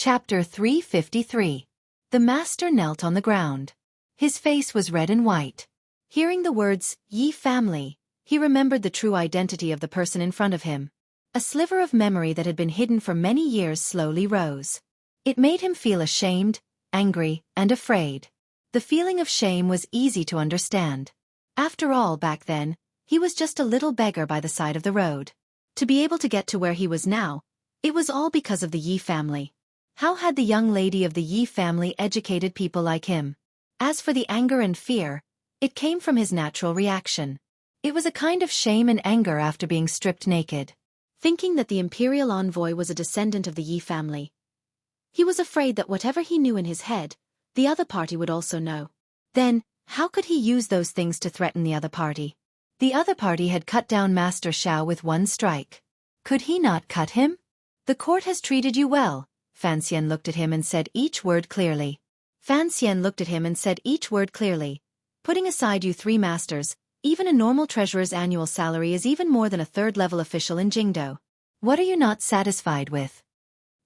Chapter 353. The master knelt on the ground. His face was red and white. Hearing the words, "Ye family," he remembered the true identity of the person in front of him. A sliver of memory that had been hidden for many years slowly rose. It made him feel ashamed, angry, and afraid. The feeling of shame was easy to understand. After all, back then, he was just a little beggar by the side of the road. To be able to get to where he was now, it was all because of the Yi family. How had the young lady of the Yi family educated people like him? As for the anger and fear, it came from his natural reaction. It was a kind of shame and anger after being stripped naked. Thinking that the imperial envoy was a descendant of the Yi family, he was afraid that whatever he knew in his head, the other party would also know. Then, how could he use those things to threaten the other party? The other party had cut down Master Xiao with one strike. Could he not cut him? The court has treated you well. Fan Xian looked at him and said each word clearly. Putting aside you three masters, even a normal treasurer's annual salary is even more than a third-level official in Jingdo. What are you not satisfied with?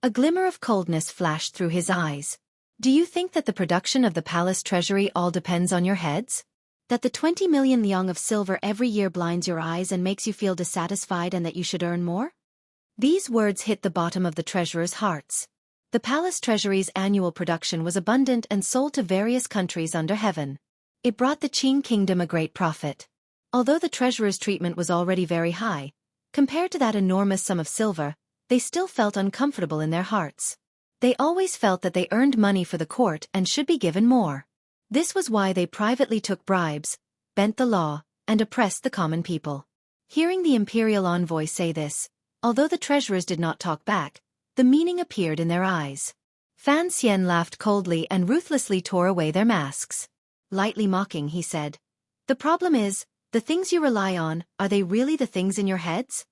A glimmer of coldness flashed through his eyes. Do you think that the production of the palace treasury all depends on your heads? That the 20 million liang of silver every year blinds your eyes and makes you feel dissatisfied and that you should earn more? These words hit the bottom of the treasurer's hearts. The palace treasury's annual production was abundant and sold to various countries under heaven. It brought the Qing kingdom a great profit. Although the treasurer's treatment was already very high, compared to that enormous sum of silver, they still felt uncomfortable in their hearts. They always felt that they earned money for the court and should be given more. This was why they privately took bribes, bent the law, and oppressed the common people. Hearing the imperial envoy say this, although the treasurers did not talk back, the meaning appeared in their eyes. Fan Xian laughed coldly and ruthlessly tore away their masks. Lightly mocking, he said, "The problem is, the things you rely on, are they really the things in your heads?"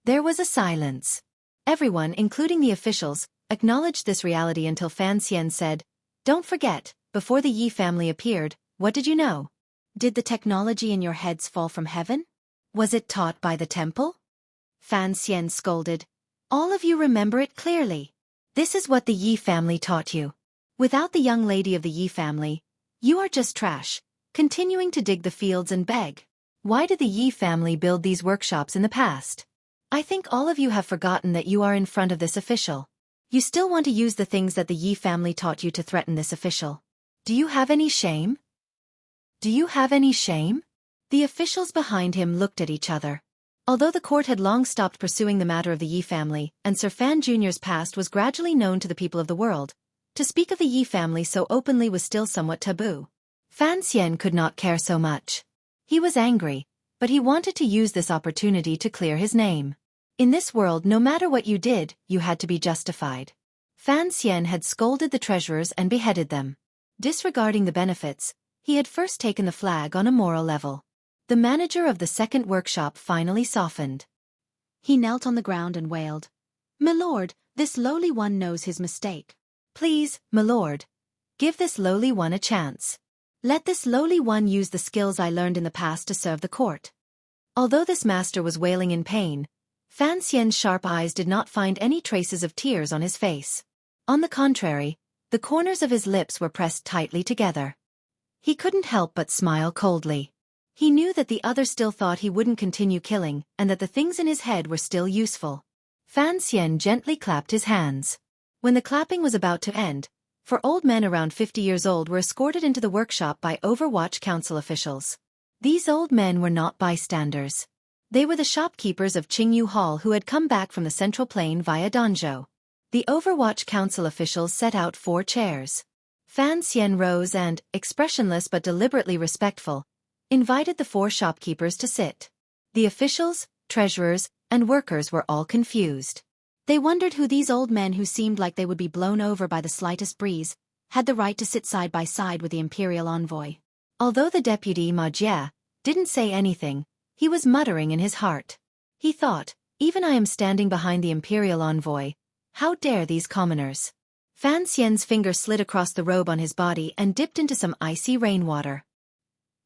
There was a silence. Everyone, including the officials, acknowledged this reality until Fan Xian said, "Don't forget, before the Yi family appeared, what did you know? Did the technology in your heads fall from heaven? Was it taught by the temple?" Fan Xian scolded, "All of you remember it clearly. This is what the Yi family taught you. Without the young lady of the Yi family, you are just trash, continuing to dig the fields and beg. Why did the Yi family build these workshops in the past? I think all of you have forgotten that you are in front of this official. You still want to use the things that the Yi family taught you to threaten this official. Do you have any shame? The officials behind him looked at each other. Although the court had long stopped pursuing the matter of the Yi family, and Sir Fan Jr.'s past was gradually known to the people of the world, to speak of the Yi family so openly was still somewhat taboo. Fan Xian could not care so much. He was angry, but he wanted to use this opportunity to clear his name. In this world, no matter what you did, you had to be justified. Fan Xian had scolded the treasurers and beheaded them. Disregarding the benefits, he had first taken the flag on a moral level. The manager of the second workshop finally softened. He knelt on the ground and wailed, "My lord, this lowly one knows his mistake. Please, my lord, give this lowly one a chance. Let this lowly one use the skills I learned in the past to serve the court." Although this master was wailing in pain, Fan Xian's sharp eyes did not find any traces of tears on his face. On the contrary, the corners of his lips were pressed tightly together. He couldn't help but smile coldly. He knew that the other still thought he wouldn't continue killing and that the things in his head were still useful. Fan Xian gently clapped his hands. When the clapping was about to end, four old men around 50 years old were escorted into the workshop by Overwatch Council officials. These old men were not bystanders. They were the shopkeepers of Qingyu Hall who had come back from the Central Plain via Danzhou. The Overwatch Council officials set out 4 chairs. Fan Xian rose and, expressionless but deliberately respectful, invited the 4 shopkeepers to sit. The officials, treasurers, and workers were all confused. They wondered who these old men who seemed like they would be blown over by the slightest breeze had the right to sit side by side with the imperial envoy. Although the deputy Ma Jie didn't say anything, he was muttering in his heart. He thought, "Even I am standing behind the imperial envoy. How dare these commoners?" Fan Xian's finger slid across the robe on his body and dipped into some icy rainwater.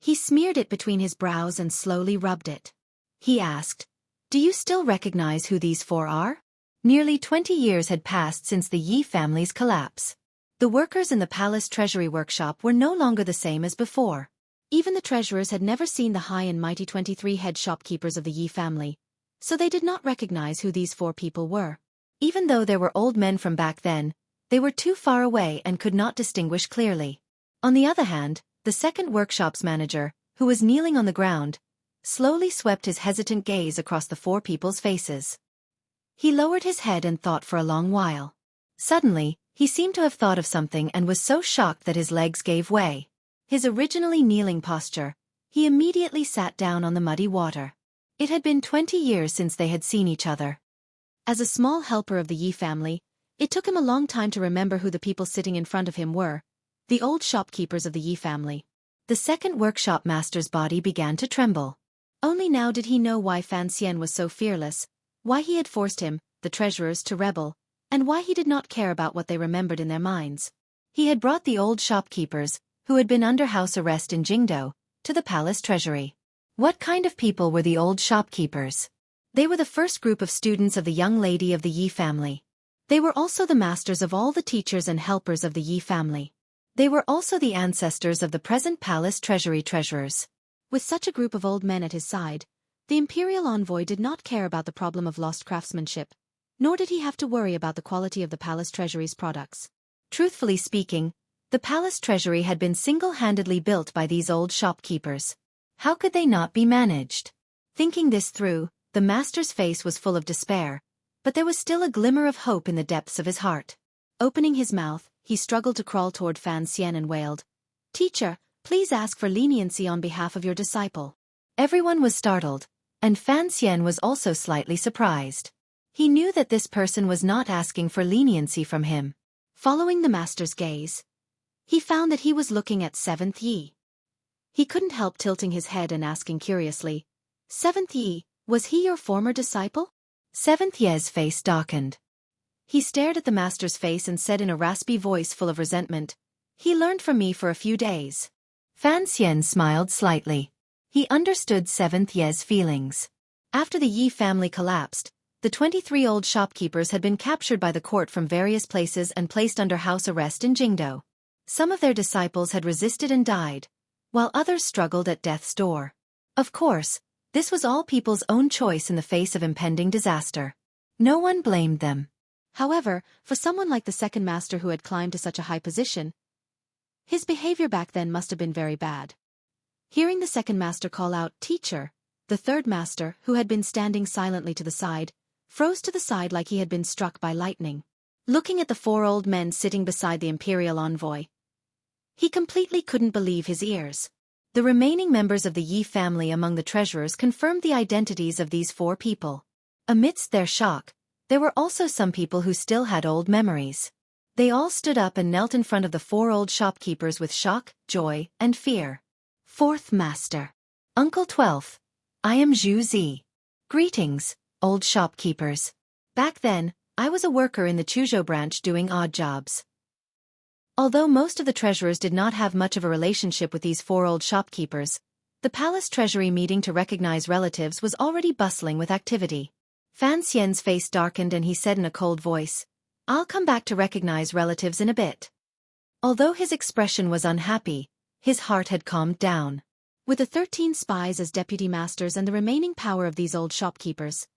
He smeared it between his brows and slowly rubbed it. He asked, "Do you still recognize who these 4 are?" Nearly 20 years had passed since the Yi family's collapse. The workers in the palace treasury workshop were no longer the same as before. Even the treasurers had never seen the high and mighty 23 head shopkeepers of the Yi family, so they did not recognize who these 4 people were. Even though there were old men from back then, they were too far away and could not distinguish clearly. On the other hand, the second workshop's manager, who was kneeling on the ground, slowly swept his hesitant gaze across the 4 people's faces. He lowered his head and thought for a long while. Suddenly, he seemed to have thought of something and was so shocked that his legs gave way. His originally kneeling posture, he immediately sat down on the muddy water. It had been 20 years since they had seen each other. As a small helper of the Yi family, it took him a long time to remember who the people sitting in front of him were, the old shopkeepers of the Yi family. The second workshop master's body began to tremble. Only now did he know why Fan Xian was so fearless, why he had forced him, the treasurers, to rebel, and why he did not care about what they remembered in their minds. He had brought the old shopkeepers, who had been under house arrest in Jingdo, to the palace treasury. What kind of people were the old shopkeepers? They were the first group of students of the young lady of the Yi family. They were also the masters of all the teachers and helpers of the Yi family. They were also the ancestors of the present palace treasury treasurers. With such a group of old men at his side, the imperial envoy did not care about the problem of lost craftsmanship, nor did he have to worry about the quality of the palace treasury's products. Truthfully speaking, the palace treasury had been single-handedly built by these old shopkeepers. How could they not be managed? Thinking this through, the master's face was full of despair, but there was still a glimmer of hope in the depths of his heart. Opening his mouth, he struggled to crawl toward Fan Xian and wailed, "Teacher, please ask for leniency on behalf of your disciple." Everyone was startled, and Fan Xian was also slightly surprised. He knew that this person was not asking for leniency from him. Following the master's gaze, he found that he was looking at 7th Yi. He couldn't help tilting his head and asking curiously, "7th Yi, was he your former disciple?" 7th Yi's face darkened. He stared at the master's face and said in a raspy voice full of resentment, "He learned from me for a few days." Fan Xian smiled slightly. He understood 7th Yi's feelings. After the Yi family collapsed, the 23 old shopkeepers had been captured by the court from various places and placed under house arrest in Jingdo. Some of their disciples had resisted and died, while others struggled at death's door. Of course, this was all people's own choice in the face of impending disaster. No one blamed them. However, for someone like the second master who had climbed to such a high position, his behavior back then must have been very bad. Hearing the second master call out, "Teacher," the third master, who had been standing silently to the side, froze to the side like he had been struck by lightning. Looking at the 4 old men sitting beside the imperial envoy, he completely couldn't believe his ears. The remaining members of the Yi family among the treasurers confirmed the identities of these 4 people. Amidst their shock, there were also some people who still had old memories. They all stood up and knelt in front of the 4 old shopkeepers with shock, joy, and fear. "Fourth Master. Uncle 12th. I am Xueqi. Greetings, old shopkeepers. Back then, I was a worker in the Chuzhou branch doing odd jobs." Although most of the treasurers did not have much of a relationship with these 4 old shopkeepers, the palace treasury meeting to recognize relatives was already bustling with activity. Fan Xian's face darkened and he said in a cold voice, "I'll come back to recognize relatives in a bit." Although his expression was unhappy, his heart had calmed down. With the 13 spies as deputy masters and the remaining power of these old shopkeepers,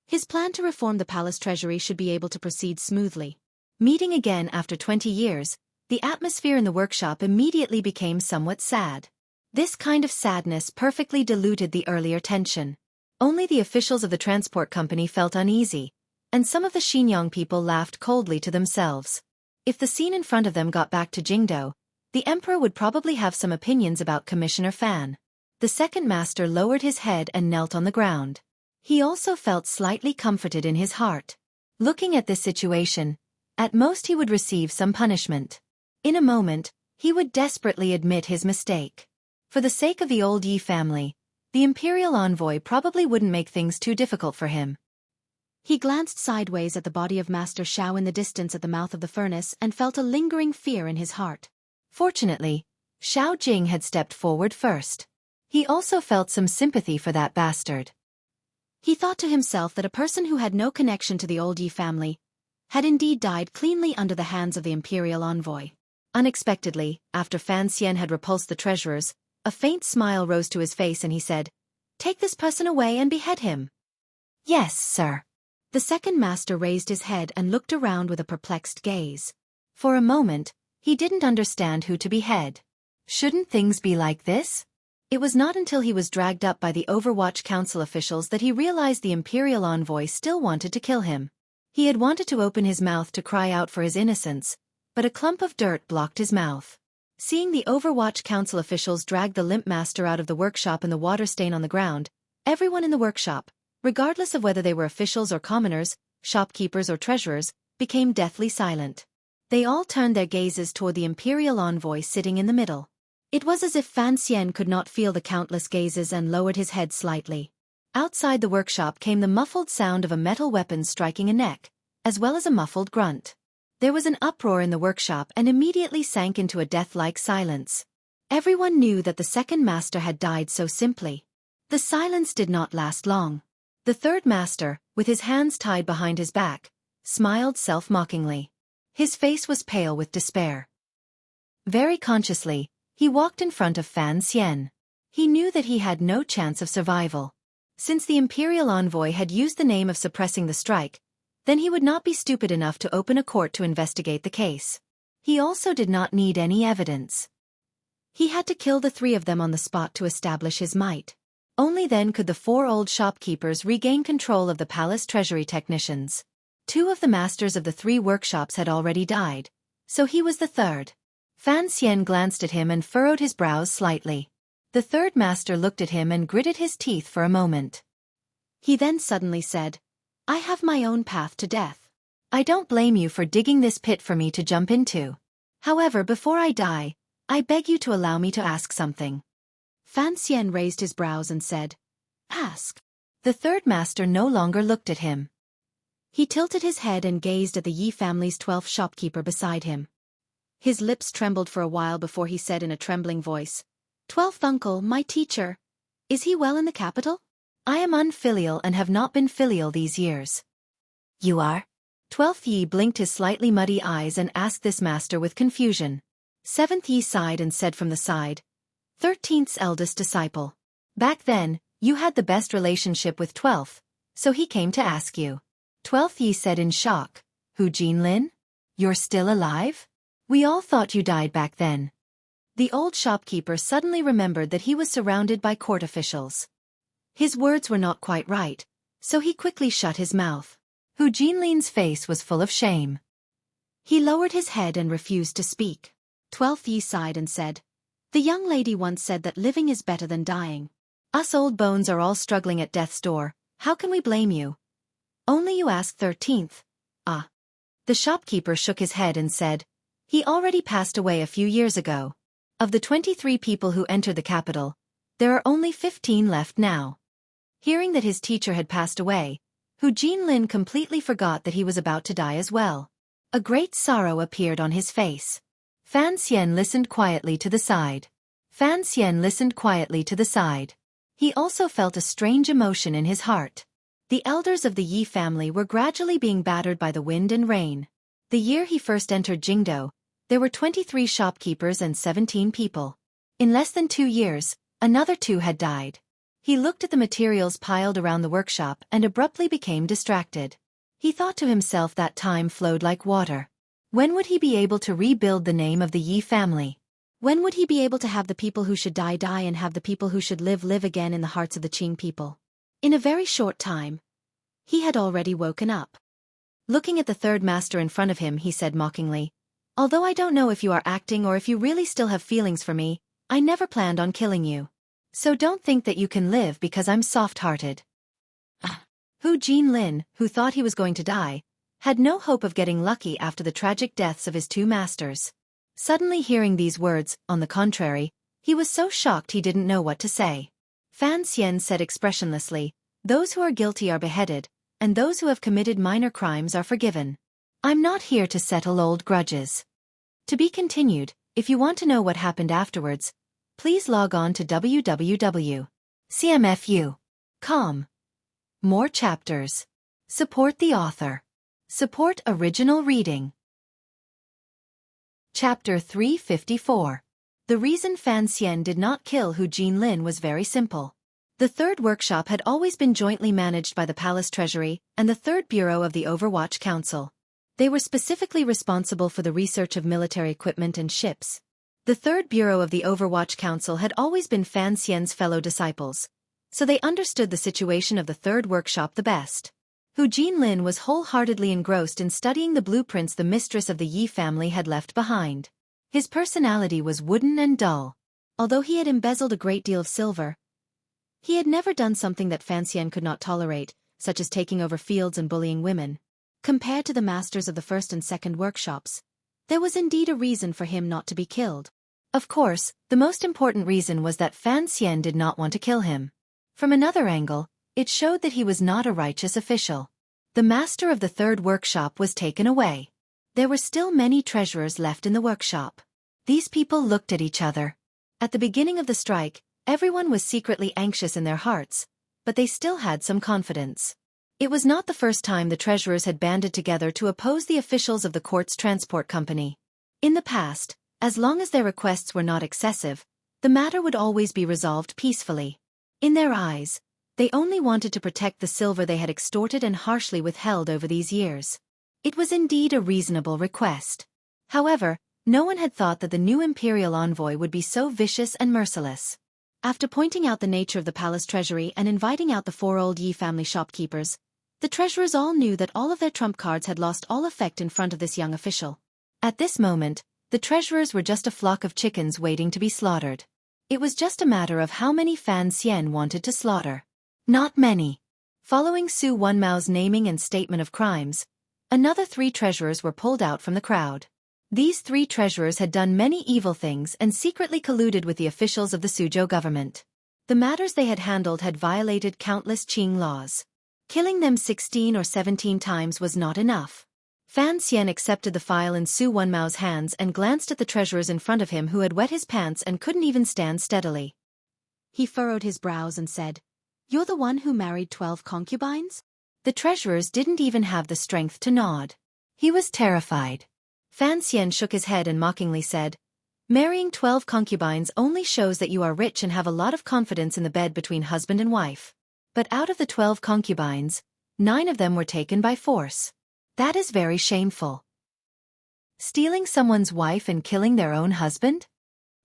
his plan to reform the palace treasury should be able to proceed smoothly. Meeting again after 20 years, the atmosphere in the workshop immediately became somewhat sad. This kind of sadness perfectly diluted the earlier tension. Only the officials of the transport company felt uneasy, and some of the Xinjiang people laughed coldly to themselves. If the scene in front of them got back to Jingdo, the emperor would probably have some opinions about Commissioner Fan. The second master lowered his head and knelt on the ground. He also felt slightly comforted in his heart. Looking at this situation, at most he would receive some punishment. In a moment, he would desperately admit his mistake. For the sake of the old Yi family, the imperial envoy probably wouldn't make things too difficult for him. He glanced sideways at the body of Master Xiao in the distance at the mouth of the furnace and felt a lingering fear in his heart. Fortunately, Xiao Jing had stepped forward first. He also felt some sympathy for that bastard. He thought to himself that a person who had no connection to the old Yi family had indeed died cleanly under the hands of the imperial envoy. Unexpectedly, after Fan Xian had repulsed the treasurers, a faint smile rose to his face and he said, "Take this person away and behead him." "Yes, sir." The second master raised his head and looked around with a perplexed gaze. For a moment, he didn't understand who to behead. Shouldn't things be like this? It was not until he was dragged up by the Overwatch Council officials that he realized the imperial envoy still wanted to kill him. He had wanted to open his mouth to cry out for his innocence, but a clump of dirt blocked his mouth. Seeing the Overwatch Council officials drag the limp master out of the workshop and the water stain on the ground, everyone in the workshop, regardless of whether they were officials or commoners, shopkeepers or treasurers, became deathly silent. They all turned their gazes toward the imperial envoy sitting in the middle. It was as if Fan Xian could not feel the countless gazes and lowered his head slightly. Outside the workshop came the muffled sound of a metal weapon striking a neck, as well as a muffled grunt. There was an uproar in the workshop and immediately sank into a death-like silence. Everyone knew that the second master had died so simply. The silence did not last long. The third master, with his hands tied behind his back, smiled self-mockingly. His face was pale with despair. Very consciously, he walked in front of Fan Xian. He knew that he had no chance of survival. Since the imperial envoy had used the name of suppressing the strike, then he would not be stupid enough to open a court to investigate the case. He also did not need any evidence. He had to kill the three of them on the spot to establish his might. Only then could the four old shopkeepers regain control of the palace treasury technicians. Two of the masters of the three workshops had already died, so he was the third. Fan Xian glanced at him and furrowed his brows slightly. The third master looked at him and gritted his teeth for a moment. He then suddenly said, "I have my own path to death. I don't blame you for digging this pit for me to jump into. However, before I die, I beg you to allow me to ask something." Fan Xian raised his brows and said, "Ask." The third master no longer looked at him. He tilted his head and gazed at the Yi family's 12th shopkeeper beside him. His lips trembled for a while before he said in a trembling voice, "12th uncle, my teacher. Is he well in the capital? I am unfilial and have not been filial these years." "You are?" 12th Yi blinked his slightly muddy eyes and asked this master with confusion. 7th Yi sighed and said from the side, 13th's eldest disciple. Back then, you had the best relationship with 12th, so he came to ask you. 12th Yi said in shock, "Hu Jinlin? You're still alive? We all thought you died back then." The old shopkeeper suddenly remembered that he was surrounded by court officials. His words were not quite right, so he quickly shut his mouth. Hu Jinlin's face was full of shame. He lowered his head and refused to speak. 12th Yi sighed and said, "The young lady once said that living is better than dying. Us old bones are all struggling at death's door, how can we blame you? Only you ask 13th. Ah." The shopkeeper shook his head and said, "He already passed away a few years ago. Of the 23 people who entered the capital, there are only 15 left now." Hearing that his teacher had passed away, Hu Jinlin completely forgot that he was about to die as well. A great sorrow appeared on his face. Fan Xian listened quietly to the side. Fan Xian listened quietly to the side. He also felt a strange emotion in his heart. The elders of the Yi family were gradually being battered by the wind and rain. The year he first entered Jingdo, there were 23 shopkeepers and 17 people. In less than 2 years, another 2 had died. He looked at the materials piled around the workshop and abruptly became distracted. He thought to himself that time flowed like water. When would he be able to rebuild the name of the Yi family? When would he be able to have the people who should die die and have the people who should live again in the hearts of the Qing people? In a very short time, he had already woken up. Looking at the third master in front of him, he said mockingly, "Although I don't know if you are acting or if you really still have feelings for me, I never planned on killing you. So don't think that you can live because I'm soft-hearted." Hu Jinlin, who thought he was going to die, had no hope of getting lucky after the tragic deaths of his 2 masters. Suddenly hearing these words, on the contrary, he was so shocked he didn't know what to say. Fan Xian said expressionlessly, "Those who are guilty are beheaded, and those who have committed minor crimes are forgiven. I'm not here to settle old grudges." To be continued. If you want to know what happened afterwards, please log on to www.cmfu.com. More chapters. Support the author. Support original reading. Chapter 354. The reason Fan Xian did not kill Hu Jinlin was very simple. The third workshop had always been jointly managed by the Palace Treasury and the Third Bureau of the Overwatch Council. They were specifically responsible for the research of military equipment and ships. The Third Bureau of the Overwatch Council had always been Fan Xian's fellow disciples, so they understood the situation of the third workshop the best. Hu Jinlin was wholeheartedly engrossed in studying the blueprints the mistress of the Yi family had left behind. His personality was wooden and dull. Although he had embezzled a great deal of silver, he had never done something that Fan Xian could not tolerate, such as taking over fields and bullying women. Compared to the masters of the first and second workshops, there was indeed a reason for him not to be killed. Of course, the most important reason was that Fan Xian did not want to kill him. From another angle, it showed that he was not a righteous official. The master of the third workshop was taken away. There were still many treasurers left in the workshop. These people looked at each other. At the beginning of the strike, everyone was secretly anxious in their hearts, but they still had some confidence. It was not the first time the treasurers had banded together to oppose the officials of the court's transport company. In the past, as long as their requests were not excessive, the matter would always be resolved peacefully. In their eyes, they only wanted to protect the silver they had extorted and harshly withheld over these years. It was indeed a reasonable request. However, no one had thought that the new imperial envoy would be so vicious and merciless. After pointing out the nature of the palace treasury and inviting out the 4 old Yi family shopkeepers, the treasurers all knew that all of their trump cards had lost all effect in front of this young official. At this moment, the treasurers were just a flock of chickens waiting to be slaughtered. It was just a matter of how many Fan Xian wanted to slaughter. Not many. Following Su Wenmao's naming and statement of crimes, another 3 treasurers were pulled out from the crowd. These 3 treasurers had done many evil things and secretly colluded with the officials of the Suzhou government. The matters they had handled had violated countless Qing laws. Killing them 16 or 17 times was not enough. Fan Xian accepted the file in Su Wenmao's hands and glanced at the treasurers in front of him who had wet his pants and couldn't even stand steadily. He furrowed his brows and said, "You're the one who married 12 concubines?" The treasurers didn't even have the strength to nod. He was terrified. Fan Xian shook his head and mockingly said, "Marrying 12 concubines only shows that you are rich and have a lot of confidence in the bed between husband and wife. But out of the 12 concubines, 9 of them were taken by force. That is very shameful. Stealing someone's wife and killing their own husband?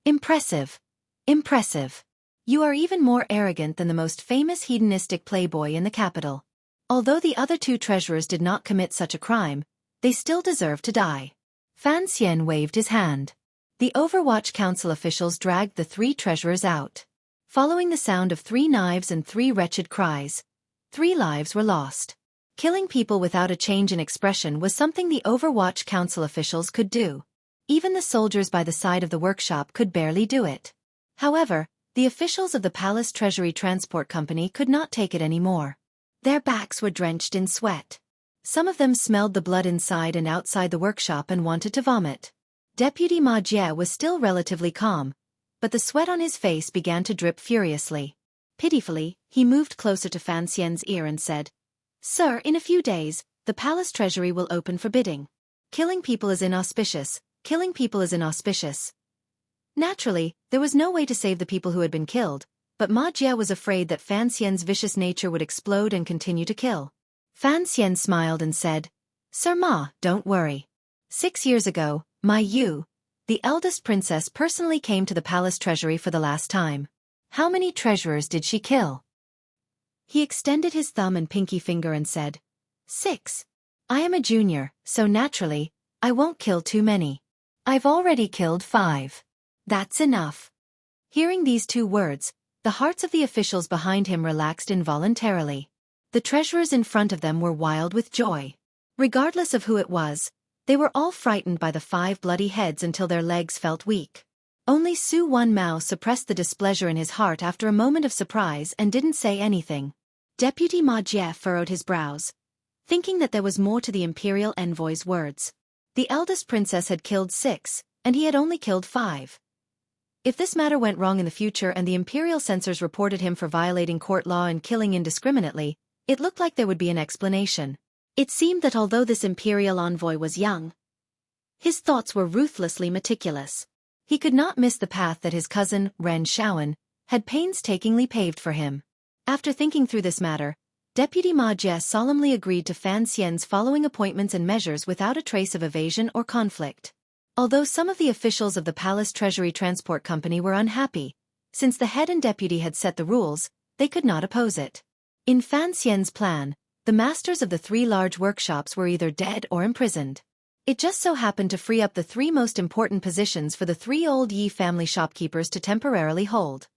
Impressive. Impressive. You are even more arrogant than the most famous hedonistic playboy in the capital." Although the other 2 treasurers did not commit such a crime, they still deserved to die. Fan Xian waved his hand. The Overwatch Council officials dragged the 3 treasurers out. Following the sound of 3 knives and 3 wretched cries, 3 lives were lost. Killing people without a change in expression was something the Overwatch Council officials could do. Even the soldiers by the side of the workshop could barely do it. However, the officials of the Palace Treasury Transport Company could not take it anymore. Their backs were drenched in sweat. Some of them smelled the blood inside and outside the workshop and wanted to vomit. Deputy Ma Jie was still relatively calm, but the sweat on his face began to drip furiously. Pitifully, he moved closer to Fan Xian's ear and said, "Sir, in a few days, the palace treasury will open for bidding. Killing people is inauspicious. Killing people is inauspicious." Naturally, there was no way to save the people who had been killed, but Ma Jie was afraid that Fan Xian's vicious nature would explode and continue to kill. Fan Xian smiled and said, "Sir Ma, don't worry. 6 years ago, Ma Yu, the eldest princess, personally came to the palace treasury for the last time. How many treasurers did she kill?" He extended his thumb and pinky finger and said, 6. I am a junior, so naturally, I won't kill too many. I've already killed 5. That's enough. Hearing these 2 words, the hearts of the officials behind him relaxed involuntarily. The treasurers in front of them were wild with joy. Regardless of who it was, they were all frightened by the 5 bloody heads until their legs felt weak. Only Su Wenmao suppressed the displeasure in his heart after a moment of surprise and didn't say anything. Deputy Ma Jie furrowed his brows, thinking that there was more to the imperial envoy's words. The eldest princess had killed 6, and he had only killed 5. If this matter went wrong in the future and the imperial censors reported him for violating court law and killing indiscriminately, It looked like there would be an explanation. It seemed that although this imperial envoy was young, his thoughts were ruthlessly meticulous. He could not miss the path that his cousin, Ren Shaoan, had painstakingly paved for him. After thinking through this matter, Deputy Ma Jie solemnly agreed to Fan Xian's following appointments and measures without a trace of evasion or conflict. Although some of the officials of the Palace Treasury Transport Company were unhappy, since the head and deputy had set the rules, they could not oppose it. In Fan Xian's plan, the masters of the 3 large workshops were either dead or imprisoned. It just so happened to free up the 3 most important positions for the 3 old Yi family shopkeepers to temporarily hold.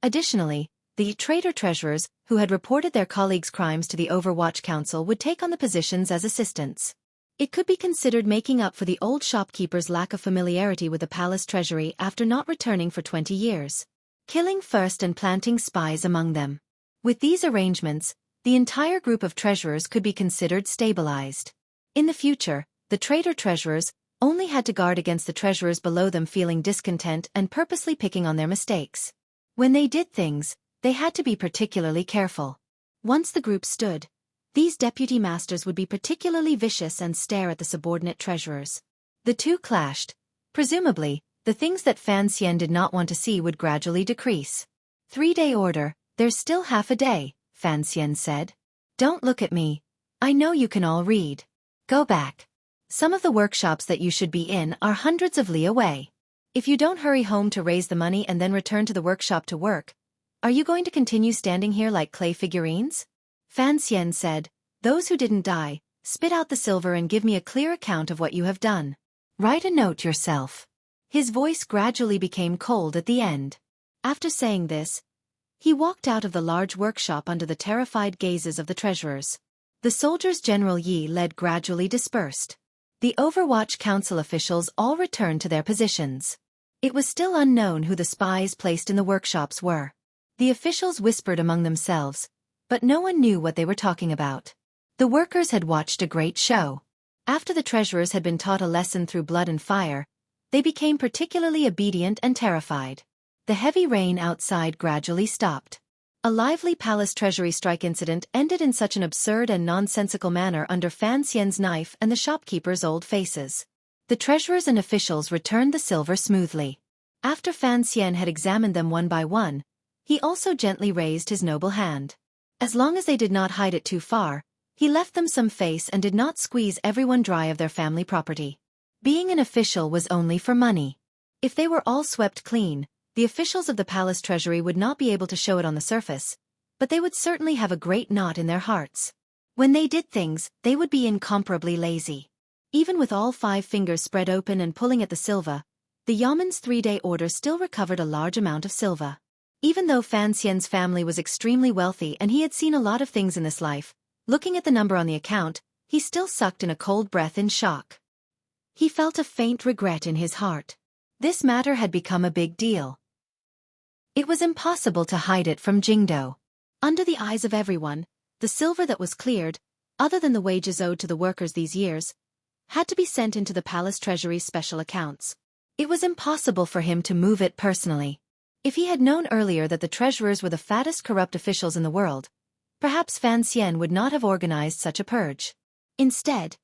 Additionally, the traitor treasurers, who had reported their colleagues' crimes to the Overwatch Council, would take on the positions as assistants. It could be considered making up for the old shopkeepers' lack of familiarity with the palace treasury after not returning for 20 years. Killing first and planting spies among them. With these arrangements, the entire group of treasurers could be considered stabilized. In the future, the traitor treasurers only had to guard against the treasurers below them feeling discontent and purposely picking on their mistakes. When they did things, they had to be particularly careful. Once the group stood, these deputy masters would be particularly vicious and stare at the subordinate treasurers. The two clashed. Presumably, the things that Fan Xian did not want to see would gradually decrease. 3-day order, there's still half a day, Fan Xian said. Don't look at me. I know you can all read. Go back. Some of the workshops that you should be in are hundreds of li away. If you don't hurry home to raise the money and then return to the workshop to work, are you going to continue standing here like clay figurines? Fan Xian said, those who didn't die, spit out the silver and give me a clear account of what you have done. Write a note yourself. His voice gradually became cold at the end. After saying this, he walked out of the large workshop under the terrified gazes of the treasurers. The soldiers General Yi led gradually dispersed. The Overwatch Council officials all returned to their positions. It was still unknown who the spies placed in the workshops were. The officials whispered among themselves, but no one knew what they were talking about. The workers had watched a great show. After the treasurers had been taught a lesson through blood and fire, they became particularly obedient and terrified. The heavy rain outside gradually stopped. A lively palace treasury strike incident ended in such an absurd and nonsensical manner under Fan Xian's knife and the shopkeepers' old faces. The treasurers and officials returned the silver smoothly. After Fan Xian had examined them one by one, he also gently raised his noble hand. As long as they did not hide it too far, he left them some face and did not squeeze everyone dry of their family property. Being an official was only for money. If they were all swept clean, the officials of the palace treasury would not be able to show it on the surface, but they would certainly have a great knot in their hearts. When they did things, they would be incomparably lazy. Even with all 5 fingers spread open and pulling at the silver, the Yaman's 3-day order still recovered a large amount of silver. Even though Fan Xian's family was extremely wealthy and he had seen a lot of things in this life, looking at the number on the account, he still sucked in a cold breath in shock. He felt a faint regret in his heart. This matter had become a big deal. It was impossible to hide it from Jingdo. Under the eyes of everyone, the silver that was cleared, other than the wages owed to the workers these years, had to be sent into the palace treasury's special accounts. It was impossible for him to move it personally. If he had known earlier that the treasurers were the fattest corrupt officials in the world, perhaps Fan Xian would not have organized such a purge. Instead,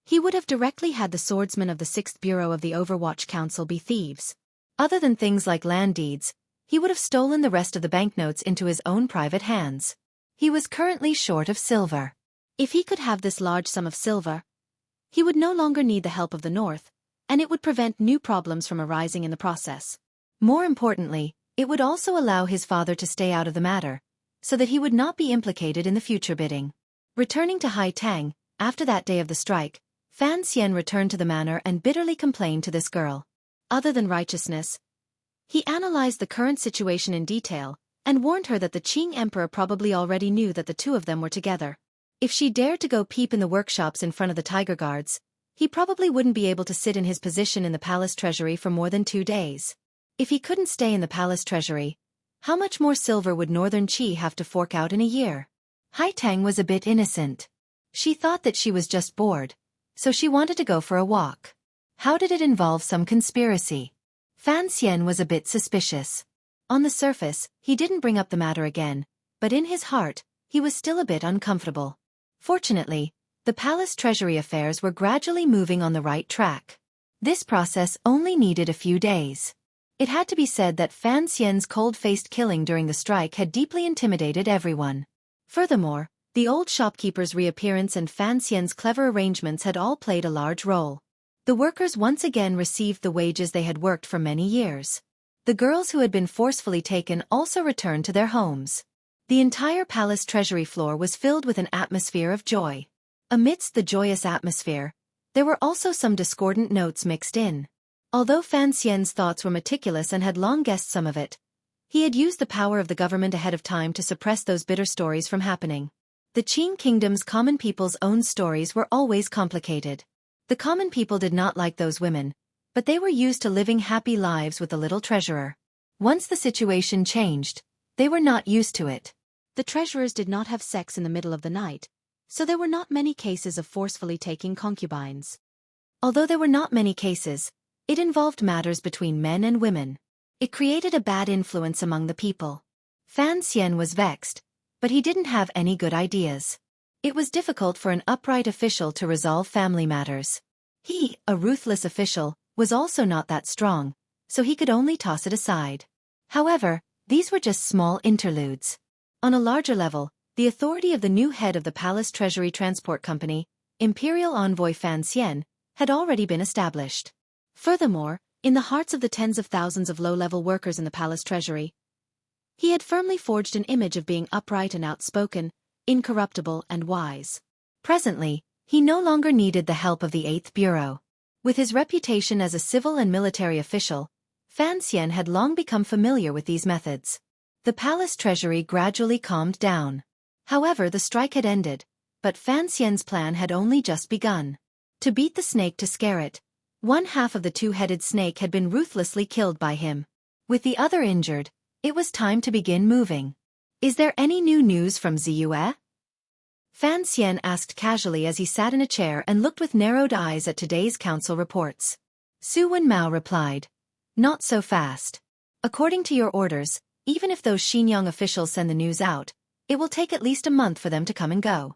he would have directly had the swordsmen of the 6th Bureau of the Overwatch Council be thieves. Other than things like land deeds, he would have stolen the rest of the banknotes into his own private hands. He was currently short of silver. If he could have this large sum of silver, he would no longer need the help of the North, and it would prevent new problems from arising in the process. More importantly, it would also allow his father to stay out of the matter, so that he would not be implicated in the future bidding. Returning to Haitang, after that day of the strike, Fan Xian returned to the manor and bitterly complained to this girl. Other than righteousness, he analyzed the current situation in detail, and warned her that the Qing Emperor probably already knew that the two of them were together. If she dared to go peep in the workshops in front of the Tiger Guards, he probably wouldn't be able to sit in his position in the palace treasury for more than 2 days. If he couldn't stay in the palace treasury, how much more silver would Northern Qi have to fork out in a year? Haitang was a bit innocent. She thought that she was just bored, so she wanted to go for a walk. How did it involve some conspiracy? Fan Xian was a bit suspicious. On the surface, he didn't bring up the matter again, but in his heart, he was still a bit uncomfortable. Fortunately, the palace treasury affairs were gradually moving on the right track. This process only needed a few days. It had to be said that Fan Xian's cold-faced killing during the strike had deeply intimidated everyone. Furthermore, the old shopkeeper's reappearance and Fan Xian's clever arrangements had all played a large role. The workers once again received the wages they had worked for many years. The girls who had been forcefully taken also returned to their homes. The entire palace treasury floor was filled with an atmosphere of joy. Amidst the joyous atmosphere, there were also some discordant notes mixed in. Although Fan Xian's thoughts were meticulous and had long guessed some of it, he had used the power of the government ahead of time to suppress those bitter stories from happening. The Qin Kingdom's common people's own stories were always complicated. The common people did not like those women, but they were used to living happy lives with the little treasurer. Once the situation changed, they were not used to it. The treasurers did not have sex in the middle of the night, so there were not many cases of forcefully taking concubines. Although there were not many cases, it involved matters between men and women. It created a bad influence among the people. Fan Xian was vexed, but he didn't have any good ideas. It was difficult for an upright official to resolve family matters. He, a ruthless official, was also not that strong, so he could only toss it aside. However, these were just small interludes. On a larger level, the authority of the new head of the Palace Treasury Transport Company, Imperial Envoy Fan Xian, had already been established. Furthermore, in the hearts of the tens of thousands of low-level workers in the Palace Treasury, he had firmly forged an image of being upright and outspoken, incorruptible and wise. Presently, he no longer needed the help of the 8th Bureau. With his reputation as a civil and military official, Fan Xian had long become familiar with these methods. The palace treasury gradually calmed down. However, the strike had ended, but Fan Xian's plan had only just begun. To beat the snake to scare it, one half of the two-headed snake had been ruthlessly killed by him. With the other injured, it was time to begin moving. "Is there any new news from Xueqi?" Fan Xian asked casually as he sat in a chair and looked with narrowed eyes at today's council reports. Su Wenmao replied, "Not so fast. According to your orders, even if those Xinjiang officials send the news out, it will take at least a month for them to come and go."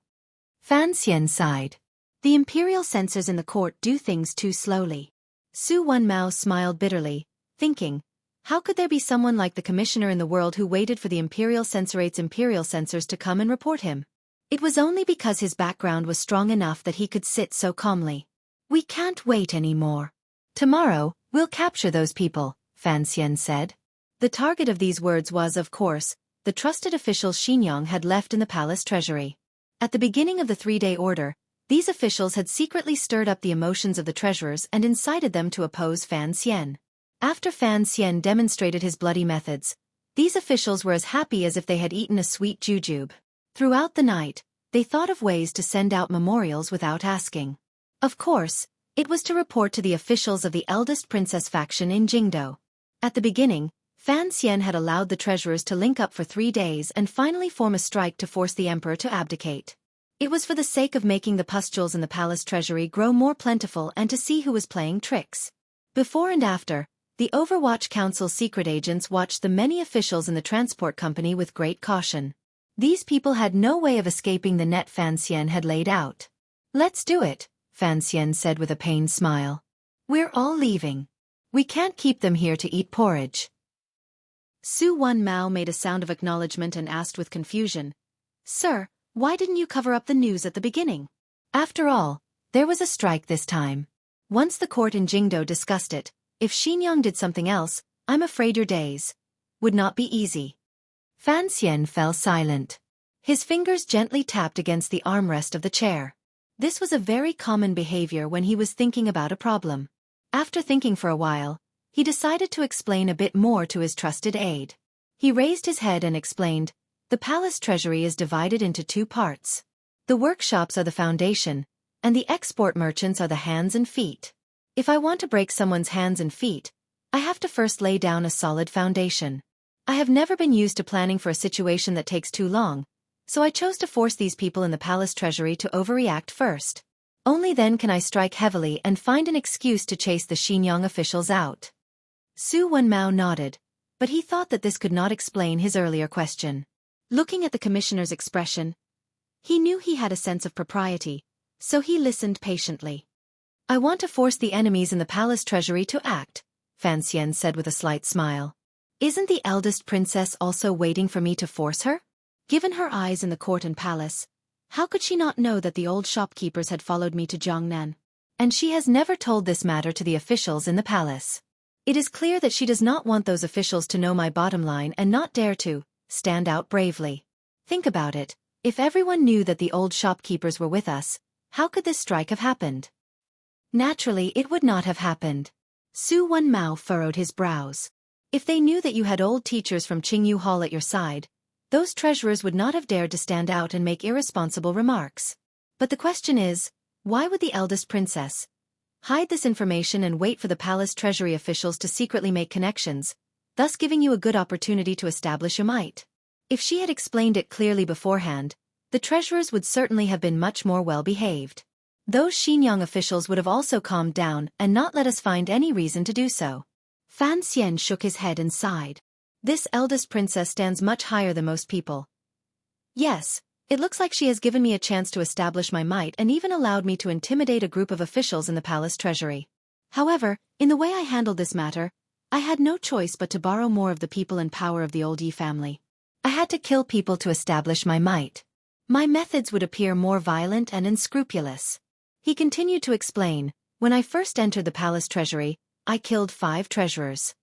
Fan Xian sighed. The imperial censors in the court do things too slowly. Su Wenmao smiled bitterly, thinking, how could there be someone like the commissioner in the world who waited for the imperial censorate's imperial censors to come and report him? It was only because his background was strong enough that he could sit so calmly. "We can't wait anymore. Tomorrow, we'll capture those people," Fan Xian said. The target of these words was, of course, the trusted official Xinjiang had left in the palace treasury. At the beginning of the 3-day order, these officials had secretly stirred up the emotions of the treasurers and incited them to oppose Fan Xian. After Fan Xian demonstrated his bloody methods, these officials were as happy as if they had eaten a sweet jujube. Throughout the night, they thought of ways to send out memorials without asking. Of course, it was to report to the officials of the eldest princess faction in Jingdo. At the beginning, Fan Xian had allowed the treasurers to link up for 3 days and finally form a strike to force the emperor to abdicate. It was for the sake of making the pustules in the palace treasury grow more plentiful and to see who was playing tricks. Before and after, the Overwatch Council's secret agents watched the many officials in the transport company with great caution. These people had no way of escaping the net Fan Xian had laid out. "Let's do it," Fan Xian said with a pained smile. "We're all leaving. We can't keep them here to eat porridge." Su Wenmao made a sound of acknowledgement and asked with confusion, "Sir, why didn't you cover up the news at the beginning?" After all, there was a strike this time. Once the court in Jingdo discussed it, if Xinjiang did something else, I'm afraid your days would not be easy. Fan Xian fell silent. His fingers gently tapped against the armrest of the chair. This was a very common behavior when he was thinking about a problem. After thinking for a while, he decided to explain a bit more to his trusted aide. He raised his head and explained, "The palace treasury is divided into 2 parts. The workshops are the foundation, and the export merchants are the hands and feet. If I want to break someone's hands and feet, I have to first lay down a solid foundation. I have never been used to planning for a situation that takes too long, so I chose to force these people in the palace treasury to overreact first. Only then can I strike heavily and find an excuse to chase the Xinjiang officials out." Su Wenmao nodded, but he thought that this could not explain his earlier question. Looking at the commissioner's expression, he knew he had a sense of propriety, so he listened patiently. I want to force the enemies in the palace treasury to act, Fan Xian said with a slight smile. Isn't the eldest princess also waiting for me to force her? Given her eyes in the court and palace, how could she not know that the old shopkeepers had followed me to Jiangnan? And she has never told this matter to the officials in the palace. It is clear that she does not want those officials to know my bottom line and not dare to stand out bravely. Think about it. If everyone knew that the old shopkeepers were with us, how could this strike have happened? Naturally, it would not have happened. Su Wenmao furrowed his brows. If they knew that you had old teachers from Qingyu Hall at your side, those treasurers would not have dared to stand out and make irresponsible remarks. But the question is, why would the eldest princess hide this information and wait for the palace treasury officials to secretly make connections, thus giving you a good opportunity to establish your might? If she had explained it clearly beforehand, the treasurers would certainly have been much more well-behaved. Those Xinyang officials would have also calmed down and not let us find any reason to do so. Fan Xian shook his head and sighed. This eldest princess stands much higher than most people. Yes, it looks like she has given me a chance to establish my might and even allowed me to intimidate a group of officials in the palace treasury. However, in the way I handled this matter, I had no choice but to borrow more of the people and power of the old Yi family. I had to kill people to establish my might. My methods would appear more violent and unscrupulous. He continued to explain, when I first entered the palace treasury, I killed 5 treasurers.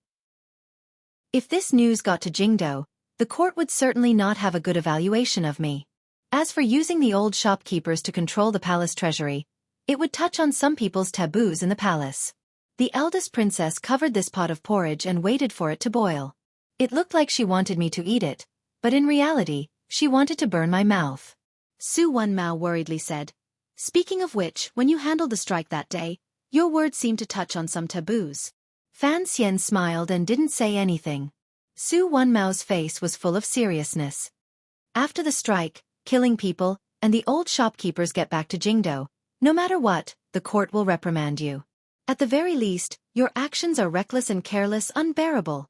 If this news got to Jingdou, the court would certainly not have a good evaluation of me. As for using the old shopkeepers to control the palace treasury, it would touch on some people's taboos in the palace. The eldest princess covered this pot of porridge and waited for it to boil. It looked like she wanted me to eat it, but in reality, she wanted to burn my mouth. Su Wenmao worriedly said, Speaking of which, when you handled the strike that day, your words seemed to touch on some taboos. Fan Xian smiled and didn't say anything. Su Wenmao's face was full of seriousness. After the strike, killing people, and the old shopkeepers get back to Jingdou, no matter what, the court will reprimand you. At the very least, your actions are reckless and careless, unbearable.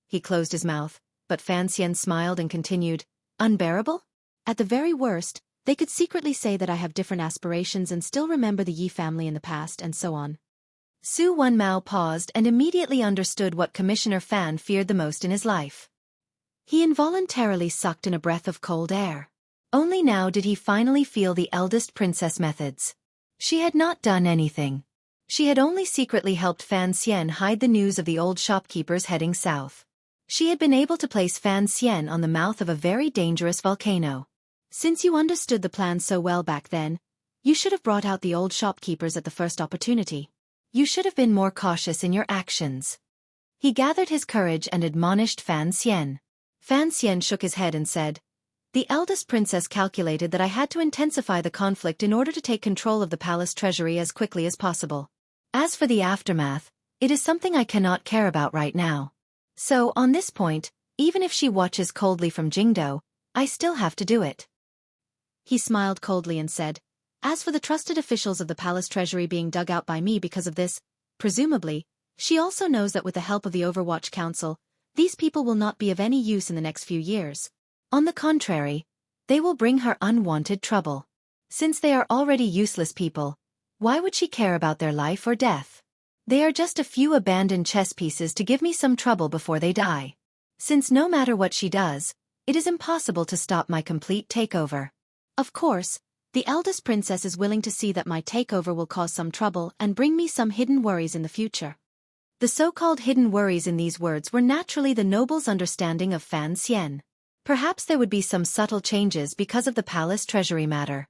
He closed his mouth, but Fan Xian smiled and continued, Unbearable? At the very worst, they could secretly say that I have different aspirations and still remember the Yi family in the past and so on. Su Wenmao paused and immediately understood what Commissioner Fan feared the most in his life. He involuntarily sucked in a breath of cold air. Only now did he finally feel the eldest princess methods. She had not done anything. She had only secretly helped Fan Xian hide the news of the old shopkeepers heading south. She had been able to place Fan Xian on the mouth of a very dangerous volcano. Since you understood the plan so well back then, you should have brought out the old shopkeepers at the first opportunity. You should have been more cautious in your actions. He gathered his courage and admonished Fan Xian. Fan Xian shook his head and said, The eldest princess calculated that I had to intensify the conflict in order to take control of the palace treasury as quickly as possible. As for the aftermath, it is something I cannot care about right now. So, on this point, even if she watches coldly from Jingdou, I still have to do it. He smiled coldly and said, As for the trusted officials of the palace treasury being dug out by me because of this, presumably, she also knows that with the help of the Overwatch Council, these people will not be of any use in the next few years. On the contrary, they will bring her unwanted trouble. Since they are already useless people, why would she care about their life or death? They are just a few abandoned chess pieces to give me some trouble before they die. Since no matter what she does, it is impossible to stop my complete takeover. Of course, the eldest princess is willing to see that my takeover will cause some trouble and bring me some hidden worries in the future. The so-called hidden worries in these words were naturally the noble's understanding of Fan Xian. Perhaps there would be some subtle changes because of the palace treasury matter.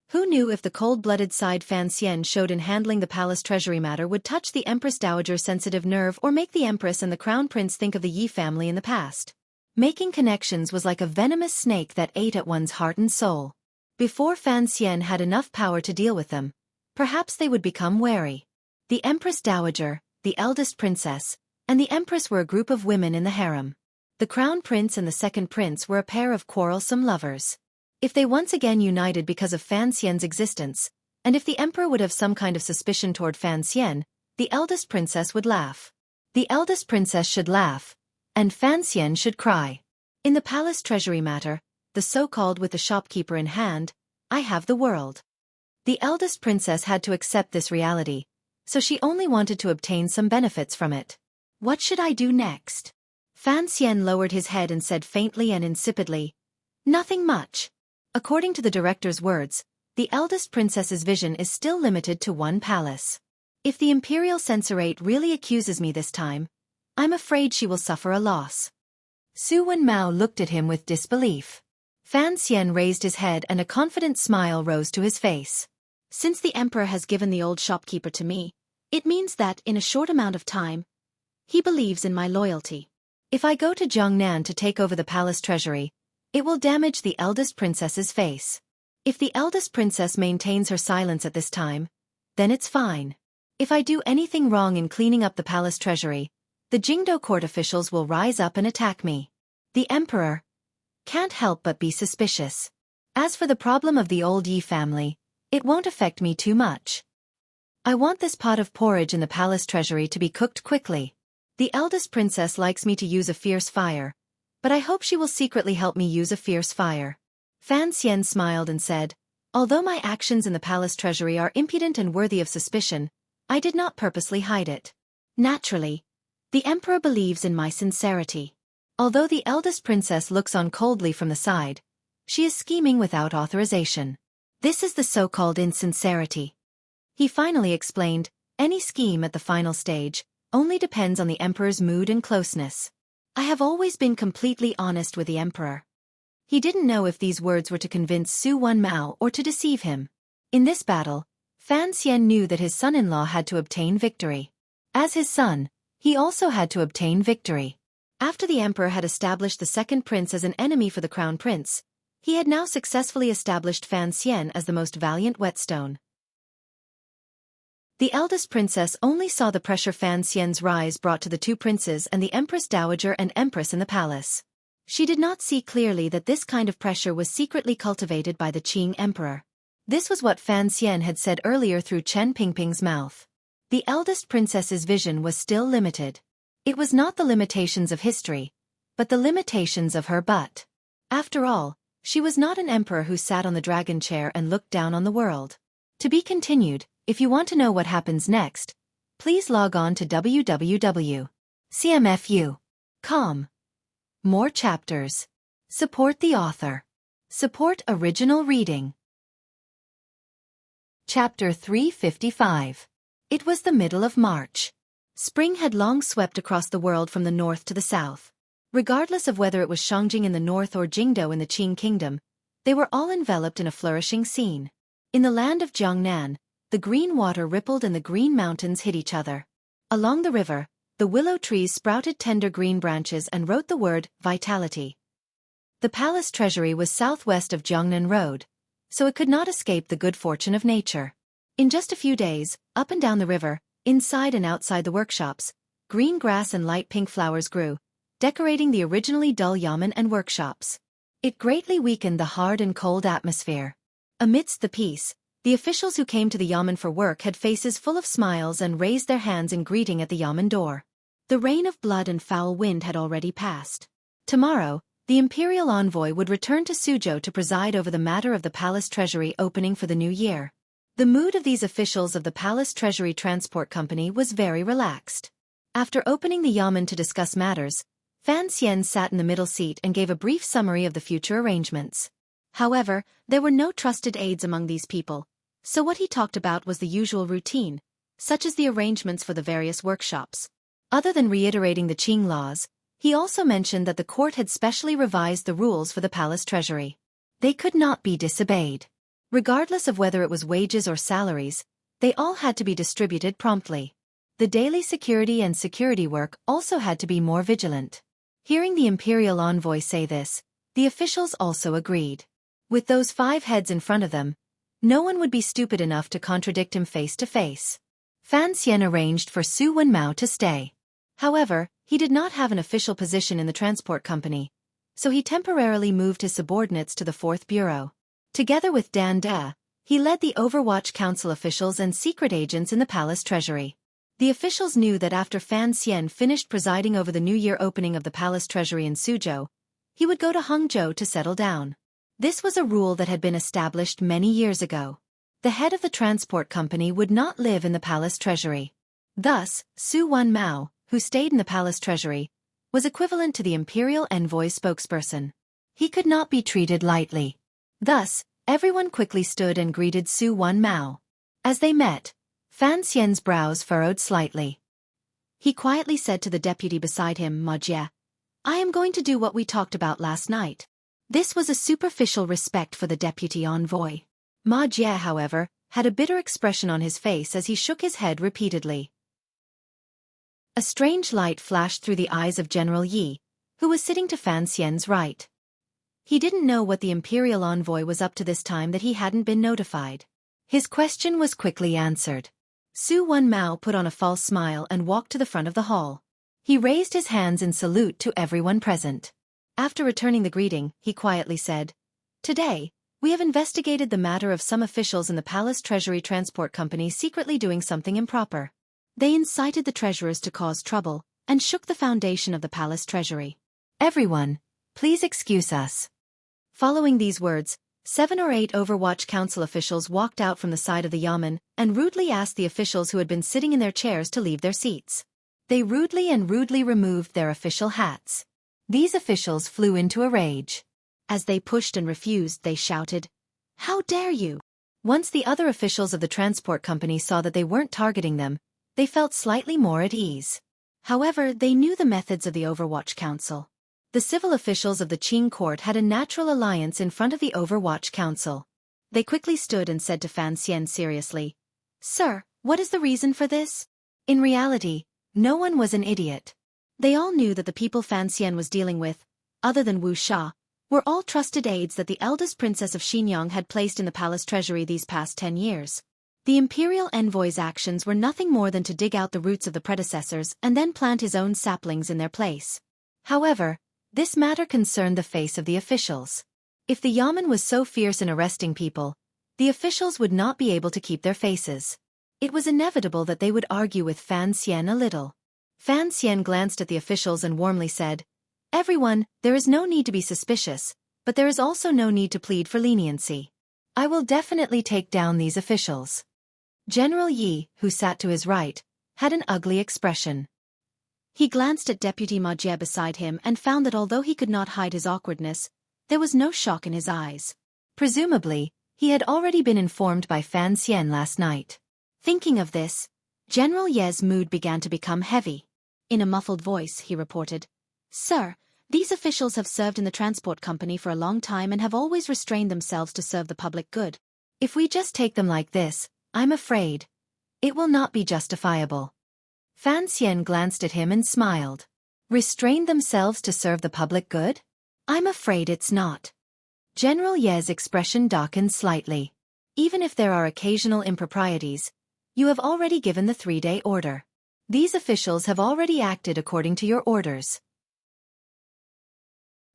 Who knew if the cold-blooded side Fan Xian showed in handling the palace treasury matter would touch the Empress Dowager's sensitive nerve or make the Empress and the Crown Prince think of the Yi family in the past. Making connections was like a venomous snake that ate at one's heart and soul. Before Fan Xian had enough power to deal with them, perhaps they would become wary. The Empress Dowager, the eldest princess, and the Empress were a group of women in the harem. The Crown Prince and the second prince were a pair of quarrelsome lovers. If they once again united because of Fan Xian's existence, and if the Emperor would have some kind of suspicion toward Fan Xian, the eldest princess would laugh. The eldest princess should laugh, and Fan Xian should cry. In the palace treasury matter, the so-called with the shopkeeper in hand, I have the world. The eldest princess had to accept this reality, so she only wanted to obtain some benefits from it. What should I do next? Fan Xian lowered his head and said faintly and insipidly, nothing much. According to the director's words, the eldest princess's vision is still limited to one palace. If the imperial censorate really accuses me this time, I'm afraid she will suffer a loss. Su Wenmao looked at him with disbelief. Fan Xian raised his head and a confident smile rose to his face. Since the emperor has given the old shopkeeper to me, it means that in a short amount of time, he believes in my loyalty. If I go to Jiangnan to take over the palace treasury, it will damage the eldest princess's face. If the eldest princess maintains her silence at this time, then it's fine. If I do anything wrong in cleaning up the palace treasury, the Jingdo court officials will rise up and attack me. The emperor can't help but be suspicious. As for the problem of the old Yi family, it won't affect me too much. I want this pot of porridge in the palace treasury to be cooked quickly. The eldest princess likes me to use a fierce fire, but I hope she will secretly help me use a fierce fire. Fan Xian smiled and said, although my actions in the palace treasury are impudent and worthy of suspicion, I did not purposely hide it. Naturally, the emperor believes in my sincerity. Although the eldest princess looks on coldly from the side, she is scheming without authorization. This is the so-called insincerity. He finally explained, any scheme at the final stage only depends on the emperor's mood and closeness. I have always been completely honest with the emperor. He didn't know if these words were to convince Su Wenmao or to deceive him. In this battle, Fan Xian knew that his son-in-law had to obtain victory. As his son, he also had to obtain victory. After the emperor had established the second prince as an enemy for the crown prince, he had now successfully established Fan Xian as the most valiant whetstone. The eldest princess only saw the pressure Fan Xian's rise brought to the two princes and the empress dowager and empress in the palace. She did not see clearly that this kind of pressure was secretly cultivated by the Qing emperor. This was what Fan Xian had said earlier through Chen Pingping's mouth. The eldest princess's vision was still limited. It was not the limitations of history, but the limitations of her butt. After all, she was not an emperor who sat on the dragon chair and looked down on the world. To be continued. If you want to know what happens next, please log on to www.cmfu.com. More chapters. Support the author. Support original reading. Chapter 355. It was the middle of March. Spring had long swept across the world from the north to the south. Regardless of whether it was Shangjing in the north or Jingdo in the Qing kingdom, they were all enveloped in a flourishing scene. In the land of Jiangnan, the green water rippled and the green mountains hid each other. Along the river, the willow trees sprouted tender green branches and wrote the word, vitality. The palace treasury was southwest of Jiangnan Road, so it could not escape the good fortune of nature. In just a few days, up and down the river, inside and outside the workshops, green grass and light pink flowers grew, decorating the originally dull yamen and workshops. It greatly weakened the hard and cold atmosphere. Amidst the peace, the officials who came to the yamen for work had faces full of smiles and raised their hands in greeting at the yamen door. The rain of blood and foul wind had already passed. Tomorrow, the imperial envoy would return to Suzhou to preside over the matter of the palace treasury opening for the new year. The mood of these officials of the Palace Treasury Transport Company was very relaxed. After opening the yamen to discuss matters, Fan Xian sat in the middle seat and gave a brief summary of the future arrangements. However, there were no trusted aides among these people, so what he talked about was the usual routine, such as the arrangements for the various workshops. Other than reiterating the Qing laws, he also mentioned that the court had specially revised the rules for the palace treasury. They could not be disobeyed. Regardless of whether it was wages or salaries, they all had to be distributed promptly. The daily security and security work also had to be more vigilant. Hearing the imperial envoy say this, the officials also agreed. With those 5 heads in front of them, no one would be stupid enough to contradict him face to face. Fan Xian arranged for Su Wenmao to stay. However, he did not have an official position in the transport company, so he temporarily moved his subordinates to the 4th Bureau. Together with Dan Da, he led the Overwatch Council officials and secret agents in the palace treasury. The officials knew that after Fan Xian finished presiding over the New Year opening of the palace treasury in Suzhou, he would go to Hangzhou to settle down. This was a rule that had been established many years ago. The head of the transport company would not live in the palace treasury. Thus, Su Wenmao, who stayed in the palace treasury, was equivalent to the imperial envoy spokesperson. He could not be treated lightly. Thus, everyone quickly stood and greeted Su Wenmao. As they met, Fan Xian's brows furrowed slightly. He quietly said to the deputy beside him, "Ma Jie, I am going to do what we talked about last night." This was a superficial respect for the deputy envoy. Ma Jie, however, had a bitter expression on his face as he shook his head repeatedly. A strange light flashed through the eyes of General Yi, who was sitting to Fan Xian's right. He didn't know what the imperial envoy was up to this time that he hadn't been notified. His question was quickly answered. Su Wenmao put on a false smile and walked to the front of the hall. He raised his hands in salute to everyone present. After returning the greeting, he quietly said, "Today, we have investigated the matter of some officials in the Palace Treasury Transport Company secretly doing something improper. They incited the treasurers to cause trouble and shook the foundation of the Palace Treasury. Everyone, please excuse us." Following these words, 7 or 8 Overwatch Council officials walked out from the side of the yamen and rudely asked the officials who had been sitting in their chairs to leave their seats. They rudely removed their official hats. These officials flew into a rage. As they pushed and refused, they shouted, "How dare you!" Once the other officials of the transport company saw that they weren't targeting them, they felt slightly more at ease. However, they knew the methods of the Overwatch Council. The civil officials of the Qing court had a natural alliance in front of the Overwatch Council. They quickly stood and said to Fan Xian seriously, "Sir, what is the reason for this?" In reality, no one was an idiot. They all knew that the people Fan Xian was dealing with, other than Wu Sha, were all trusted aides that the eldest princess of Xinjiang had placed in the palace treasury these past 10 years. The imperial envoy's actions were nothing more than to dig out the roots of the predecessors and then plant his own saplings in their place. However, this matter concerned the face of the officials. If the yamen was so fierce in arresting people, the officials would not be able to keep their faces. It was inevitable that they would argue with Fan Xian a little. Fan Xian glanced at the officials and warmly said, "Everyone, there is no need to be suspicious, but there is also no need to plead for leniency. I will definitely take down these officials." General Yi, who sat to his right, had an ugly expression. He glanced at Deputy Ma Jie beside him and found that although he could not hide his awkwardness, there was no shock in his eyes. Presumably, he had already been informed by Fan Xian last night. Thinking of this, General Ye's mood began to become heavy. In a muffled voice, he reported, "Sir, these officials have served in the transport company for a long time and have always restrained themselves to serve the public good. If we just take them like this, I'm afraid it will not be justifiable." Fan Xian glanced at him and smiled. "Restrained themselves to serve the public good? I'm afraid it's not." General Ye's expression darkened slightly. "Even if there are occasional improprieties, you have already given the 3-day order. These officials have already acted according to your orders.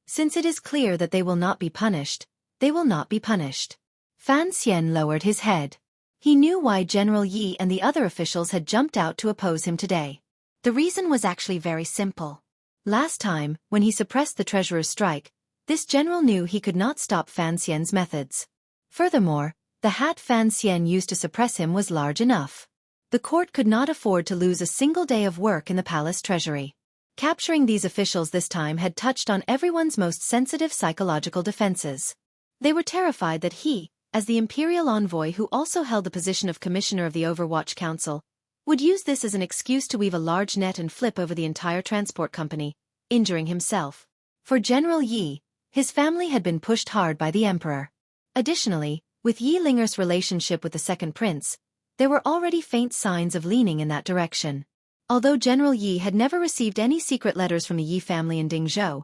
Since it is clear that they will not be punished, they will not be punished." Fan Xian lowered his head. He knew why General Yi and the other officials had jumped out to oppose him today. The reason was actually very simple. Last time, when he suppressed the treasurer's strike, this general knew he could not stop Fan Xian's methods. Furthermore, the hat Fan Xian used to suppress him was large enough. The court could not afford to lose a single day of work in the palace treasury. Capturing these officials this time had touched on everyone's most sensitive psychological defenses. They were terrified that he, as the imperial envoy who also held the position of commissioner of the Overwatch Council, would use this as an excuse to weave a large net and flip over the entire transport company, injuring himself. For General Yi, his family had been pushed hard by the emperor. Additionally, with Yi Linger's relationship with the second prince, there were already faint signs of leaning in that direction. Although General Yi had never received any secret letters from the Yi family in Dingzhou,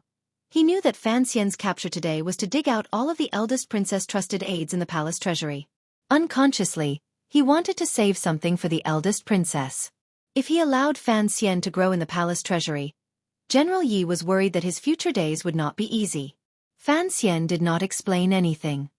he knew that Fan Xian's capture today was to dig out all of the eldest princess trusted aides in the palace treasury. Unconsciously, he wanted to save something for the eldest princess. If he allowed Fan Xian to grow in the palace treasury, General Yi was worried that his future days would not be easy. Fan Xian did not explain anything.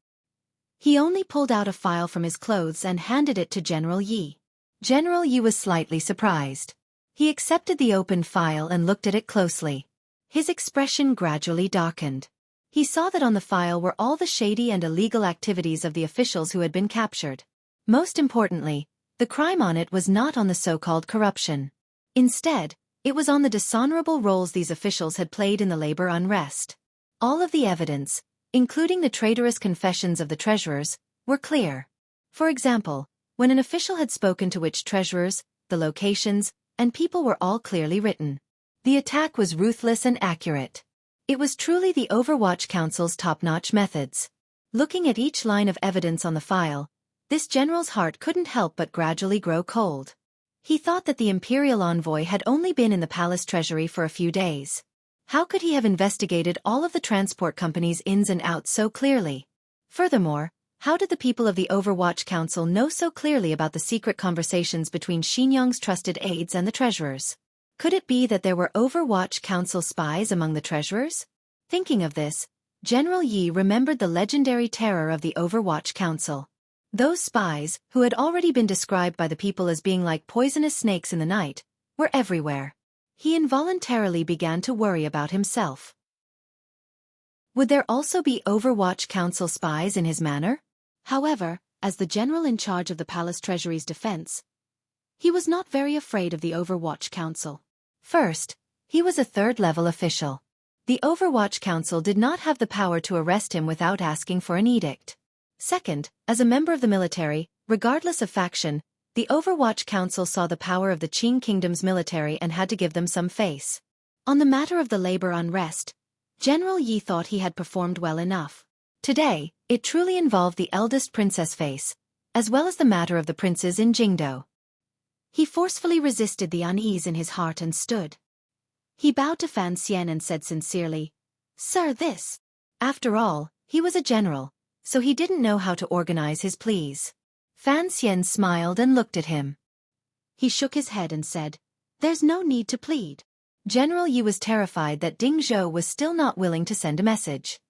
He only pulled out a file from his clothes and handed it to General Yi. General Yi was slightly surprised. He accepted the open file and looked at it closely. His expression gradually darkened. He saw that on the file were all the shady and illegal activities of the officials who had been captured. Most importantly, the crime on it was not on the so-called corruption. Instead, it was on the dishonorable roles these officials had played in the labor unrest. All of the evidence, including the traitorous confessions of the treasurers, were clear. For example, when an official had spoken to which treasurers, the locations, and people were all clearly written. The attack was ruthless and accurate. It was truly the Overwatch Council's top-notch methods. Looking at each line of evidence on the file, this general's heart couldn't help but gradually grow cold. He thought that the imperial envoy had only been in the palace treasury for a few days. How could he have investigated all of the transport company's ins and outs so clearly? Furthermore, how did the people of the Overwatch Council know so clearly about the secret conversations between Xinjiang's trusted aides and the treasurers? Could it be that there were Overwatch Council spies among the treasurers? Thinking of this, General Yi remembered the legendary terror of the Overwatch Council. Those spies, who had already been described by the people as being like poisonous snakes in the night, were everywhere. He involuntarily began to worry about himself. Would there also be Overwatch Council spies in his manor? However, as the general in charge of the palace treasury's defense, he was not very afraid of the Overwatch Council. First, he was a third-level official. The Overwatch Council did not have the power to arrest him without asking for an edict. Second, as a member of the military, regardless of faction, the Overwatch Council saw the power of the Qing Kingdom's military and had to give them some face. On the matter of the labor unrest, General Yi thought he had performed well enough. Today, it truly involved the eldest princess face, as well as the matter of the princes in Jingdo. He forcefully resisted the unease in his heart and stood. He bowed to Fan Xian and said sincerely, "Sir, this." After all, he was a general, so he didn't know how to organize his pleas. Fan Xian smiled and looked at him. He shook his head and said, "There's no need to plead." General Yi was terrified that Ding Zhou was still not willing to send a message.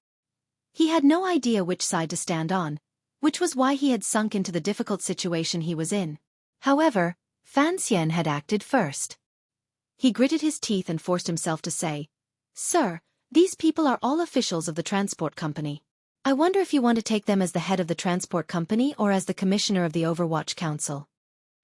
He had no idea which side to stand on, which was why he had sunk into the difficult situation he was in. However, Fan Xian had acted first. He gritted his teeth and forced himself to say, "Sir, these people are all officials of the transport company. I wonder if you want to take them as the head of the transport company or as the commissioner of the Overwatch Council."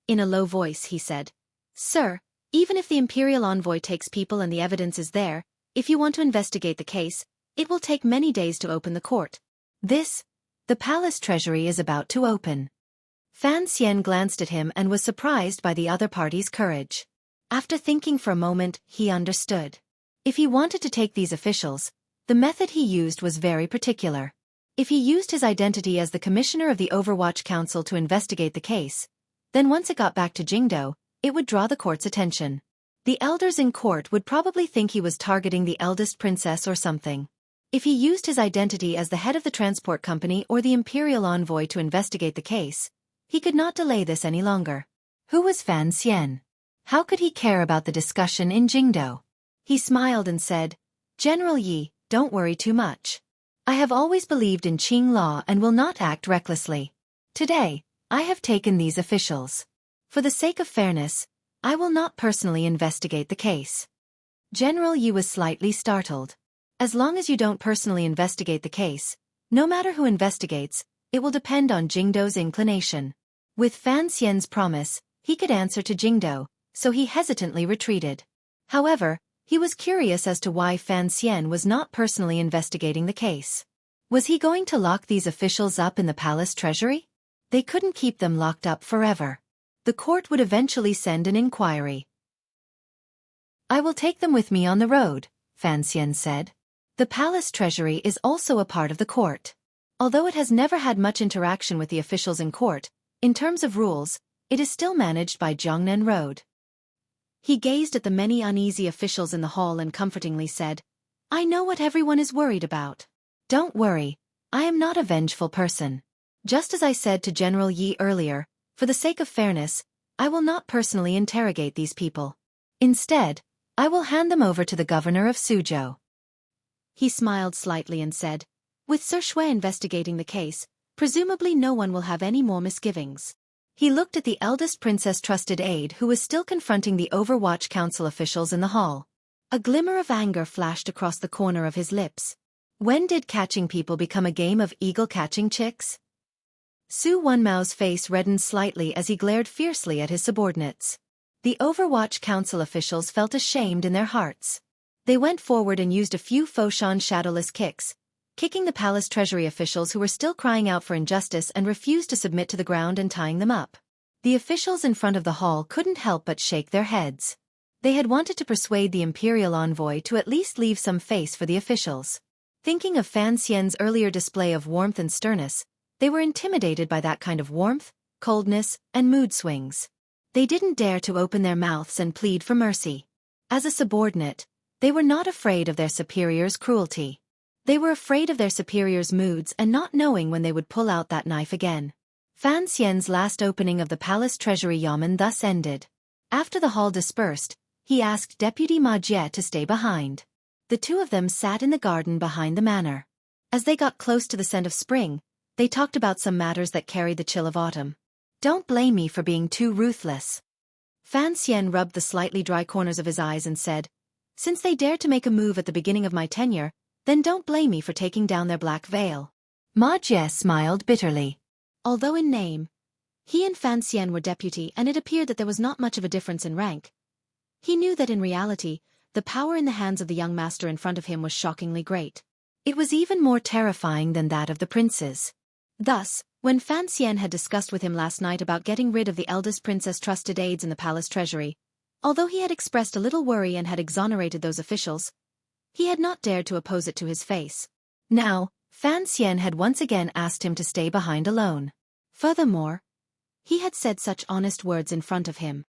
In a low voice he said, "Sir, even if the imperial envoy takes people and the evidence is there, if you want to investigate the case, it will take many days to open the court. The palace treasury is about to open." Fan Xian glanced at him and was surprised by the other party's courage. After thinking for a moment, he understood. If he wanted to take these officials, the method he used was very particular. If he used his identity as the commissioner of the Overwatch Council to investigate the case, then once it got back to Jingdo, it would draw the court's attention. The elders in court would probably think he was targeting the eldest princess or something. If he used his identity as the head of the transport company or the imperial envoy to investigate the case, he could not delay this any longer. Who was Fan Xian? How could he care about the discussion in Jingdo? He smiled and said, "General Yi, don't worry too much. I have always believed in Qing law and will not act recklessly. Today, I have taken these officials. For the sake of fairness, I will not personally investigate the case." General Yi was slightly startled. As long as you don't personally investigate the case, no matter who investigates, it will depend on Jingdo's inclination. With Fan Xian's promise, he could answer to Jingdo, so he hesitantly retreated. However, he was curious as to why Fan Xian was not personally investigating the case. Was he going to lock these officials up in the palace treasury? They couldn't keep them locked up forever. The court would eventually send an inquiry. "I will take them with me on the road," Fan Xian said. The palace treasury is also a part of the court. Although it has never had much interaction with the officials in court, in terms of rules, it is still managed by Jiangnan Road. He gazed at the many uneasy officials in the hall and comfortingly said, "I know what everyone is worried about. Don't worry, I am not a vengeful person. Just as I said to General Yi earlier, for the sake of fairness, I will not personally interrogate these people. Instead, I will hand them over to the governor of Suzhou." He smiled slightly and said, "With Sir Xueqi investigating the case, presumably no one will have any more misgivings." He looked at the eldest princess trusted aide who was still confronting the Overwatch Council officials in the hall. A glimmer of anger flashed across the corner of his lips. When did catching people become a game of eagle catching chicks? Su Wenmao's face reddened slightly as he glared fiercely at his subordinates. The Overwatch Council officials felt ashamed in their hearts. They went forward and used a few Foshan shadowless kicks, kicking the palace treasury officials who were still crying out for injustice and refused to submit to the ground and tying them up. The officials in front of the hall couldn't help but shake their heads. They had wanted to persuade the imperial envoy to at least leave some face for the officials. Thinking of Fan Xian's earlier display of warmth and sternness, they were intimidated by that kind of warmth, coldness, and mood swings. They didn't dare to open their mouths and plead for mercy. As a subordinate, they were not afraid of their superior's cruelty. They were afraid of their superior's moods and not knowing when they would pull out that knife again. Fan Xian's last opening of the palace treasury yamen thus ended. After the hall dispersed, he asked Deputy Ma Jie to stay behind. The two of them sat in the garden behind the manor. As they got close to the scent of spring, they talked about some matters that carried the chill of autumn. Don't blame me for being too ruthless. Fan Xian rubbed the slightly dry corners of his eyes and said, since they dared to make a move at the beginning of my tenure, then don't blame me for taking down their black veil. Ma Jie smiled bitterly. Although in name, he and Fan Xian were deputy and it appeared that there was not much of a difference in rank, he knew that in reality, the power in the hands of the young master in front of him was shockingly great. It was even more terrifying than that of the princes. Thus, when Fan Xian had discussed with him last night about getting rid of the eldest princess trusted aides in the palace treasury, although he had expressed a little worry and had exonerated those officials, he had not dared to oppose it to his face. Now, Fan Xian had once again asked him to stay behind alone. Furthermore, he had said such honest words in front of him.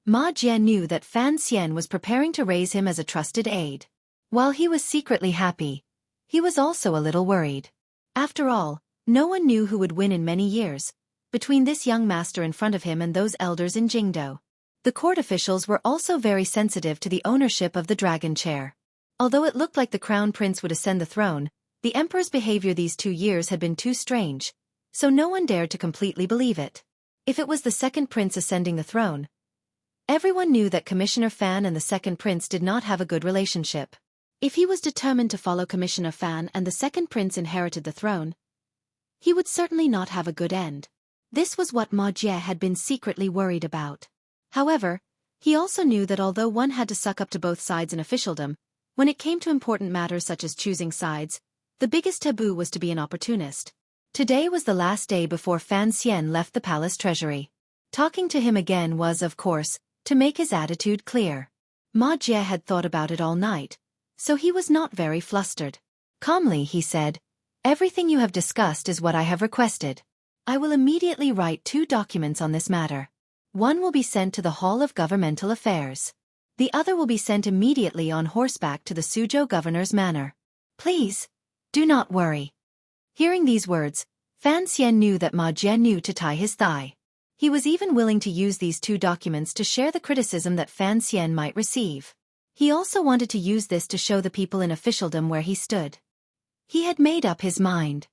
Ma Jie knew that Fan Xian was preparing to raise him as a trusted aide. While he was secretly happy, he was also a little worried. After all, no one knew who would win in many years, between this young master in front of him and those elders in Jingdo. The court officials were also very sensitive to the ownership of the dragon chair. Although it looked like the crown prince would ascend the throne, the emperor's behavior these 2 years had been too strange, so no one dared to completely believe it. If it was the second prince ascending the throne, everyone knew that Commissioner Fan and the second prince did not have a good relationship. If he was determined to follow Commissioner Fan and the second prince inherited the throne, he would certainly not have a good end. This was what Ma Jie had been secretly worried about. However, he also knew that although one had to suck up to both sides in officialdom, when it came to important matters such as choosing sides, the biggest taboo was to be an opportunist. Today was the last day before Fan Xian left the palace treasury. Talking to him again was, of course, to make his attitude clear. Ma Jie had thought about it all night, so he was not very flustered. Calmly he said, everything you have discussed is what I have requested. I will immediately write 2 documents on this matter. One will be sent to the Hall of Governmental Affairs. The other will be sent immediately on horseback to the Suzhou governor's manor. Please, do not worry. Hearing these words, Fan Xian knew that Ma Jie knew to tie his thigh. He was even willing to use these 2 documents to share the criticism that Fan Xian might receive. He also wanted to use this to show the people in officialdom where he stood. He had made up his mind.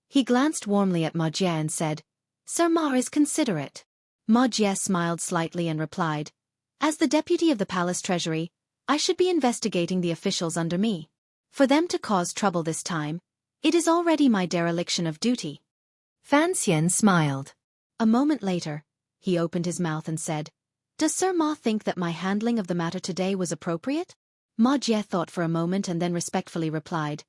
He glanced warmly at Ma Jie and said, Sir Ma is considerate. Ma Jie smiled slightly and replied, as the deputy of the palace treasury, I should be investigating the officials under me. For them to cause trouble this time, it is already my dereliction of duty. Fan Xian smiled. A moment later, he opened his mouth and said, does Sir Ma think that my handling of the matter today was appropriate? Ma Jie thought for a moment and then respectfully replied,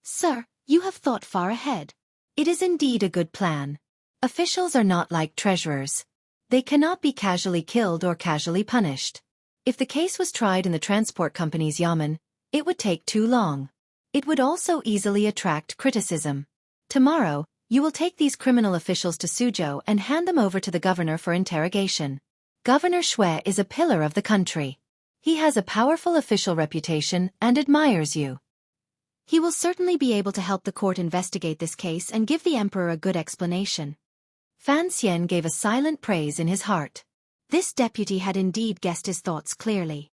Sir, you have thought far ahead. It is indeed a good plan. Officials are not like treasurers. They cannot be casually killed or casually punished. If the case was tried in the transport company's yamen, it would take too long. It would also easily attract criticism. Tomorrow, you will take these criminal officials to Suzhou and hand them over to the governor for interrogation. Governor Xueqi is a pillar of the country. He has a powerful official reputation and admires you. He will certainly be able to help the court investigate this case and give the emperor a good explanation. Fan Xian gave a silent praise in his heart. This deputy had indeed guessed his thoughts clearly.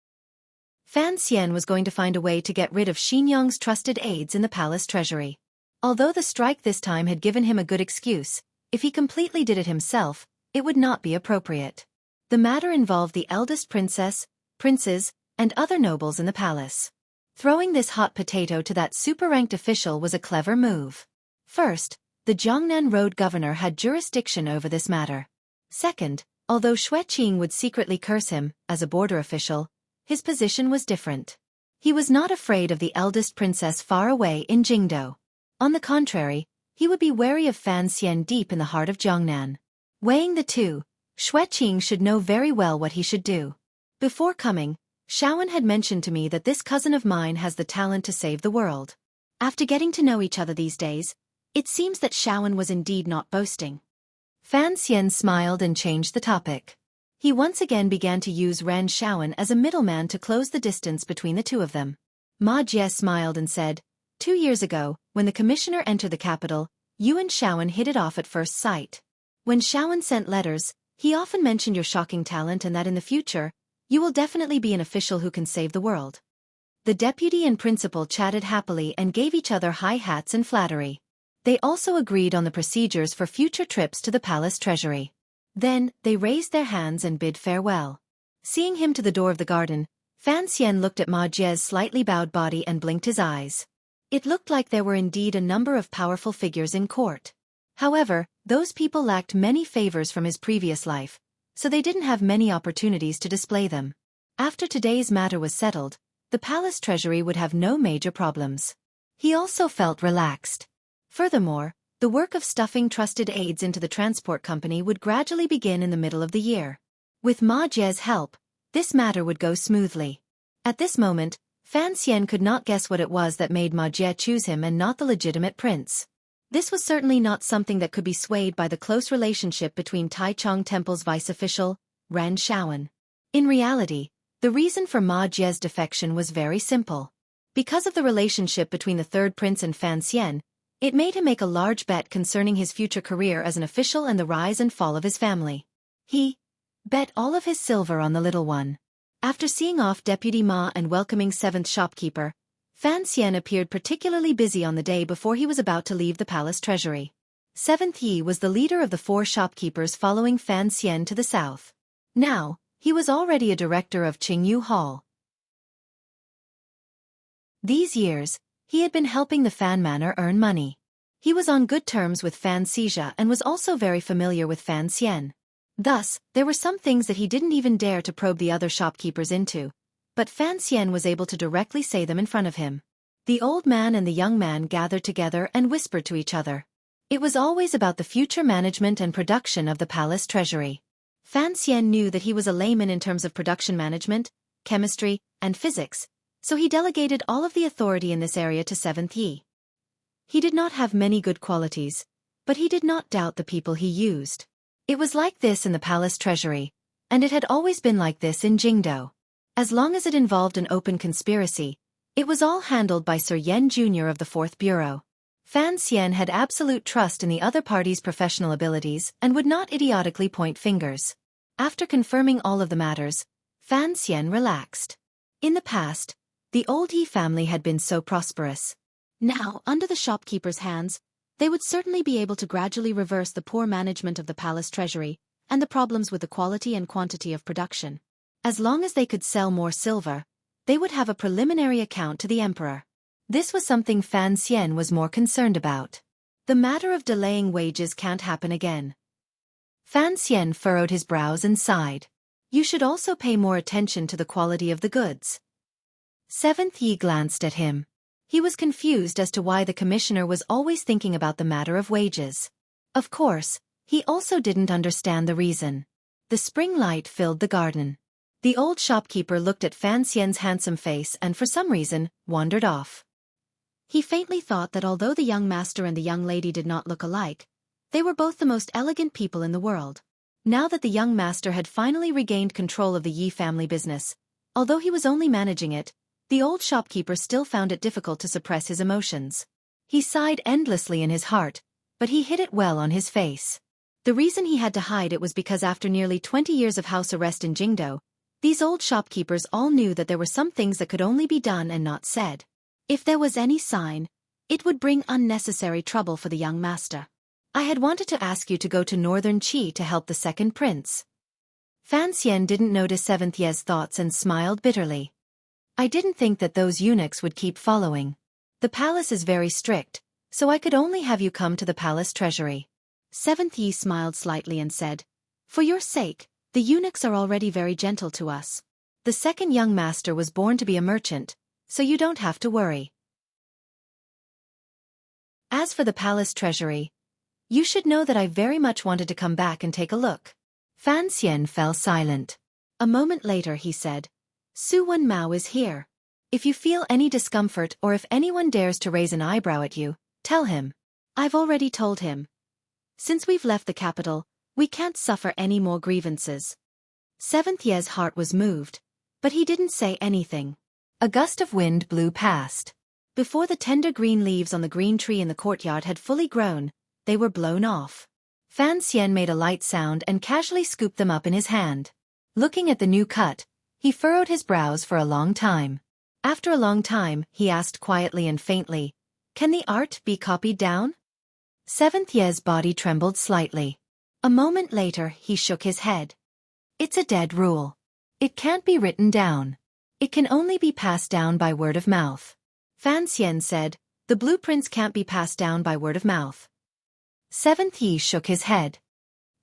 Fan Xian was going to find a way to get rid of Xinyang's trusted aides in the palace treasury. Although the strike this time had given him a good excuse, if he completely did it himself, it would not be appropriate. The matter involved the eldest princess, princes, and other nobles in the palace. Throwing this hot potato to that super-ranked official was a clever move. First, the Jiangnan road governor had jurisdiction over this matter. Second, although Xueqi would secretly curse him, as a border official, his position was different. He was not afraid of the eldest princess far away in Jingdo. On the contrary, he would be wary of Fan Xian deep in the heart of Jiangnan. Weighing the two, Xueqi should know very well what he should do. Before coming, Shaowen had mentioned to me that this cousin of mine has the talent to save the world. After getting to know each other these days, it seems that Shaowen was indeed not boasting. Fan Xian smiled and changed the topic. He once again began to use Ran Shaowen as a middleman to close the distance between the two of them. Ma Jie smiled and said, 2 years ago, when the commissioner entered the capital, you and Shaowen hit it off at first sight. When Shaowen sent letters, he often mentioned your shocking talent and that in the future, you will definitely be an official who can save the world. The deputy and principal chatted happily and gave each other high hats and flattery. They also agreed on the procedures for future trips to the palace treasury. Then, they raised their hands and bid farewell. Seeing him to the door of the garden, Fan Xian looked at Ma Jie's slightly bowed body and blinked his eyes. It looked like there were indeed a number of powerful figures in court. However, those people lacked many favors from his previous life, so they didn't have many opportunities to display them. After today's matter was settled, the palace treasury would have no major problems. He also felt relaxed. Furthermore, the work of stuffing trusted aides into the transport company would gradually begin in the middle of the year. With Ma Jie's help, this matter would go smoothly. At this moment, Fan Xian could not guess what it was that made Ma Jie choose him and not the legitimate prince. This was certainly not something that could be swayed by the close relationship between Taichung Temple's vice-official, Ran Shaowen. In reality, the reason for Ma Jie's defection was very simple. Because of the relationship between the third prince and Fan Xian, it made him make a large bet concerning his future career as an official and the rise and fall of his family. He bet all of his silver on the little one. After seeing off Deputy Ma and welcoming 7th shopkeeper, Fan Xian appeared particularly busy on the day before he was about to leave the palace treasury. 7th Yi was the leader of the 4 shopkeepers following Fan Xian to the south. Now, he was already a director of Qingyu Hall. These years, he had been helping the Fan Manor earn money. He was on good terms with Fan Xija and was also very familiar with Fan Xian. Thus, there were some things that he didn't even dare to probe the other shopkeepers into, but Fan Xian was able to directly say them in front of him. The old man and the young man gathered together and whispered to each other. It was always about the future management and production of the palace treasury. Fan Xian knew that he was a layman in terms of production management, chemistry, and physics, so he delegated all of the authority in this area to 7th Yi. He did not have many good qualities, but he did not doubt the people he used. It was like this in the palace treasury, and it had always been like this in Jingdo. As long as it involved an open conspiracy, it was all handled by Sir Yen Jr. of the 4th Bureau. Fan Xian had absolute trust in the other party's professional abilities and would not idiotically point fingers. After confirming all of the matters, Fan Xian relaxed. In the past, the old Yi family had been so prosperous. Now, under the shopkeepers' hands, they would certainly be able to gradually reverse the poor management of the palace treasury and the problems with the quality and quantity of production. As long as they could sell more silver, they would have a preliminary account to the emperor. This was something Fan Xian was more concerned about. The matter of delaying wages can't happen again. Fan Xian furrowed his brows and sighed. You should also pay more attention to the quality of the goods. 7th Yi glanced at him. He was confused as to why the commissioner was always thinking about the matter of wages. Of course, he also didn't understand the reason. The spring light filled the garden. The old shopkeeper looked at Fan Xian's handsome face and for some reason, wandered off. He faintly thought that although the young master and the young lady did not look alike, they were both the most elegant people in the world. Now that the young master had finally regained control of the Yi family business, although he was only managing it, the old shopkeeper still found it difficult to suppress his emotions. He sighed endlessly in his heart, but he hid it well on his face. The reason he had to hide it was because after nearly 20 years of house arrest in Jingdo, these old shopkeepers all knew that there were some things that could only be done and not said. If there was any sign, it would bring unnecessary trouble for the young master. I had wanted to ask you to go to Northern Qi to help the second prince. Fan Xian didn't notice 7th Ye's thoughts and smiled bitterly. I didn't think that those eunuchs would keep following. The palace is very strict, so I could only have you come to the palace treasury. Seventh Yi smiled slightly and said, For your sake, the eunuchs are already very gentle to us. The second young master was born to be a merchant, so you don't have to worry. As for the palace treasury, you should know that I very much wanted to come back and take a look. Fan Xian fell silent. A moment later he said, Su Wen Mao is here. If you feel any discomfort or if anyone dares to raise an eyebrow at you, tell him. I've already told him. Since we've left the capital, we can't suffer any more grievances. Seventh Ye's heart was moved, but he didn't say anything. A gust of wind blew past. Before the tender green leaves on the green tree in the courtyard had fully grown, they were blown off. Fan Xian made a light sound and casually scooped them up in his hand. Looking at the new cut, he furrowed his brows for a long time. After a long time, he asked quietly and faintly, Can the art be copied down? Seventh Ye's body trembled slightly. A moment later, he shook his head. It's a dead rule. It can't be written down. It can only be passed down by word of mouth. Fan Xian said, The blueprints can't be passed down by word of mouth. Seventh Yi shook his head.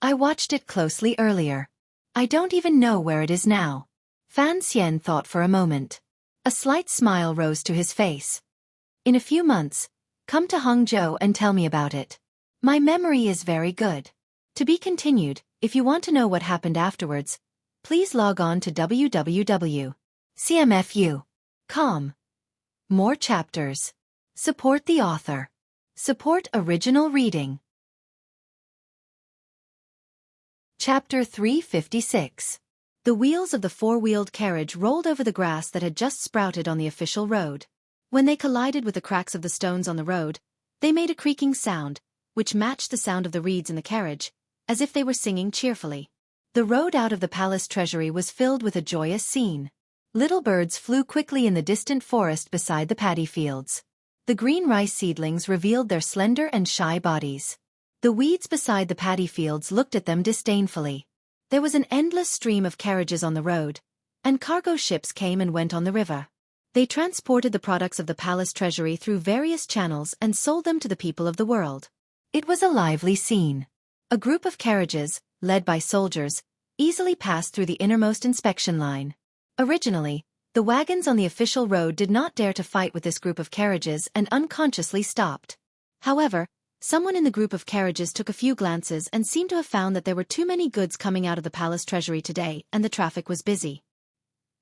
I watched it closely earlier. I don't even know where it is now. Fan Xian thought for a moment. A slight smile rose to his face. In a few months, come to Hangzhou and tell me about it. My memory is very good. To be continued, if you want to know what happened afterwards, please log on to www.cmfu.com. More chapters. Support the author. Support original reading. Chapter 356. The wheels of the four-wheeled carriage rolled over the grass that had just sprouted on the official road. When they collided with the cracks of the stones on the road, they made a creaking sound, which matched the sound of the reeds in the carriage, as if they were singing cheerfully. The road out of the palace treasury was filled with a joyous scene. Little birds flew quickly in the distant forest beside the paddy fields. The green rice seedlings revealed their slender and shy bodies. The weeds beside the paddy fields looked at them disdainfully. There was an endless stream of carriages on the road, and cargo ships came and went on the river. They transported the products of the palace treasury through various channels and sold them to the people of the world. It was a lively scene. A group of carriages, led by soldiers, easily passed through the innermost inspection line. Originally, the wagons on the official road did not dare to fight with this group of carriages and unconsciously stopped. However, someone in the group of carriages took a few glances and seemed to have found that there were too many goods coming out of the palace treasury today and the traffic was busy.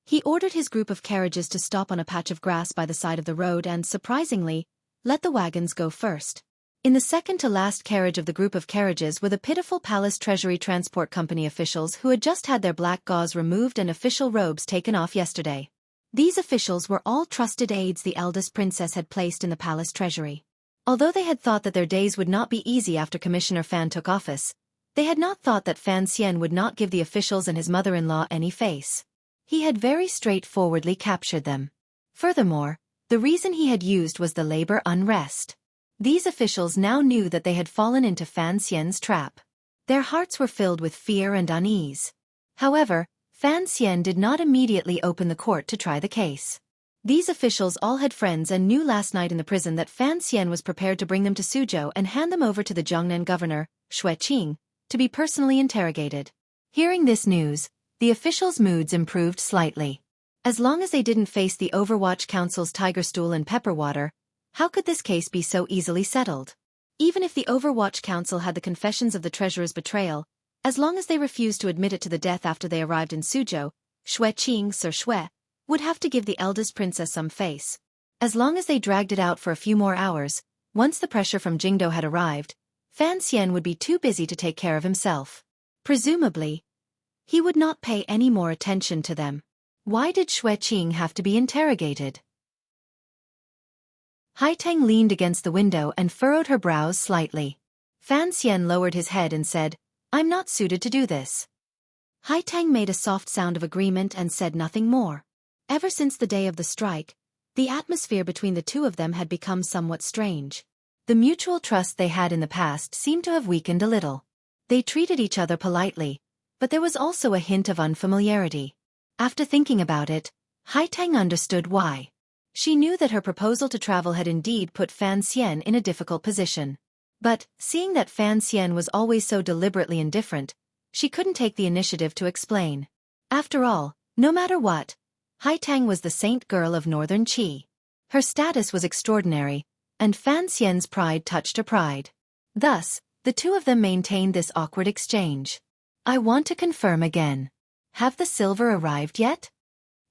He ordered his group of carriages to stop on a patch of grass by the side of the road and, surprisingly, let the wagons go first. In the second-to-last carriage of the group of carriages were the pitiful Palace Treasury Transport Company officials who had just had their black gauze removed and official robes taken off yesterday. These officials were all trusted aides the eldest princess had placed in the palace treasury. Although they had thought that their days would not be easy after Commissioner Fan took office, they had not thought that Fan Xian would not give the officials and his mother-in-law any face. He had very straightforwardly captured them. Furthermore, the reason he had used was the labor unrest. These officials now knew that they had fallen into Fan Xian's trap. Their hearts were filled with fear and unease. However, Fan Xian did not immediately open the court to try the case. These officials all had friends and knew last night in the prison that Fan Xian was prepared to bring them to Suzhou and hand them over to the Zhongnan governor, Xueqi, to be personally interrogated. Hearing this news, the officials' moods improved slightly. As long as they didn't face the Overwatch Council's tiger stool and pepper water, how could this case be so easily settled? Even if the Overwatch Council had the confessions of the treasurer's betrayal, as long as they refused to admit it to the death after they arrived in Suzhou, Xueqi, Sir Xue, would have to give the eldest princess some face. As long as they dragged it out for a few more hours, once the pressure from Jingdo had arrived, Fan Xian would be too busy to take care of himself. Presumably, he would not pay any more attention to them. Why did Xueqi have to be interrogated? Haitang leaned against the window and furrowed her brows slightly. Fan Xian lowered his head and said, I'm not suited to do this. Haitang made a soft sound of agreement and said nothing more. Ever since the day of the strike, the atmosphere between the two of them had become somewhat strange. The mutual trust they had in the past seemed to have weakened a little. They treated each other politely, but there was also a hint of unfamiliarity. After thinking about it, Haitang understood why. She knew that her proposal to travel had indeed put Fan Xian in a difficult position. But, seeing that Fan Xian was always so deliberately indifferent, she couldn't take the initiative to explain. After all, no matter what, Haitang was the saint girl of Northern Qi. Her status was extraordinary, and Fan Xian's pride touched her pride. Thus, the two of them maintained this awkward exchange. I want to confirm again. Have the silver arrived yet?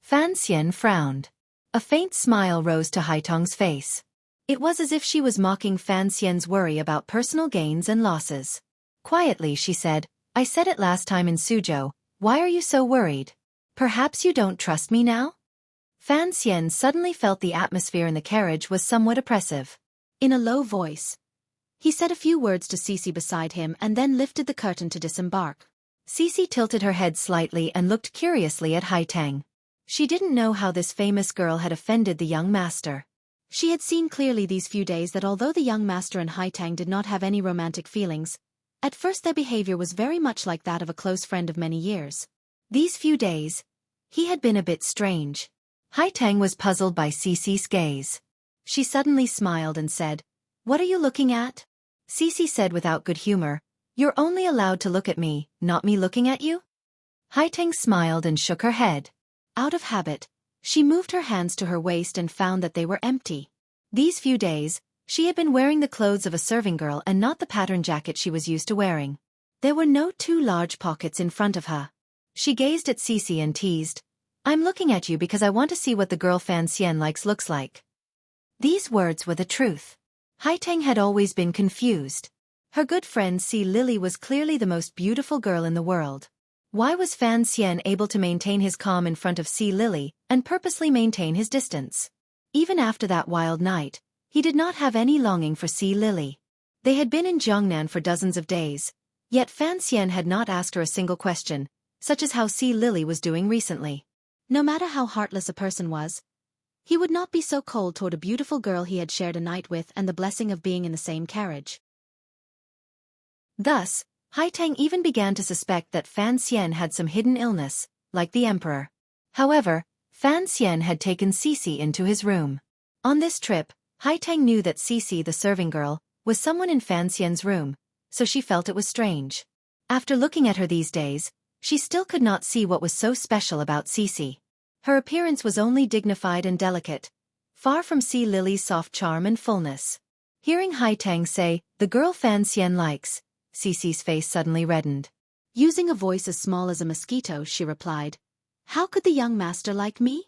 Fan Xian frowned. A faint smile rose to Haitang's face. It was as if she was mocking Fan Xian's worry about personal gains and losses. Quietly she said, I said it last time in Suzhou, why are you so worried? Perhaps you don't trust me now? Fan Xian suddenly felt the atmosphere in the carriage was somewhat oppressive. In a low voice, he said a few words to Xueqi beside him and then lifted the curtain to disembark. Xueqi tilted her head slightly and looked curiously at Haitang. She didn't know how this famous girl had offended the young master. She had seen clearly these few days that although the young master and Haitang did not have any romantic feelings, at first their behavior was very much like that of a close friend of many years. These few days, he had been a bit strange. Haitang was puzzled by Xueqi's gaze. She suddenly smiled and said, What are you looking at? Xueqi said without good humor, You're only allowed to look at me, not me looking at you? Haitang smiled and shook her head. Out of habit, she moved her hands to her waist and found that they were empty. These few days, she had been wearing the clothes of a serving girl and not the pattern jacket she was used to wearing. There were no two large pockets in front of her. She gazed at Xueqi and teased, I'm looking at you because I want to see what the girl Fan Xian likes looks like. These words were the truth. Haitang had always been confused. Her good friend Si Lily was clearly the most beautiful girl in the world. Why was Fan Xian able to maintain his calm in front of Si Lily and purposely maintain his distance? Even after that wild night, he did not have any longing for Si Lily. They had been in Jiangnan for dozens of days, yet Fan Xian had not asked her a single question, such as how Si Lily was doing recently. No matter how heartless a person was, he would not be so cold toward a beautiful girl he had shared a night with and the blessing of being in the same carriage. Thus, Haitang even began to suspect that Fan Xian had some hidden illness, like the emperor. However, Fan Xian had taken Xueqi into his room. On this trip, Haitang knew that Xueqi, the serving girl, was someone in Fan Xian's room, so she felt it was strange. After looking at her these days, she still could not see what was so special about Xueqi. Her appearance was only dignified and delicate, far from Si Lily's soft charm and fullness. Hearing Haitang say, the girl Fan Xian likes, Xueqi's face suddenly reddened. Using a voice as small as a mosquito, she replied, How could the young master like me?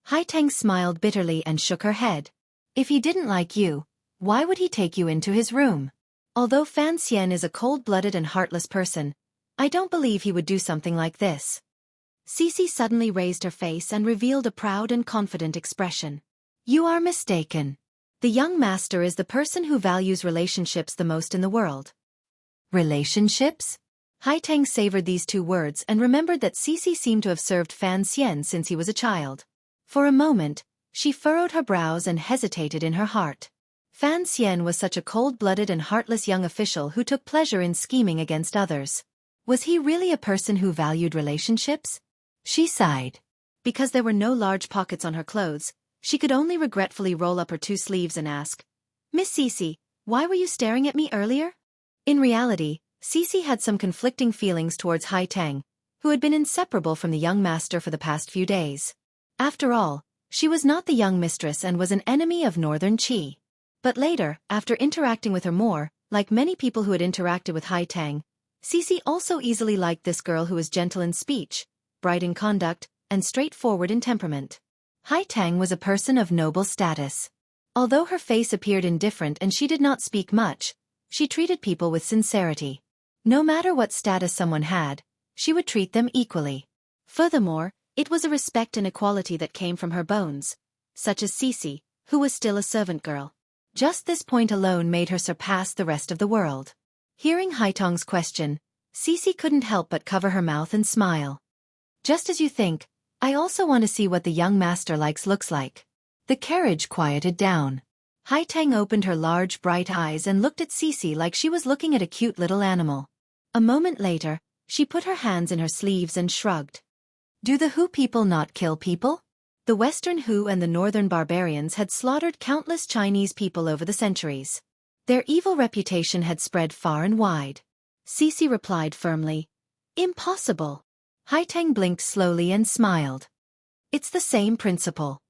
Haitang smiled bitterly and shook her head. If he didn't like you, why would he take you into his room? Although Fan Xian is a cold-blooded and heartless person, I don't believe he would do something like this. Xueqi suddenly raised her face and revealed a proud and confident expression. You are mistaken. The young master is the person who values relationships the most in the world. Relationships? Haitang savored these two words and remembered that Xueqi seemed to have served Fan Xian since he was a child. For a moment, she furrowed her brows and hesitated in her heart. Fan Xian was such a cold-blooded and heartless young official who took pleasure in scheming against others. Was he really a person who valued relationships? She sighed. Because there were no large pockets on her clothes, she could only regretfully roll up her two sleeves and ask, Miss Xueqi, why were you staring at me earlier? In reality, Xueqi had some conflicting feelings towards Haitang, who had been inseparable from the young master for the past few days. After all, she was not the young mistress and was an enemy of Northern Qi. But later, after interacting with her more, like many people who had interacted with Haitang, Xueqi also easily liked this girl who was gentle in speech, bright in conduct, and straightforward in temperament. Haitang was a person of noble status. Although her face appeared indifferent and she did not speak much, she treated people with sincerity. No matter what status someone had, she would treat them equally. Furthermore, it was a respect and equality that came from her bones, such as Xueqi, who was still a servant girl. Just this point alone made her surpass the rest of the world. Hearing Haitang's question, Xueqi couldn't help but cover her mouth and smile. Just as you think, I also want to see what the young master looks like. The carriage quieted down. Haitang opened her large bright eyes and looked at Xueqi like she was looking at a cute little animal. A moment later, she put her hands in her sleeves and shrugged. Do the Hu people not kill people? The Western Hu and the Northern barbarians had slaughtered countless Chinese people over the centuries. Their evil reputation had spread far and wide. Xueqi replied firmly, "Impossible." Haiteng blinked slowly and smiled. "It's the same principle."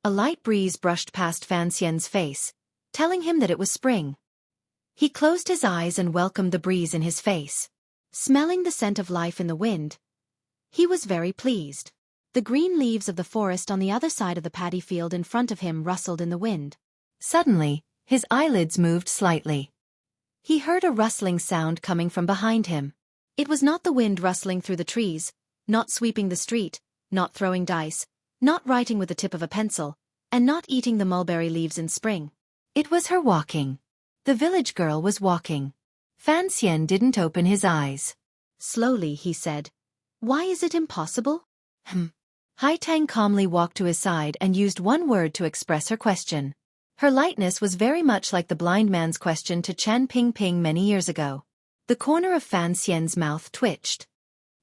A light breeze brushed past Fan Xian's face, telling him that it was spring. He closed his eyes and welcomed the breeze in his face. Smelling the scent of life in the wind, he was very pleased. The green leaves of the forest on the other side of the paddy field in front of him rustled in the wind. Suddenly, his eyelids moved slightly. He heard a rustling sound coming from behind him. It was not the wind rustling through the trees, not sweeping the street, not throwing dice, not writing with the tip of a pencil, and not eating the mulberry leaves in spring. It was her walking. The village girl was walking. Fan Xian didn't open his eyes. Slowly, he said, "Why is it impossible?" Haiteng calmly walked to his side and used one word to express her question. Her lightness was very much like the blind man's question to Chen Pingping many years ago. The corner of Fan Xian's mouth twitched.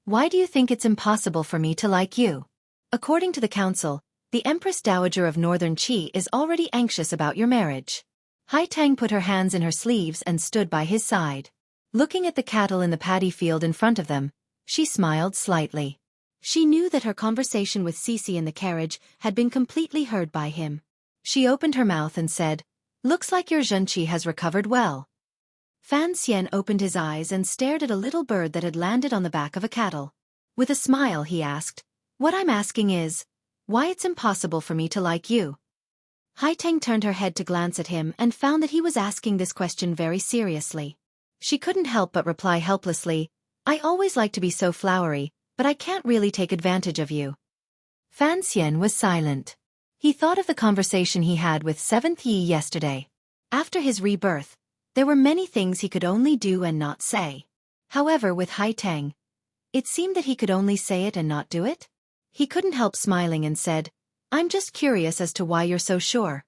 "Why do you think it's impossible for me to like you? According to the council, the Empress Dowager of Northern Qi is already anxious about your marriage." Haiteng put her hands in her sleeves and stood by his side. Looking at the cattle in the paddy field in front of them, she smiled slightly. She knew that her conversation with Xueqi in the carriage had been completely heard by him. She opened her mouth and said, "Looks like your Xueqi has recovered well." Fan Xian opened his eyes and stared at a little bird that had landed on the back of a cattle. With a smile he asked, "What I'm asking is, why it's impossible for me to like you?" Haiteng turned her head to glance at him and found that he was asking this question very seriously. She couldn't help but reply helplessly, "I always like to be so flowery, but I can't really take advantage of you." Fan Xian was silent. He thought of the conversation he had with Seventh Yi yesterday. After his rebirth, there were many things he could only do and not say. However, with Haiteng, it seemed that he could only say it and not do it. He couldn't help smiling and said, "I'm just curious as to why you're so sure."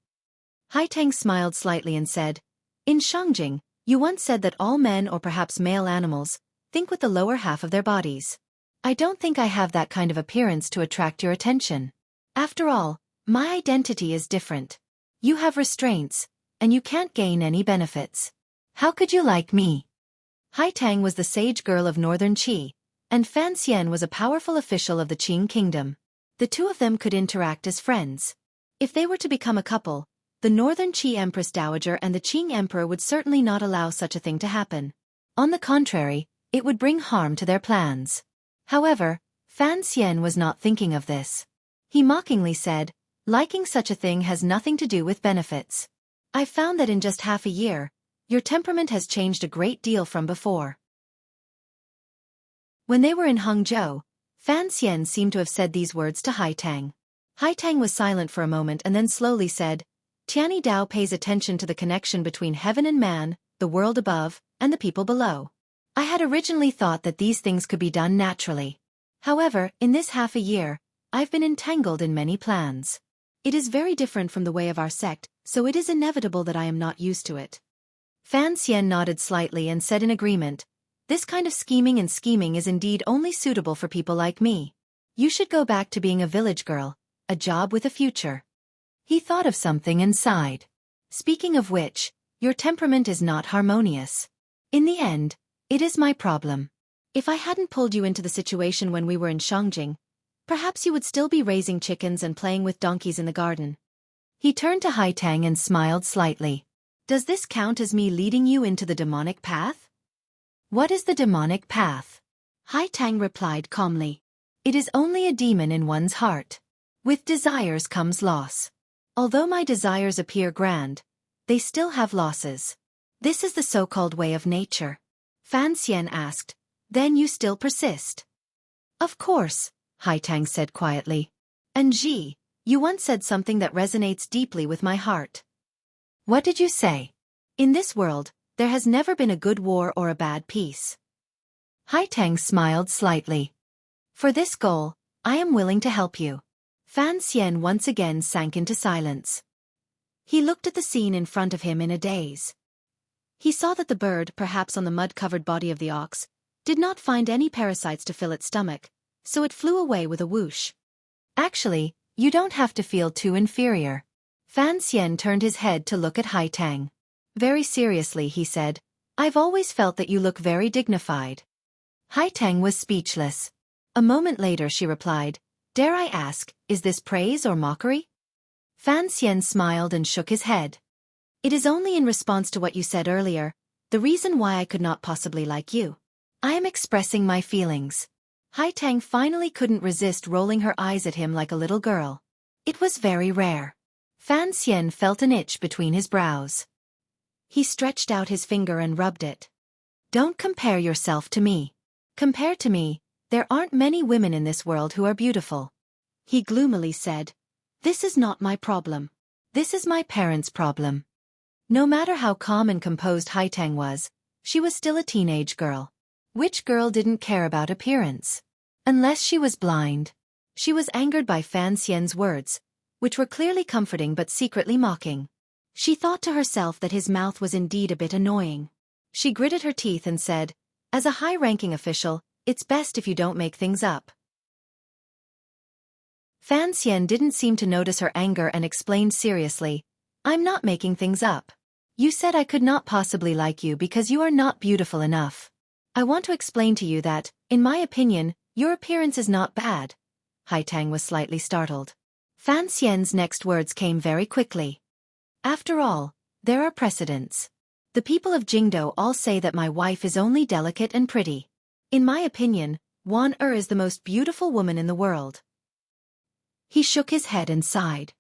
Haiteng smiled slightly and said, "In Shangjing, you once said that all men or perhaps male animals think with the lower half of their bodies. I don't think I have that kind of appearance to attract your attention. After all, my identity is different. You have restraints, and you can't gain any benefits. How could you like me?" Haiteng was the sage girl of Northern Qi, and Fan Xian was a powerful official of the Qing kingdom. The two of them could interact as friends. If they were to become a couple, the Northern Qi Empress Dowager and the Qing Emperor would certainly not allow such a thing to happen. On the contrary, it would bring harm to their plans. However, Fan Xian was not thinking of this. He mockingly said, "Liking such a thing has nothing to do with benefits. I've found that in just half a year, your temperament has changed a great deal from before." When they were in Hangzhou, Fan Xian seemed to have said these words to Haiteng. Haiteng was silent for a moment and then slowly said, "Tianyi Dao pays attention to the connection between heaven and man, the world above, and the people below. I had originally thought that these things could be done naturally. However, in this half a year, I've been entangled in many plans. It is very different from the way of our sect, so it is inevitable that I am not used to it." Fan Xian nodded slightly and said in agreement, "This kind of scheming is indeed only suitable for people like me. You should go back to being a village girl, a job with a future." He thought of something and sighed. "Speaking of which, your temperament is not harmonious. In the end, it is my problem. If I hadn't pulled you into the situation when we were in Shangjing, perhaps you would still be raising chickens and playing with donkeys in the garden." He turned to Haiteng and smiled slightly. "Does this count as me leading you into the demonic path?" "What is the demonic path?" Haiteng replied calmly. "It is only a demon in one's heart. With desires comes loss. Although my desires appear grand, they still have losses. This is the so-called way of nature." Fan Xian asked, "Then you still persist?" "Of course," Haiteng said quietly. "And Ji, you once said something that resonates deeply with my heart." "What did you say?" "In this world, there has never been a good war or a bad peace." Haiteng smiled slightly. "For this goal, I am willing to help you." Fan Xian once again sank into silence. He looked at the scene in front of him in a daze. He saw that the bird, perhaps on the mud-covered body of the ox, did not find any parasites to fill its stomach, so it flew away with a whoosh. Actually, you don't have to feel too inferior. Fan Xian turned his head to look at Hai Tang. Very seriously he said, I've always felt that you look very dignified. Hai Tang was speechless. A moment later she replied, Dare I ask, is this praise or mockery? Fan Xian smiled and shook his head. It is only in response to what you said earlier, the reason why I could not possibly like you. I am expressing my feelings. Hai Tang finally couldn't resist rolling her eyes at him like a little girl. It was very rare. Fan Xian felt an itch between his brows. He stretched out his finger and rubbed it. Don't compare yourself to me. Compared to me, there aren't many women in this world who are beautiful. He gloomily said, This is not my problem. This is my parents' problem. No matter how calm and composed Hai Tang was, she was still a teenage girl. Which girl didn't care about appearance? Unless she was blind. She was angered by Fan Xian's words, which were clearly comforting but secretly mocking. She thought to herself that his mouth was indeed a bit annoying. She gritted her teeth and said, As a high-ranking official, it's best if you don't make things up. Fan Xian didn't seem to notice her anger and explained seriously, I'm not making things up. You said I could not possibly like you because you are not beautiful enough. I want to explain to you that, in my opinion, your appearance is not bad. Hai Tang was slightly startled. Fan Xian's next words came very quickly. After all, there are precedents. The people of Jingdo all say that my wife is only delicate and pretty. In my opinion, Wan is the most beautiful woman in the world. He shook his head and sighed.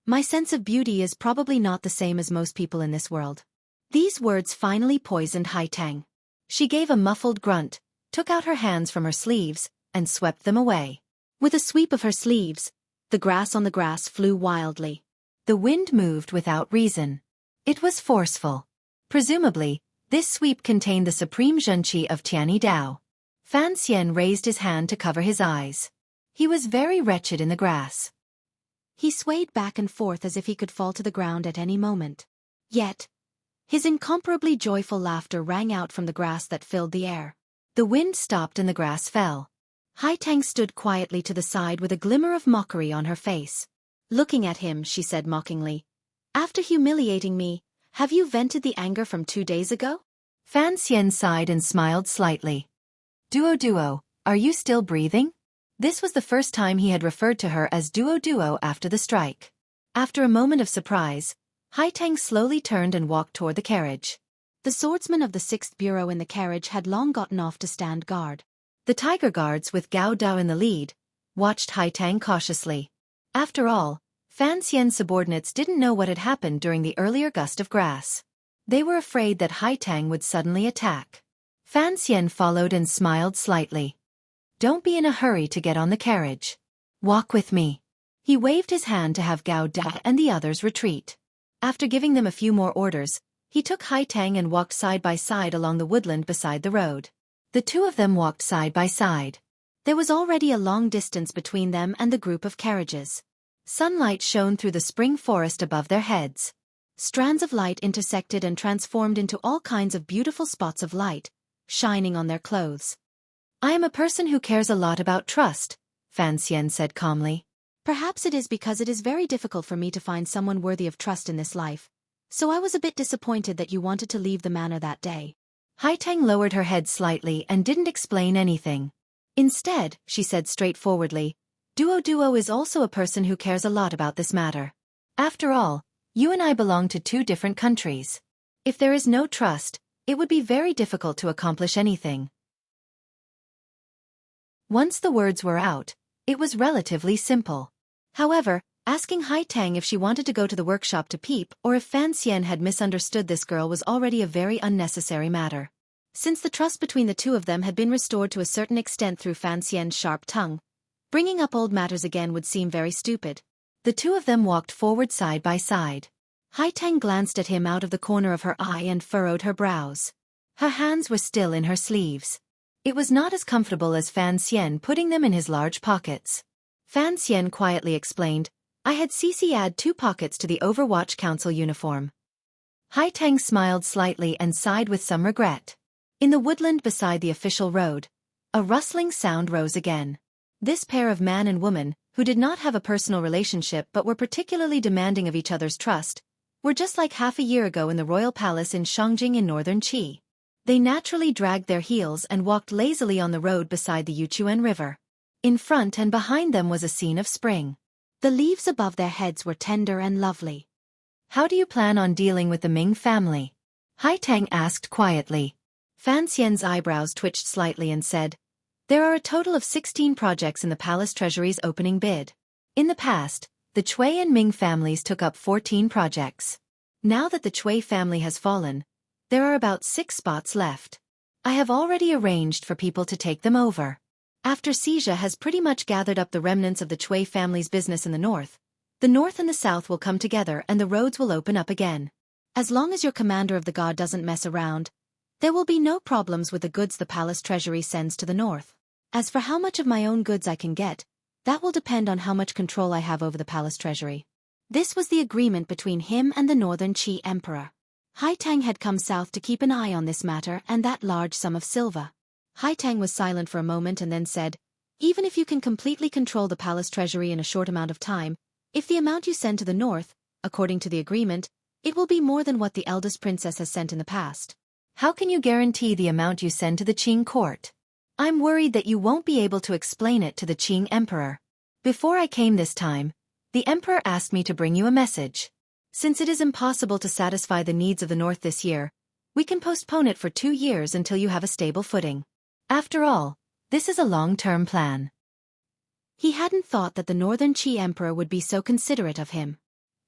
My sense of beauty is probably not the same as most people in this world. These words finally poisoned Hai Tang. She gave a muffled grunt, took out her hands from her sleeves, and swept them away. With a sweep of her sleeves, the grass on the grass flew wildly. The wind moved without reason. It was forceful. Presumably, this sweep contained the supreme zhenqi of Tianyi Dao. Fan Xian raised his hand to cover his eyes. He was very wretched in the grass. He swayed back and forth as if he could fall to the ground at any moment. Yet, his incomparably joyful laughter rang out from the grass that filled the air. The wind stopped and the grass fell. Hai Tang stood quietly to the side with a glimmer of mockery on her face. Looking at him, she said mockingly, After humiliating me, have you vented the anger from 2 days ago? Fan Xian sighed and smiled slightly. Duo, are you still breathing? This was the first time he had referred to her as Duo after the strike. After a moment of surprise, Hai Tang slowly turned and walked toward the carriage. The swordsman of the 6th Bureau in the carriage had long gotten off to stand guard. The tiger guards, with Gao Dao in the lead, watched Hai Tang cautiously. After all, Fan Xian's subordinates didn't know what had happened during the earlier gust of grass. They were afraid that Hai Tang would suddenly attack. Fan Xian followed and smiled slightly. Don't be in a hurry to get on the carriage. Walk with me. He waved his hand to have Gao Dao and the others retreat. After giving them a few more orders, he took Hai Tang and walked side by side along the woodland beside the road. The two of them walked side by side. There was already a long distance between them and the group of carriages. Sunlight shone through the spring forest above their heads. Strands of light intersected and transformed into all kinds of beautiful spots of light, shining on their clothes. I am a person who cares a lot about trust, Fan Xian said calmly. Perhaps it is because it is very difficult for me to find someone worthy of trust in this life. So I was a bit disappointed that you wanted to leave the manor that day. Hai Tang lowered her head slightly and didn't explain anything. Instead, she said straightforwardly, Duo is also a person who cares a lot about this matter. After all, you and I belong to 2 different countries. If there is no trust, it would be very difficult to accomplish anything. Once the words were out, it was relatively simple. However, asking Hai Tang if she wanted to go to the workshop to peep or if Fan Xian had misunderstood this girl was already a very unnecessary matter. Since the trust between the two of them had been restored to a certain extent through Fan Xian's sharp tongue, bringing up old matters again would seem very stupid. The two of them walked forward side by side. Hai Tang glanced at him out of the corner of her eye and furrowed her brows. Her hands were still in her sleeves. It was not as comfortable as Fan Xian putting them in his large pockets. Fan Xian quietly explained, I had Cece add 2 pockets to the Overwatch Council uniform. Hai Tang smiled slightly and sighed with some regret. In the woodland beside the official road, a rustling sound rose again. This pair of man and woman, who did not have a personal relationship but were particularly demanding of each other's trust, were just like half a year ago in the royal palace in Shangjing in northern Qi. They naturally dragged their heels and walked lazily on the road beside the Yuchuan River. In front and behind them was a scene of spring. The leaves above their heads were tender and lovely. "How do you plan on dealing with the Ming family?" Hai Tang asked quietly. Fan Xian's eyebrows twitched slightly and said, "There are a total of 16 projects in the palace treasury's opening bid. In the past, the Cui and Ming families took up 14 projects. Now that the Cui family has fallen, there are about 6 spots left. I have already arranged for people to take them over. After Xia has pretty much gathered up the remnants of the Cui family's business in the north and the south will come together and the roads will open up again. As long as your commander of the guard doesn't mess around, there will be no problems with the goods the palace treasury sends to the north. As for how much of my own goods I can get, that will depend on how much control I have over the palace treasury." This was the agreement between him and the northern Qi emperor. Hai Tang had come south to keep an eye on this matter and that large sum of silver. Hai Tang was silent for a moment and then said, "Even if you can completely control the palace treasury in a short amount of time, if the amount you send to the north, according to the agreement, it will be more than what the eldest princess has sent in the past. How can you guarantee the amount you send to the Qing court? I'm worried that you won't be able to explain it to the Qing emperor. Before I came this time, the emperor asked me to bring you a message. Since it is impossible to satisfy the needs of the north this year, we can postpone it for 2 years until you have a stable footing. After all, this is a long-term plan." He hadn't thought that the northern Qi emperor would be so considerate of him.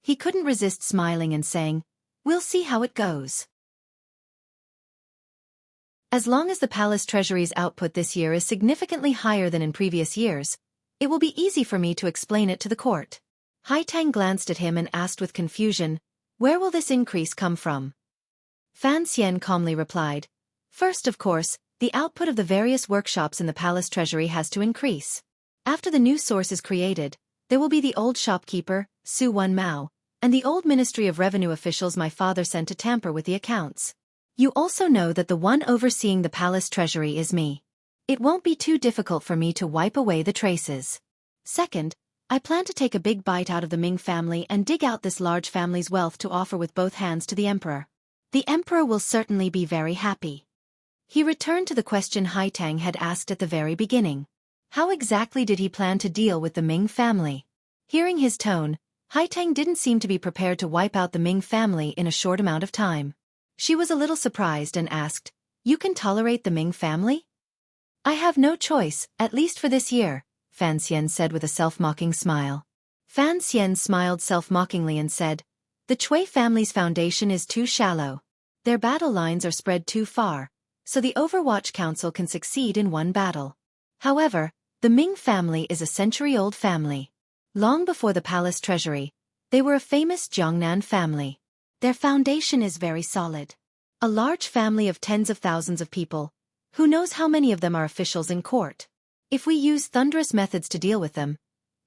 He couldn't resist smiling and saying, "We'll see how it goes. As long as the palace treasury's output this year is significantly higher than in previous years, it will be easy for me to explain it to the court." Hai Tang glanced at him and asked with confusion, "Where will this increase come from?" Fan Xian calmly replied, "First, of course, the output of the various workshops in the palace treasury has to increase. After the new source is created, there will be the old shopkeeper, Su Wen Mao, and the old Ministry of Revenue officials my father sent to tamper with the accounts. You also know that the one overseeing the palace treasury is me. It won't be too difficult for me to wipe away the traces. Second, I plan to take a big bite out of the Ming family and dig out this large family's wealth to offer with both hands to the emperor. The emperor will certainly be very happy." He returned to the question Hai Tang had asked at the very beginning. How exactly did he plan to deal with the Ming family? Hearing his tone, Hai Tang didn't seem to be prepared to wipe out the Ming family in a short amount of time. She was a little surprised and asked, "You can tolerate the Ming family?" "I have no choice, at least for this year," Fan Xian said with a self-mocking smile. Fan Xian smiled self-mockingly and said, "The Cui family's foundation is too shallow. Their battle lines are spread too far, so the Overwatch Council can succeed in one battle. However, the Ming family is a century-old family. Long before the palace treasury, they were a famous Jiangnan family. Their foundation is very solid. A large family of tens of thousands of people. Who knows how many of them are officials in court? If we use thunderous methods to deal with them,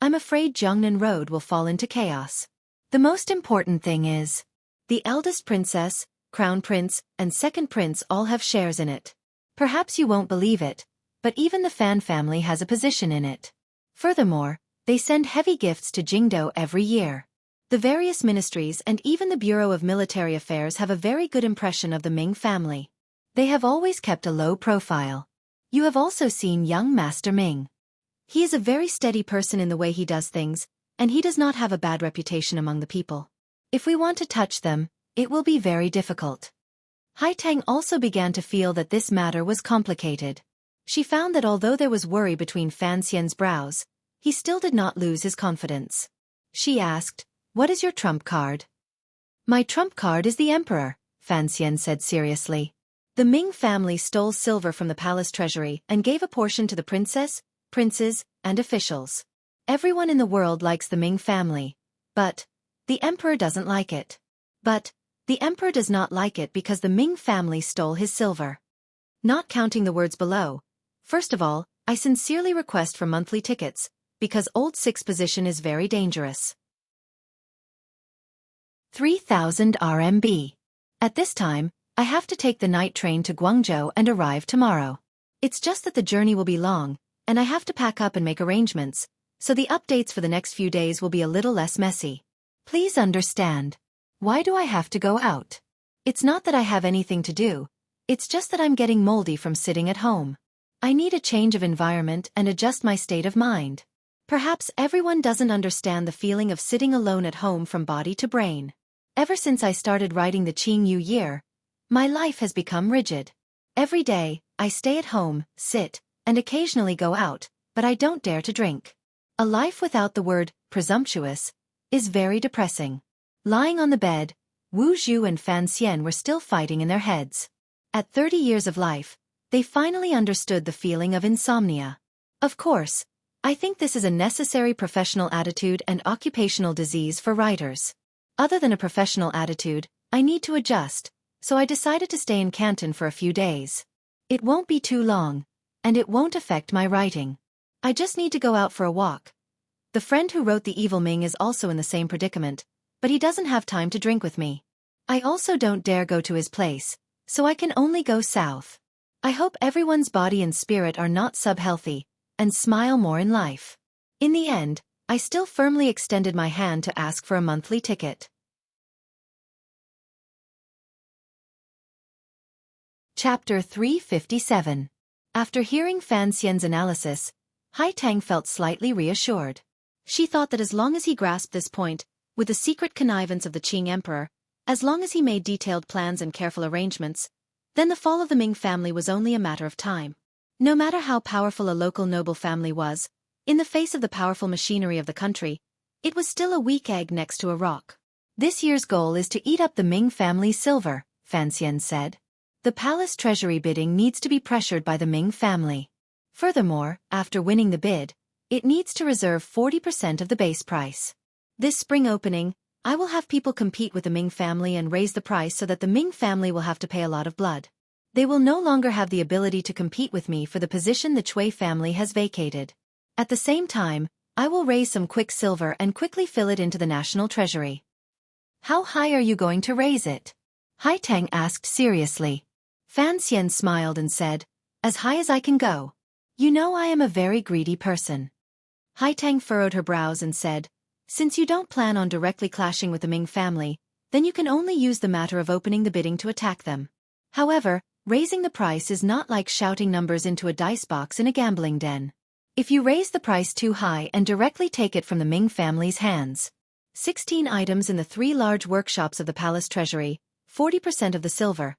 I'm afraid Jiangnan Road will fall into chaos. The most important thing is, the eldest princess, crown prince, and second prince all have shares in it. Perhaps you won't believe it, but even the Fan family has a position in it. Furthermore, they send heavy gifts to Jingdo every year. The various ministries and even the Bureau of Military Affairs have a very good impression of the Ming family. They have always kept a low profile. You have also seen young Master Ming. He is a very steady person in the way he does things, and he does not have a bad reputation among the people. If we want to touch them, it will be very difficult." Hai Tang also began to feel that this matter was complicated. She found that although there was worry between Fan Xian's brows, he still did not lose his confidence. She asked, "What is your trump card?" "My trump card is the emperor," Fan Xian said seriously. "The Ming family stole silver from the palace treasury and gave a portion to the princess, princes, and officials. Everyone in the world likes the Ming family, but the emperor doesn't like it. But the emperor does not like it because the Ming family stole his silver. Not counting the words below, first of all, I sincerely request for monthly tickets, because Old Six position is very dangerous. 3,000 RMB. At this time, I have to take the night train to Guangzhou and arrive tomorrow. It's just that the journey will be long, and I have to pack up and make arrangements, so the updates for the next few days will be a little less messy. Please understand. Why do I have to go out? It's not that I have anything to do, it's just that I'm getting moldy from sitting at home. I need a change of environment and adjust my state of mind. Perhaps everyone doesn't understand the feeling of sitting alone at home from body to brain. Ever since I started writing the Qing New Year, my life has become rigid. Every day, I stay at home, sit, and occasionally go out, but I don't dare to drink. A life without the word presumptuous is very depressing. Lying on the bed, Wu Zhu and Fan Xian were still fighting in their heads. At 30 years of life, they finally understood the feeling of insomnia. Of course, I think this is a necessary professional attitude and occupational disease for writers. Other than a professional attitude, I need to adjust, so I decided to stay in Canton for a few days. It won't be too long, and it won't affect my writing. I just need to go out for a walk. The friend who wrote The Evil Ming is also in the same predicament, but he doesn't have time to drink with me. I also don't dare go to his place, so I can only go south. I hope everyone's body and spirit are not sub-healthy, and smile more in life. In the end, I still firmly extended my hand to ask for a monthly ticket. Chapter 357. After hearing Fan Xian's analysis, Hai Tang felt slightly reassured. She thought that as long as he grasped this point, with the secret connivance of the Qing Emperor, as long as he made detailed plans and careful arrangements, then the fall of the Ming family was only a matter of time. No matter how powerful a local noble family was, in the face of the powerful machinery of the country, it was still a weak egg next to a rock. This year's goal is to eat up the Ming family's silver, Fan Xian said. The palace treasury bidding needs to be pressured by the Ming family. Furthermore, after winning the bid, it needs to reserve 40% of the base price. This spring opening, I will have people compete with the Ming family and raise the price so that the Ming family will have to pay a lot of blood. They will no longer have the ability to compete with me for the position the Cui family has vacated. At the same time, I will raise some quicksilver and quickly fill it into the national treasury. How high are you going to raise it? Hai Tang asked seriously. Fan Xian smiled and said, as high as I can go. You know I am a very greedy person. Hai Tang furrowed her brows and said, since you don't plan on directly clashing with the Ming family, then you can only use the matter of opening the bidding to attack them. However, raising the price is not like shouting numbers into a dice box in a gambling den. If you raise the price too high and directly take it from the Ming family's hands. 16 items in the 3 large workshops of the palace treasury, 40% of the silver.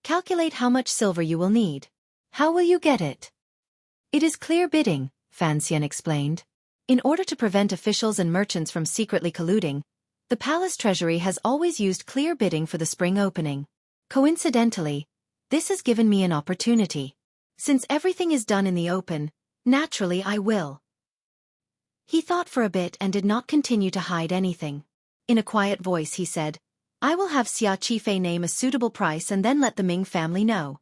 Calculate how much silver you will need. How will you get it? It is clear bidding, Fan Xian explained. In order to prevent officials and merchants from secretly colluding, the palace treasury has always used clear bidding for the spring opening. Coincidentally, this has given me an opportunity. Since everything is done in the open, naturally I will. He thought for a bit and did not continue to hide anything. In a quiet voice he said, I will have Xueqi name a suitable price and then let the Ming family know.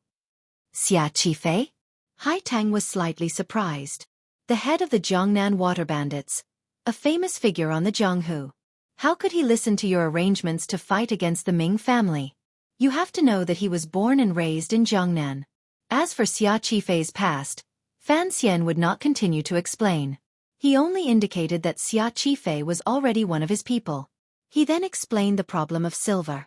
Xueqi? Hai Tang was slightly surprised. The head of the Jiangnan water bandits, a famous figure on the Jianghu. How could he listen to your arrangements to fight against the Ming family? You have to know that he was born and raised in Jiangnan. As for Xueqi's past, Fan Xian would not continue to explain. He only indicated that Xueqi was already one of his people. He then explained the problem of silver.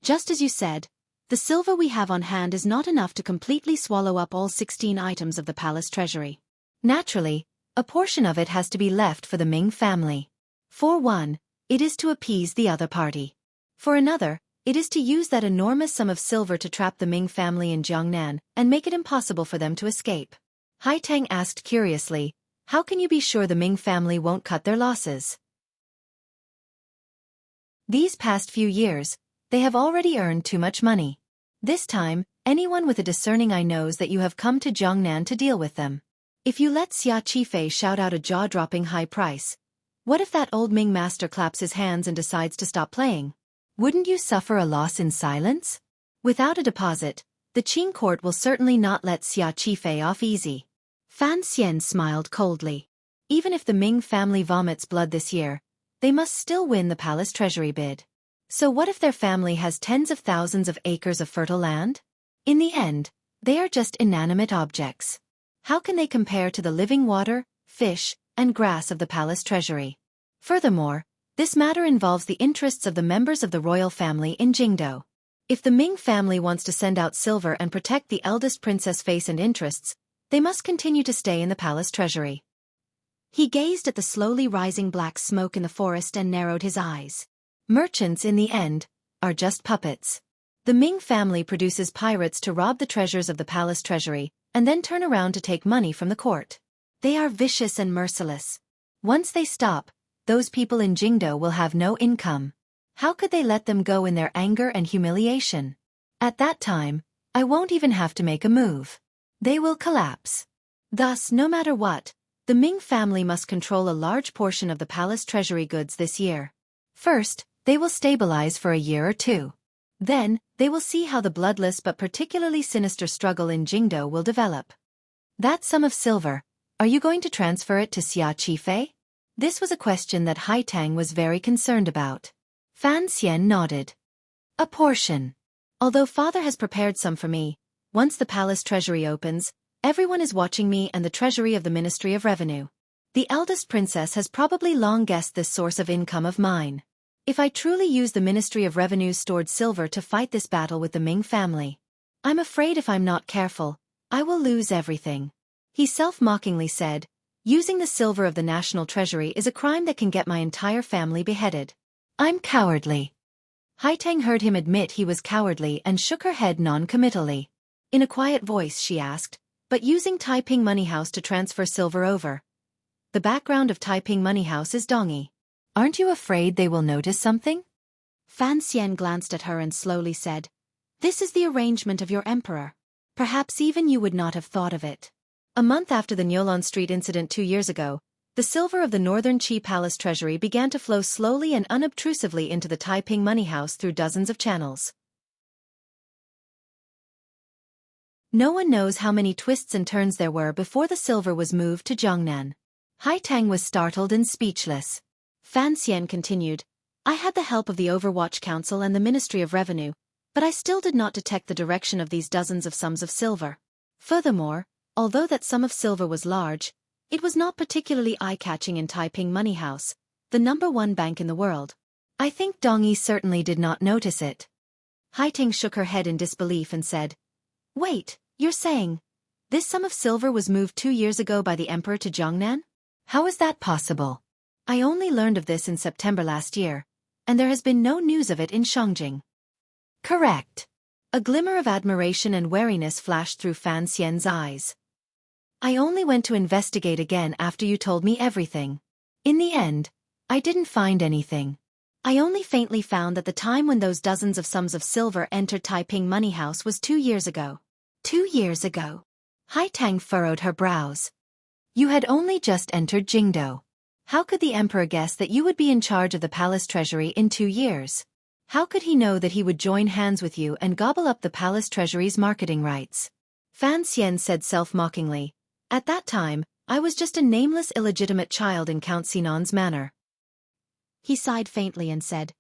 Just as you said, the silver we have on hand is not enough to completely swallow up all 16 items of the palace treasury. Naturally, a portion of it has to be left for the Ming family. For one, it is to appease the other party. For another, it is to use that enormous sum of silver to trap the Ming family in Jiangnan and make it impossible for them to escape. Hai Tang asked curiously, how can you be sure the Ming family won't cut their losses? These past few years, they have already earned too much money. This time, anyone with a discerning eye knows that you have come to Jiangnan to deal with them. If you let Xueqi shout out a jaw-dropping high price, what if that old Ming master claps his hands and decides to stop playing? Wouldn't you suffer a loss in silence? Without a deposit, the Qing court will certainly not let Xueqi off easy. Fan Xian smiled coldly. Even if the Ming family vomits blood this year, they must still win the palace treasury bid. So what if their family has tens of thousands of acres of fertile land? In the end, they are just inanimate objects. How can they compare to the living water, fish, and grass of the palace treasury. Furthermore, this matter involves the interests of the members of the royal family in Jingdo. If the Ming family wants to send out silver and protect the eldest princess' face and interests, they must continue to stay in the palace treasury. He gazed at the slowly rising black smoke in the forest and narrowed his eyes. Merchants, in the end, are just puppets. The Ming family produces pirates to rob the treasures of the palace treasury, and then turn around to take money from the court. They are vicious and merciless. Once they stop, those people in Jingdo will have no income. How could they let them go in their anger and humiliation? At that time, I won't even have to make a move. They will collapse. Thus, no matter what, the Ming family must control a large portion of the palace treasury goods this year. First, they will stabilize for a year or two. Then, they will see how the bloodless but particularly sinister struggle in Jingdo will develop. That sum of silver, are you going to transfer it to Xueqi? This was a question that Haitang was very concerned about. Fan Xian nodded. A portion. Although father has prepared some for me, once the palace treasury opens, everyone is watching me and the treasury of the Ministry of Revenue. The eldest princess has probably long guessed this source of income of mine. If I truly use the Ministry of Revenue's stored silver to fight this battle with the Ming family, I'm afraid if I'm not careful, I will lose everything. He self-mockingly said, using the silver of the national treasury is a crime that can get my entire family beheaded. I'm cowardly. Haitang heard him admit he was cowardly and shook her head non-committally. In a quiet voice she asked, but using Taiping Money House to transfer silver over. The background of Taiping Money House is Dongi. Aren't you afraid they will notice something? Fan Xian glanced at her and slowly said, this is the arrangement of your emperor. Perhaps even you would not have thought of it. A month after the Nyolon Street incident 2 years ago, the silver of the Northern Qi Palace treasury began to flow slowly and unobtrusively into the Taiping Money House through dozens of channels. No one knows how many twists and turns there were before the silver was moved to Jiangnan. Haitang was startled and speechless. Fan Xian continued, I had the help of the Overwatch Council and the Ministry of Revenue, but I still did not detect the direction of these dozens of sums of silver. Furthermore, although that sum of silver was large, it was not particularly eye-catching in Taiping Money House, the #1 bank in the world. I think Dongi certainly did not notice it. Haitang shook her head in disbelief and said, wait, you're saying, this sum of silver was moved 2 years ago by the emperor to Jiangnan? How is that possible? I only learned of this in September last year, and there has been no news of it in Shangjing. Correct. A glimmer of admiration and wariness flashed through Fan Xian's eyes. I only went to investigate again after you told me everything. In the end, I didn't find anything. I only faintly found that the time when those dozens of sums of silver entered Taiping Money House was 2 years ago. 2 years ago. Haitang furrowed her brows. You had only just entered Jingdo. How could the emperor guess that you would be in charge of the palace treasury in 2 years? How could he know that he would join hands with you and gobble up the palace treasury's marketing rights? Fan Xian said self-mockingly, at that time, I was just a nameless illegitimate child in Count Sinan's manor. He sighed faintly and said,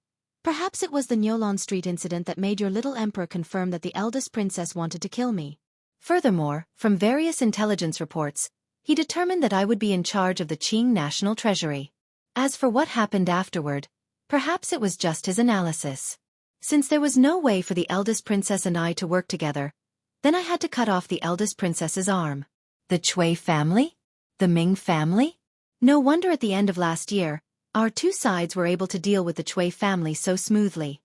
perhaps it was the Nyolon Street incident that made your little emperor confirm that the eldest princess wanted to kill me. Furthermore, from various intelligence reports, he determined that I would be in charge of the Qing National Treasury. As for what happened afterward, perhaps it was just his analysis. Since there was no way for the eldest princess and I to work together, then I had to cut off the eldest princess's arm. The Cui family? The Ming family? No wonder at the end of last year, our two sides were able to deal with the Cui family so smoothly.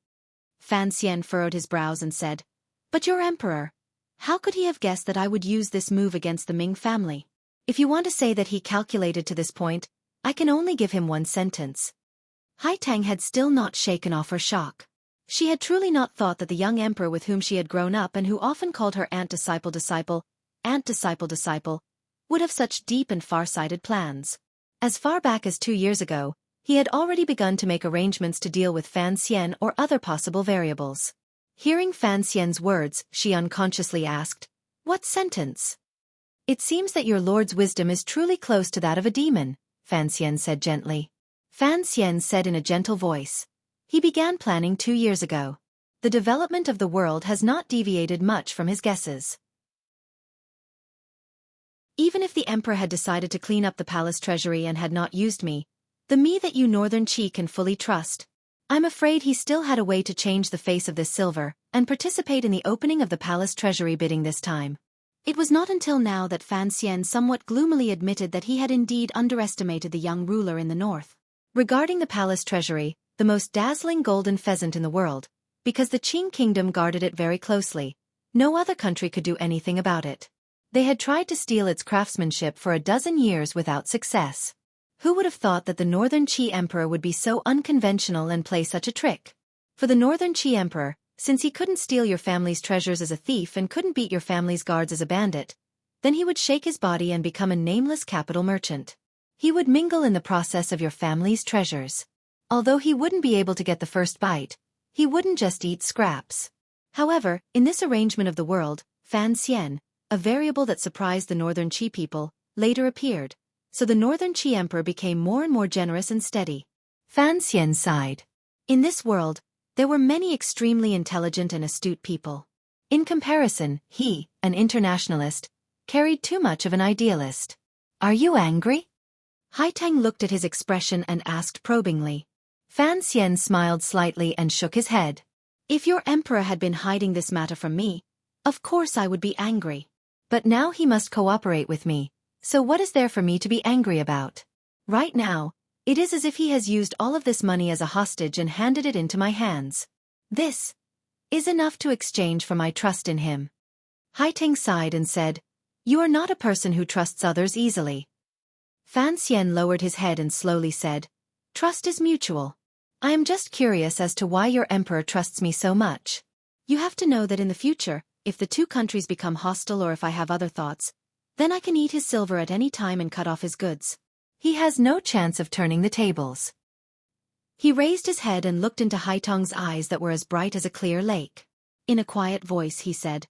Fan Xian furrowed his brows and said, but your emperor, how could he have guessed that I would use this move against the Ming family? If you want to say that he calculated to this point, I can only give him one sentence. Haitang had still not shaken off her shock. She had truly not thought that the young emperor with whom she had grown up and who often called her aunt disciple, would have such deep and far-sighted plans. As far back as 2 years ago, he had already begun to make arrangements to deal with Fan Xian or other possible variables. Hearing Fan Xian's words, she unconsciously asked, what sentence? It seems that your lord's wisdom is truly close to that of a demon, Fan Xian said gently. Fan Xian said in a gentle voice. He began planning 2 years ago. The development of the world has not deviated much from his guesses. Even if the emperor had decided to clean up the palace treasury and had not used me, the me that you Northern Qi can fully trust, I'm afraid he still had a way to change the face of this silver and participate in the opening of the palace treasury bidding this time. It was not until now that Fan Xian somewhat gloomily admitted that he had indeed underestimated the young ruler in the north. Regarding the palace treasury, the most dazzling golden pheasant in the world, because the Qing kingdom guarded it very closely, no other country could do anything about it. They had tried to steal its craftsmanship for a dozen years without success. Who would have thought that the Northern Qi Emperor would be so unconventional and play such a trick? For the Northern Qi Emperor, since he couldn't steal your family's treasures as a thief and couldn't beat your family's guards as a bandit, then he would shake his body and become a nameless capital merchant. He would mingle in the process of your family's treasures. Although he wouldn't be able to get the first bite, he wouldn't just eat scraps. However, in this arrangement of the world, Fan Xian, a variable that surprised the Northern Qi people, later appeared, so the Northern Qi Emperor became more and more generous and steady. Fan Xian sighed. In this world, there were many extremely intelligent and astute people. In comparison, he, an internationalist, carried too much of an idealist. Are you angry? Haitang looked at his expression and asked probingly. Fan Xian smiled slightly and shook his head. If your emperor had been hiding this matter from me, of course I would be angry. But now he must cooperate with me, so what is there for me to be angry about? Right now, it is as if he has used all of this money as a hostage and handed it into my hands. This is enough to exchange for my trust in him. Haitang sighed and said, You are not a person who trusts others easily. Fan Xian lowered his head and slowly said, Trust is mutual. I am just curious as to why your emperor trusts me so much. You have to know that in the future, if the two countries become hostile or if I have other thoughts, then I can eat his silver at any time and cut off his goods. He has no chance of turning the tables. He raised his head and looked into Haitang's eyes that were as bright as a clear lake. In a quiet voice he said,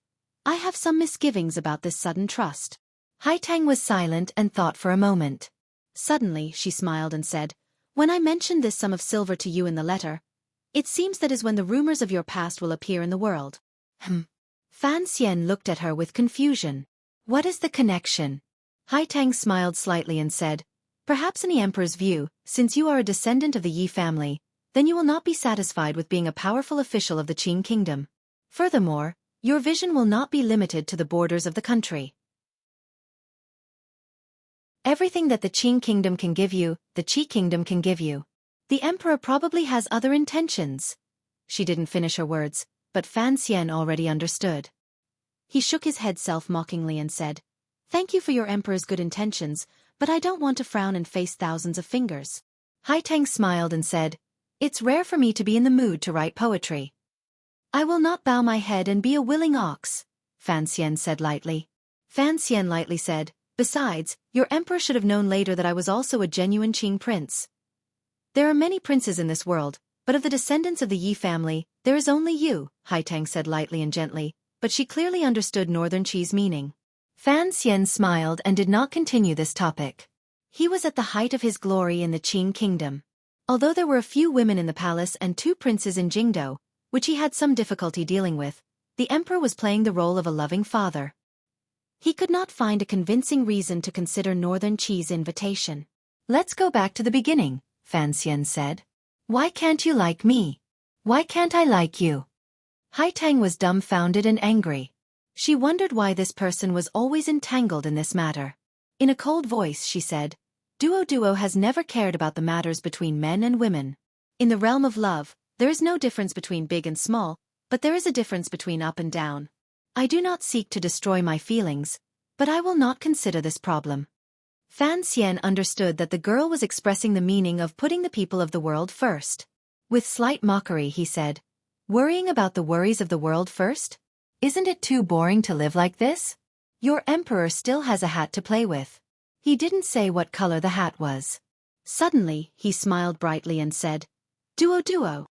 I have some misgivings about this sudden trust. Haitang was silent and thought for a moment. Suddenly, she smiled and said, When I mentioned this sum of silver to you in the letter, it seems that is when the rumors of your past will appear in the world. Fan Xian looked at her with confusion. What is the connection? Haitang smiled slightly and said, Perhaps in the emperor's view, since you are a descendant of the Yi family, then you will not be satisfied with being a powerful official of the Qing kingdom. Furthermore, your vision will not be limited to the borders of the country. Everything that the Qing kingdom can give you, the Qi kingdom can give you. The emperor probably has other intentions. She didn't finish her words, but Fan Xian already understood. He shook his head self-mockingly and said, Thank you for your emperor's good intentions, but I don't want to frown and face thousands of fingers. Haitang smiled and said, It's rare for me to be in the mood to write poetry. I will not bow my head and be a willing ox, Fan Xian said lightly. Fan Xian lightly said, Besides, your emperor should have known later that I was also a genuine Qing prince. There are many princes in this world, but of the descendants of the Yi family, there is only you, Haitang said lightly and gently, but she clearly understood Northern Qi's meaning. Fan Xian smiled and did not continue this topic. He was at the height of his glory in the Qing kingdom. Although there were a few women in the palace and 2 princes in Jingdo, which he had some difficulty dealing with, the emperor was playing the role of a loving father. He could not find a convincing reason to consider Northern Qi's invitation. Let's go back to the beginning, Fan Xian said. Why can't you like me? Why can't I like you? Haitang was dumbfounded and angry. She wondered why this person was always entangled in this matter. In a cold voice she said, Duo has never cared about the matters between men and women. In the realm of love, there is no difference between big and small, but there is a difference between up and down. I do not seek to destroy my feelings, but I will not consider this problem. Fan Xian understood that the girl was expressing the meaning of putting the people of the world first. With slight mockery he said, Worrying about the worries of the world first? Isn't it too boring to live like this? Your emperor still has a hat to play with. He didn't say what color the hat was. Suddenly, he smiled brightly and said, Duo.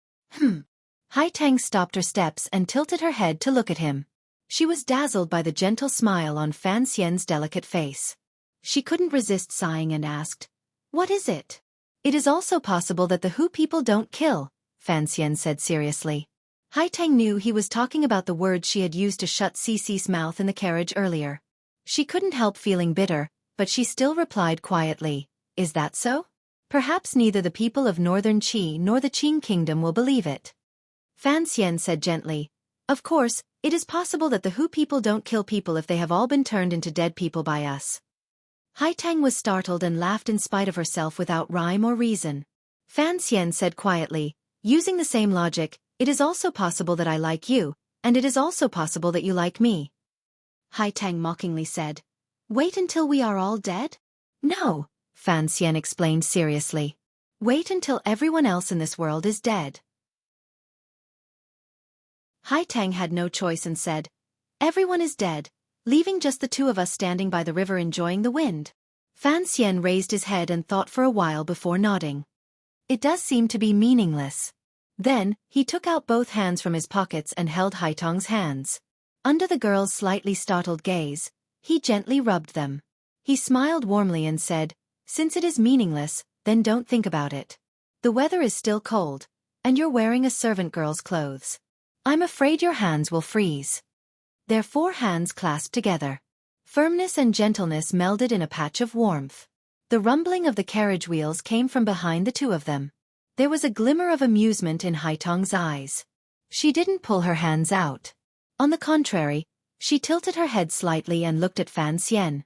Haitang stopped her steps and tilted her head to look at him. She was dazzled by the gentle smile on Fan Xian's delicate face. She couldn't resist sighing and asked, What is it? It is also possible that the Hu people don't kill, Fan Xian said seriously. Haitang knew he was talking about the words she had used to shut Cici's mouth in the carriage earlier. She couldn't help feeling bitter, but she still replied quietly, "Is that so? Perhaps neither the people of Northern Qi nor the Qing kingdom will believe it." Fan Xian said gently, "Of course, it is possible that the Hu people don't kill people if they have all been turned into dead people by us." Haitang was startled and laughed in spite of herself without rhyme or reason. Fan Xian said quietly, "Using the same logic, it is also possible that I like you, and it is also possible that you like me." Haitang mockingly said, "Wait until we are all dead?" "No," Fan Xian explained seriously. "Wait until everyone else in this world is dead." Haitang had no choice and said, "Everyone is dead, leaving just the two of us standing by the river enjoying the wind." Fan Xian raised his head and thought for a while before nodding. "It does seem to be meaningless." Then, he took out both hands from his pockets and held Haitang's hands. Under the girl's slightly startled gaze, he gently rubbed them. He smiled warmly and said, "Since it is meaningless, then don't think about it. The weather is still cold, and you're wearing a servant girl's clothes. I'm afraid your hands will freeze." Their 4 hands clasped together. Firmness and gentleness melded in a patch of warmth. The rumbling of the carriage wheels came from behind the two of them. There was a glimmer of amusement in Haitang's eyes. She didn't pull her hands out. On the contrary, she tilted her head slightly and looked at Fan Xian.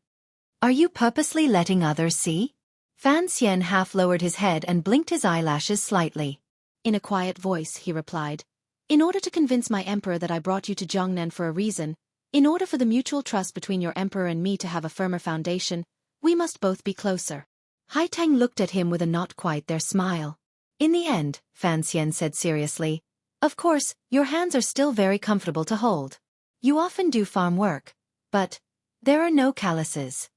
"Are you purposely letting others see?" Fan Xian half lowered his head and blinked his eyelashes slightly. In a quiet voice, he replied, "In order to convince my emperor that I brought you to Zhongnan for a reason, in order for the mutual trust between your emperor and me to have a firmer foundation, we must both be closer." Haitang looked at him with a not quite there smile. "In the end," Fan Xian said seriously, "of course, your hands are still very comfortable to hold. You often do farm work, but there are no calluses.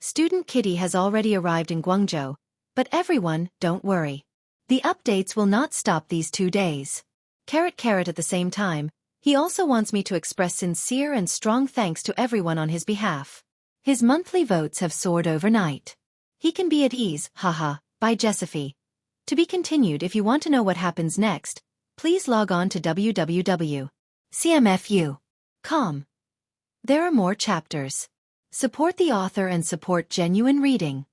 Student Kitty has already arrived in Guangzhou, but everyone, don't worry. The updates will not stop these 2 days. Carrot at the same time, he also wants me to express sincere and strong thanks to everyone on his behalf. His monthly votes have soared overnight. He can be at ease, haha, by Jessiphi. To be continued. If you want to know what happens next, please log on to www.cmfu.com. There are more chapters. Support the author and support genuine reading.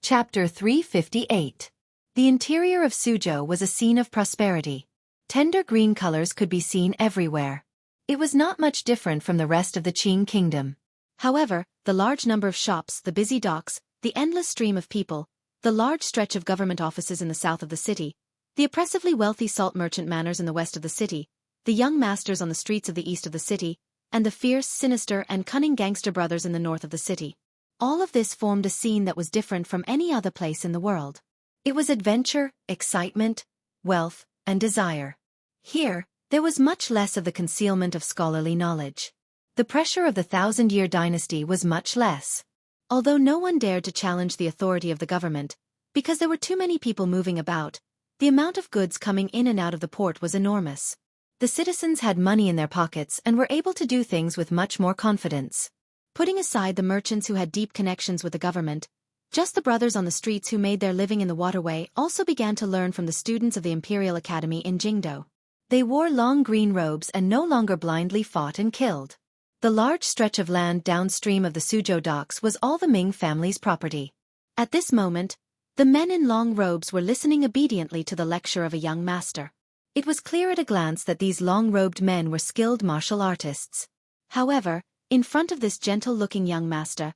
Chapter 358. The interior of Suzhou was a scene of prosperity. Tender green colors could be seen everywhere. It was not much different from the rest of the Qing kingdom. However, the large number of shops, the busy docks, the endless stream of people, the large stretch of government offices in the south of the city, the oppressively wealthy salt merchant manors in the west of the city, the young masters on the streets of the east of the city, and the fierce, sinister, and cunning gangster brothers in the north of the city. All of this formed a scene that was different from any other place in the world. It was adventure, excitement, wealth, and desire. Here, there was much less of the concealment of scholarly knowledge. The pressure of the 1,000-year dynasty was much less. Although no one dared to challenge the authority of the government, because there were too many people moving about, the amount of goods coming in and out of the port was enormous. The citizens had money in their pockets and were able to do things with much more confidence. Putting aside the merchants who had deep connections with the government, just the brothers on the streets who made their living in the waterway also began to learn from the students of the Imperial Academy in Jingdou. They wore long green robes and no longer blindly fought and killed. The large stretch of land downstream of the Suzhou docks was all the Ming family's property. At this moment, the men in long robes were listening obediently to the lecture of a young master. It was clear at a glance that these long-robed men were skilled martial artists. However, in front of this gentle-looking young master,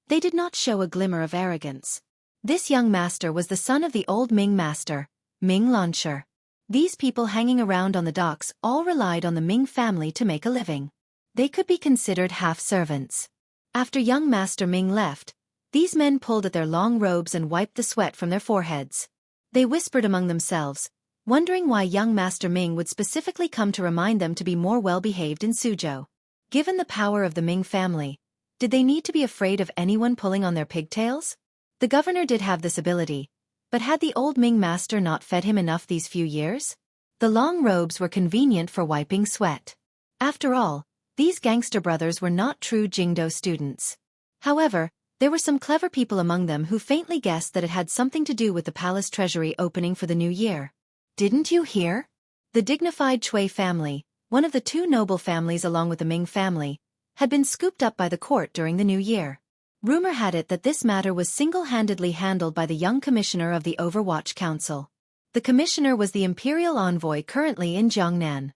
they did not show a glimmer of arrogance. This young master was the son of the old Ming master, Ming Lansher. These people hanging around on the docks all relied on the Ming family to make a living. They could be considered half-servants. After young Master Ming left, these men pulled at their long robes and wiped the sweat from their foreheads. They whispered among themselves, wondering why young Master Ming would specifically come to remind them to be more well-behaved in Suzhou. Given the power of the Ming family, did they need to be afraid of anyone pulling on their pigtails? The governor did have this ability, but had the old Ming master not fed him enough these few years? The long robes were convenient for wiping sweat. After all, these gangster brothers were not true Jingdou students. However, there were some clever people among them who faintly guessed that it had something to do with the palace treasury opening for the new year. "Didn't you hear? The dignified Cui family, one of the two noble families along with the Ming family, had been scooped up by the court during the new year. Rumor had it that this matter was single-handedly handled by the young commissioner of the Overwatch Council. The commissioner was the imperial envoy currently in Jiangnan.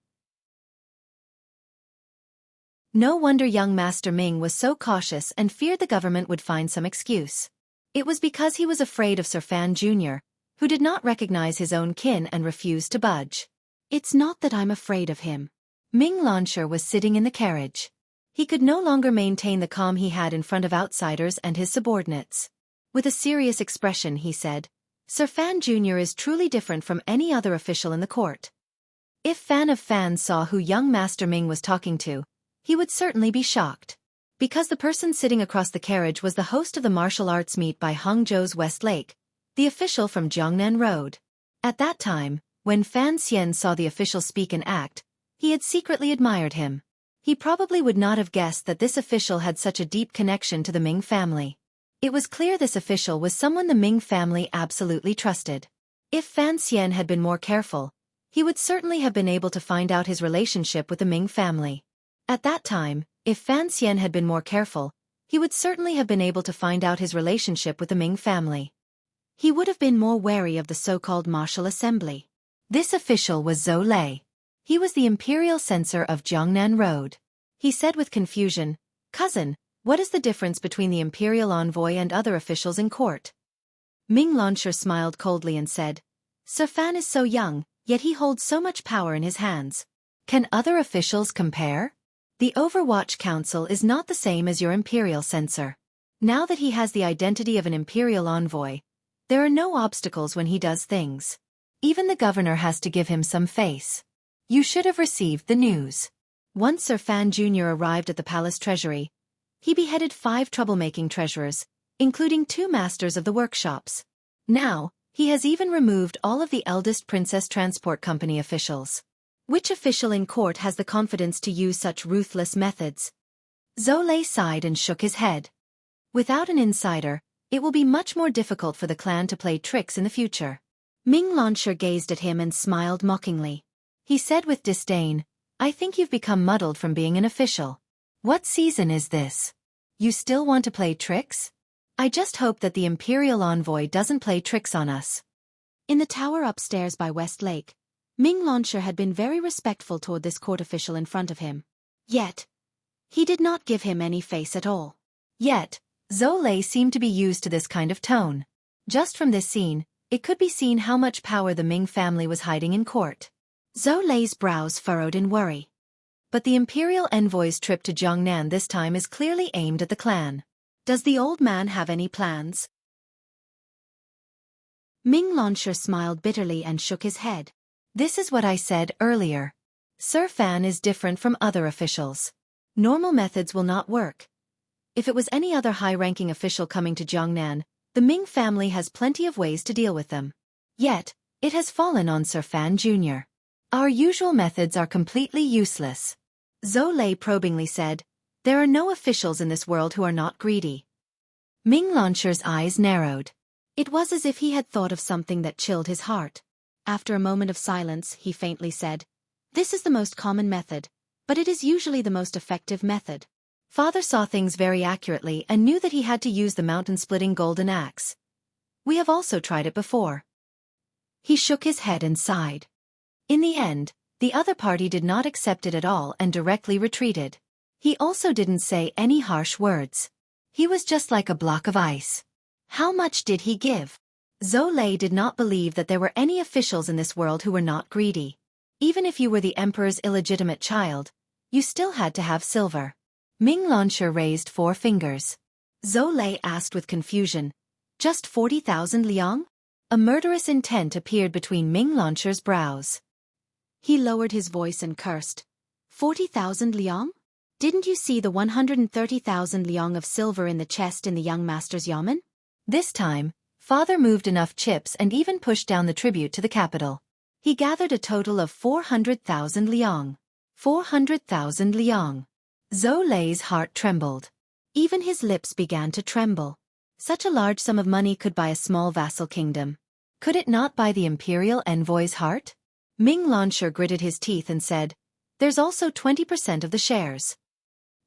No wonder young Master Ming was so cautious and feared the government would find some excuse. It was because he was afraid of Sir Fan Jr., who did not recognize his own kin and refused to budge. "It's not that I'm afraid of him." Ming Launcher was sitting in the carriage. He could no longer maintain the calm he had in front of outsiders and his subordinates. With a serious expression he said, "Sir Fan Jr. is truly different from any other official in the court." If Fan of Fan saw who young Master Ming was talking to, he would certainly be shocked. Because the person sitting across the carriage was the host of the martial arts meet by Hangzhou's West Lake, the official from Jiangnan Road. At that time, when Fan Xian saw the official speak and act, he had secretly admired him. He probably would not have guessed that this official had such a deep connection to the Ming family. It was clear this official was someone the Ming family absolutely trusted. If Fan Xian had been more careful, he would certainly have been able to find out his relationship with the Ming family. At that time, if Fan Xian had been more careful, he would certainly have been able to find out his relationship with the Ming family. He would have been more wary of the so-called martial assembly. This official was Zhou Lei. He was the imperial censor of Jiangnan Road. He said with confusion, "Cousin, what is the difference between the imperial envoy and other officials in court?" Ming Launcher smiled coldly and said, "Sir Fan is so young, yet he holds so much power in his hands. Can other officials compare? The Overwatch Council is not the same as your imperial censor. Now that he has the identity of an imperial envoy, there are no obstacles when he does things. Even the governor has to give him some face. You should have received the news." Once Sir Fan Jr. arrived at the palace treasury, he beheaded 5 troublemaking treasurers, including 2 masters of the workshops. Now, he has even removed all of the eldest Princess Transport Company officials. Which official in court has the confidence to use such ruthless methods? Zhou Lei sighed and shook his head. Without an insider, it will be much more difficult for the clan to play tricks in the future. Ming Launcher gazed at him and smiled mockingly. He said with disdain, "I think you've become muddled from being an official. What season is this? You still want to play tricks? I just hope that the imperial envoy doesn't play tricks on us." In the tower upstairs by West Lake, Ming Launcher had been very respectful toward this court official in front of him. Yet, he did not give him any face at all. Yet, Zhou Lei seemed to be used to this kind of tone. Just from this scene, it could be seen how much power the Ming family was hiding in court. Zhou Lei's brows furrowed in worry. But the imperial envoy's trip to Jiangnan this time is clearly aimed at the clan. Does the old man have any plans? Ming Launcher smiled bitterly and shook his head. "This is what I said earlier. Sir Fan is different from other officials. Normal methods will not work. If it was any other high-ranking official coming to Jiangnan, the Ming family has plenty of ways to deal with them. Yet, it has fallen on Sir Fan Jr. Our usual methods are completely useless." Zhou Lei probingly said, "There are no officials in this world who are not greedy." Ming Launcher's eyes narrowed. It was as if he had thought of something that chilled his heart. After a moment of silence, he faintly said, "This is the most common method, but it is usually the most effective method. Father saw things very accurately and knew that he had to use the mountain-splitting golden axe. We have also tried it before." He shook his head and sighed. In the end, the other party did not accept it at all and directly retreated. He also didn't say any harsh words. He was just like a block of ice. How much did he give? Zhou Lei did not believe that there were any officials in this world who were not greedy. Even if you were the emperor's illegitimate child, you still had to have silver. Ming Launcher raised 4 fingers. Zhou Lei asked with confusion, "Just 40,000 liang?" A murderous intent appeared between Ming Launcher's brows. He lowered his voice and cursed. 40,000 liang? Didn't you see the 130,000 liang of silver in the chest in the young master's yamen? This time, Father moved enough chips and even pushed down the tribute to the capital. He gathered a total of 400,000 liang. 400,000 liang. Zhou Lei's heart trembled. Even his lips began to tremble. Such a large sum of money could buy a small vassal kingdom. Could it not buy the imperial envoy's heart? Ming Launcher gritted his teeth and said, There's also 20% of the shares.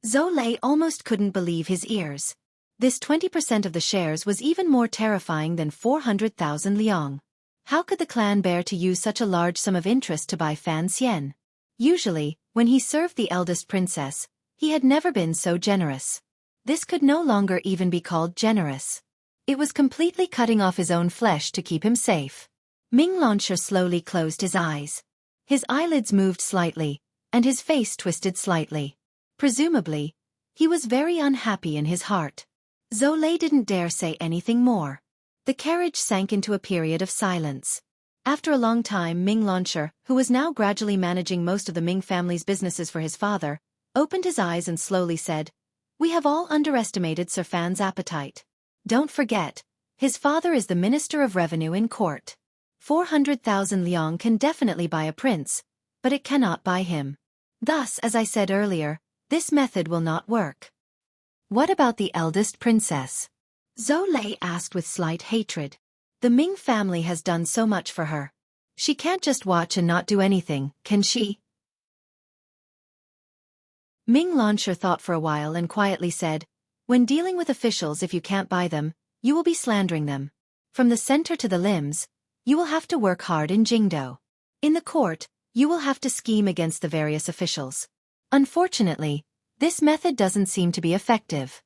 Zhou Lei almost couldn't believe his ears. This 20% of the shares was even more terrifying than 400,000 liang. How could the clan bear to use such a large sum of interest to buy Fan Xian? Usually, when he served the eldest princess, he had never been so generous. This could no longer even be called generous. It was completely cutting off his own flesh to keep him safe. Ming Launcher slowly closed his eyes. His eyelids moved slightly, and his face twisted slightly. Presumably, he was very unhappy in his heart. Zhou Lei didn't dare say anything more. The carriage sank into a period of silence. After a long time, Ming Launcher, who was now gradually managing most of the Ming family's businesses for his father, opened his eyes and slowly said, "We have all underestimated Sir Fan's appetite. Don't forget, his father is the Minister of Revenue in court. 400,000 liang can definitely buy a prince, but it cannot buy him. Thus, as I said earlier, this method will not work." "What about the eldest princess?" Zhou Lei asked with slight hatred. "The Ming family has done so much for her. She can't just watch and not do anything, can she?" Ming Launcher thought for a while and quietly said, "When dealing with officials, if you can't buy them, you will be slandering them. From the center to the limbs, you will have to work hard in Jingdo. In the court, you will have to scheme against the various officials. Unfortunately, this method doesn't seem to be effective."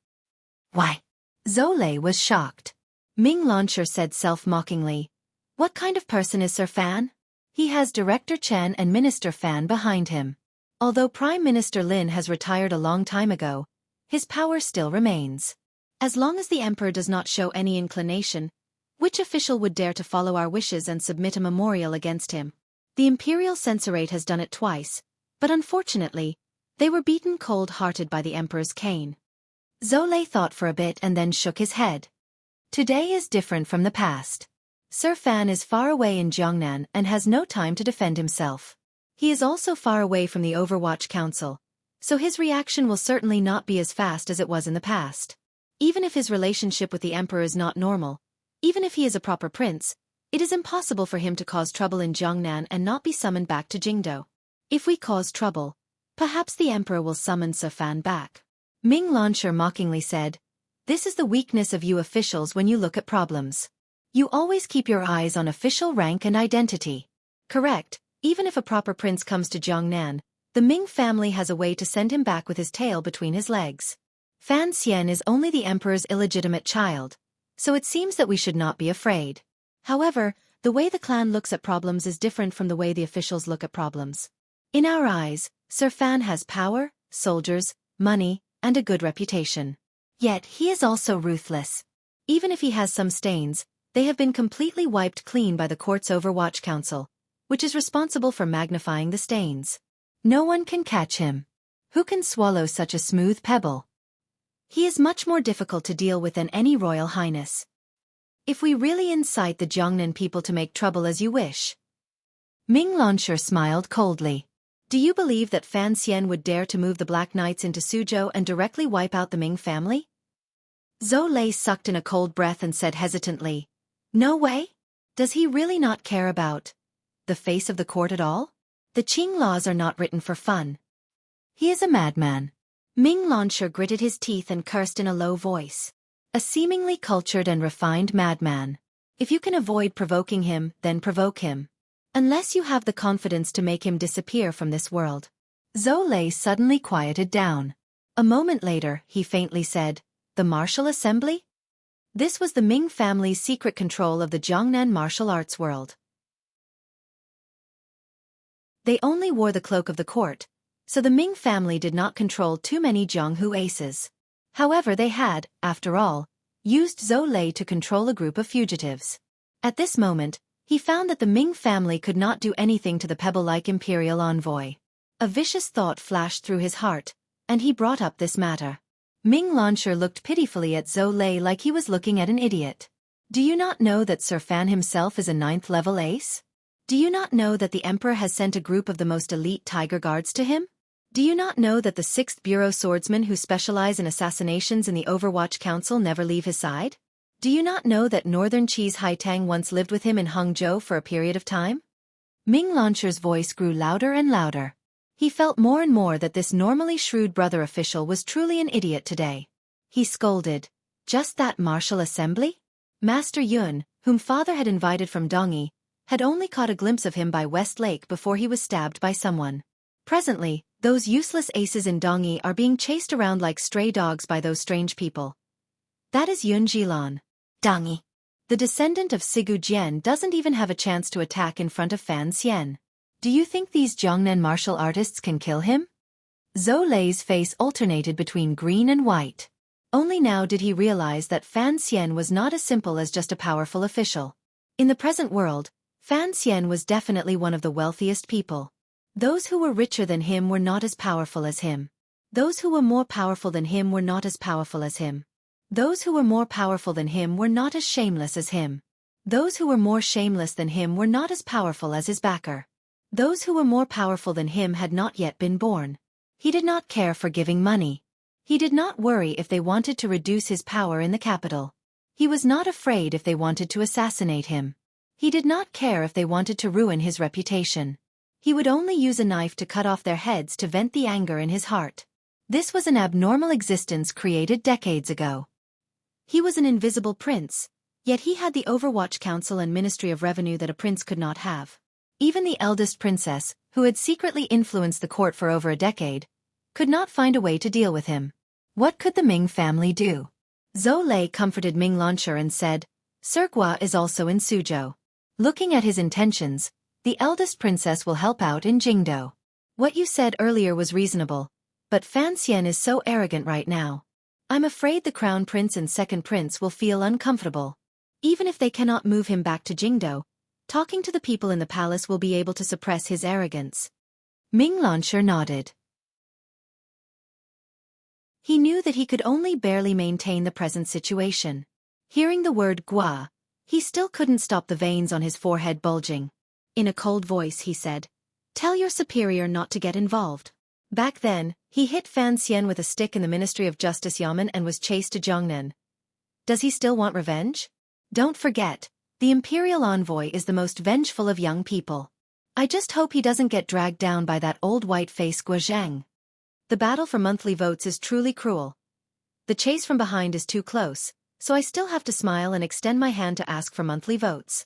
"Why?" Zhou Lei was shocked. Ming Launcher said self-mockingly, "What kind of person is Sir Fan? He has Director Chen and Minister Fan behind him. Although Prime Minister Lin has retired a long time ago, his power still remains. As long as the Emperor does not show any inclination, which official would dare to follow our wishes and submit a memorial against him? The Imperial Censorate has done it twice, but unfortunately, they were beaten cold-hearted by the Emperor's cane." Zhou Lei thought for a bit and then shook his head. "Today is different from the past. Sir Fan is far away in Jiangnan and has no time to defend himself. He is also far away from the Overwatch Council, so his reaction will certainly not be as fast as it was in the past. Even if his relationship with the Emperor is not normal, even if he is a proper prince, it is impossible for him to cause trouble in Jiangnan and not be summoned back to Jingdo. If we cause trouble, perhaps the Emperor will summon Sir Fan back." Ming Launcher mockingly said, "This is the weakness of you officials when you look at problems. You always keep your eyes on official rank and identity. Correct, even if a proper prince comes to Jiangnan, the Ming family has a way to send him back with his tail between his legs. Fan Xian is only the Emperor's illegitimate child, so it seems that we should not be afraid. However, the way the clan looks at problems is different from the way the officials look at problems. In our eyes, Sir Fan has power, soldiers, money, and a good reputation. Yet he is also ruthless. Even if he has some stains, they have been completely wiped clean by the court's Overwatch Council, which is responsible for magnifying the stains. No one can catch him. Who can swallow such a smooth pebble? He is much more difficult to deal with than any royal highness. If we really incite the Jiangnan people to make trouble as you wish." Ming Launcher smiled coldly. "Do you believe that Fan Xian would dare to move the Black Knights into Suzhou and directly wipe out the Ming family?" Zhou Lei sucked in a cold breath and said hesitantly, "No way? Does he really not care about the face of the court at all? The Qing laws are not written for fun. He is a madman." Ming Launcher gritted his teeth and cursed in a low voice. "A seemingly cultured and refined madman. If you can avoid provoking him, then provoke him. Unless you have the confidence to make him disappear from this world." Zhou Lei suddenly quieted down. A moment later, he faintly said, "The Martial Assembly?" This was the Ming family's secret control of the Jiangnan martial arts world. They only wore the cloak of the court, so the Ming family did not control too many Jianghu aces. However, they had, after all, used Zhou Lei to control a group of fugitives. At this moment, he found that the Ming family could not do anything to the pebble-like imperial envoy. A vicious thought flashed through his heart, and he brought up this matter. Ming Launcher looked pitifully at Zhou Lei like he was looking at an idiot. "Do you not know that Sir Fan himself is a 9th-level ace? Do you not know that the Emperor has sent a group of the most elite Tiger Guards to him? Do you not know that the 6th Bureau swordsmen who specialize in assassinations in the Overwatch Council never leave his side? Do you not know that Northern Cheese Haitang once lived with him in Hangzhou for a period of time?" Ming Launcher's voice grew louder and louder. He felt more and more that this normally shrewd brother official was truly an idiot today. He scolded, "Just that martial assembly?" Master Yun, whom father had invited from Dongyi, had only caught a glimpse of him by West Lake before he was stabbed by someone. Presently, those useless aces in Dongyi are being chased around like stray dogs by those strange people. That is Yun Jilan. Dongyi. The descendant of Sigu Jian doesn't even have a chance to attack in front of Fan Xian. Do you think these Jiangnan martial artists can kill him? Zhou Lei's face alternated between green and white. Only now did he realize that Fan Xian was not as simple as just a powerful official. In the present world, Fan Xian was definitely one of the wealthiest people. Those who were richer than him were not as powerful as him. Those who were more powerful than him were not as powerful as him. Those who were more powerful than him were not as shameless as him. Those who were more shameless than him were not as powerful as his backer. Those who were more powerful than him had not yet been born. He did not care for giving money. He did not worry if they wanted to reduce his power in the capital. He was not afraid if they wanted to assassinate him. He did not care if they wanted to ruin his reputation. He would only use a knife to cut off their heads to vent the anger in his heart. This was an abnormal existence created decades ago. He was an invisible prince, yet he had the Overwatch Council and Ministry of Revenue that a prince could not have. Even the eldest princess, who had secretly influenced the court for over a decade, could not find a way to deal with him. What could the Ming family do? Zhou Lei comforted Ming Launcher and said, "Xueqi is also in Suzhou. Looking at his intentions, the eldest princess will help out in Jingdou. What you said earlier was reasonable, but Fan Xian is so arrogant right now. I'm afraid the crown prince and second prince will feel uncomfortable. Even if they cannot move him back to Jingdou, talking to the people in the palace will be able to suppress his arrogance." Ming Launcher nodded. He knew that he could only barely maintain the present situation. Hearing the word "gua," he still couldn't stop the veins on his forehead bulging. In a cold voice he said, "Tell your superior not to get involved." Back then, he hit Fan Xian with a stick in the Ministry of Justice Yamen and was chased to Jiangnan. Does he still want revenge? Don't forget, the imperial envoy is the most vengeful of young people. I just hope he doesn't get dragged down by that old white-faced Guozhang. The battle for monthly votes is truly cruel. The chase from behind is too close, so I still have to smile and extend my hand to ask for monthly votes.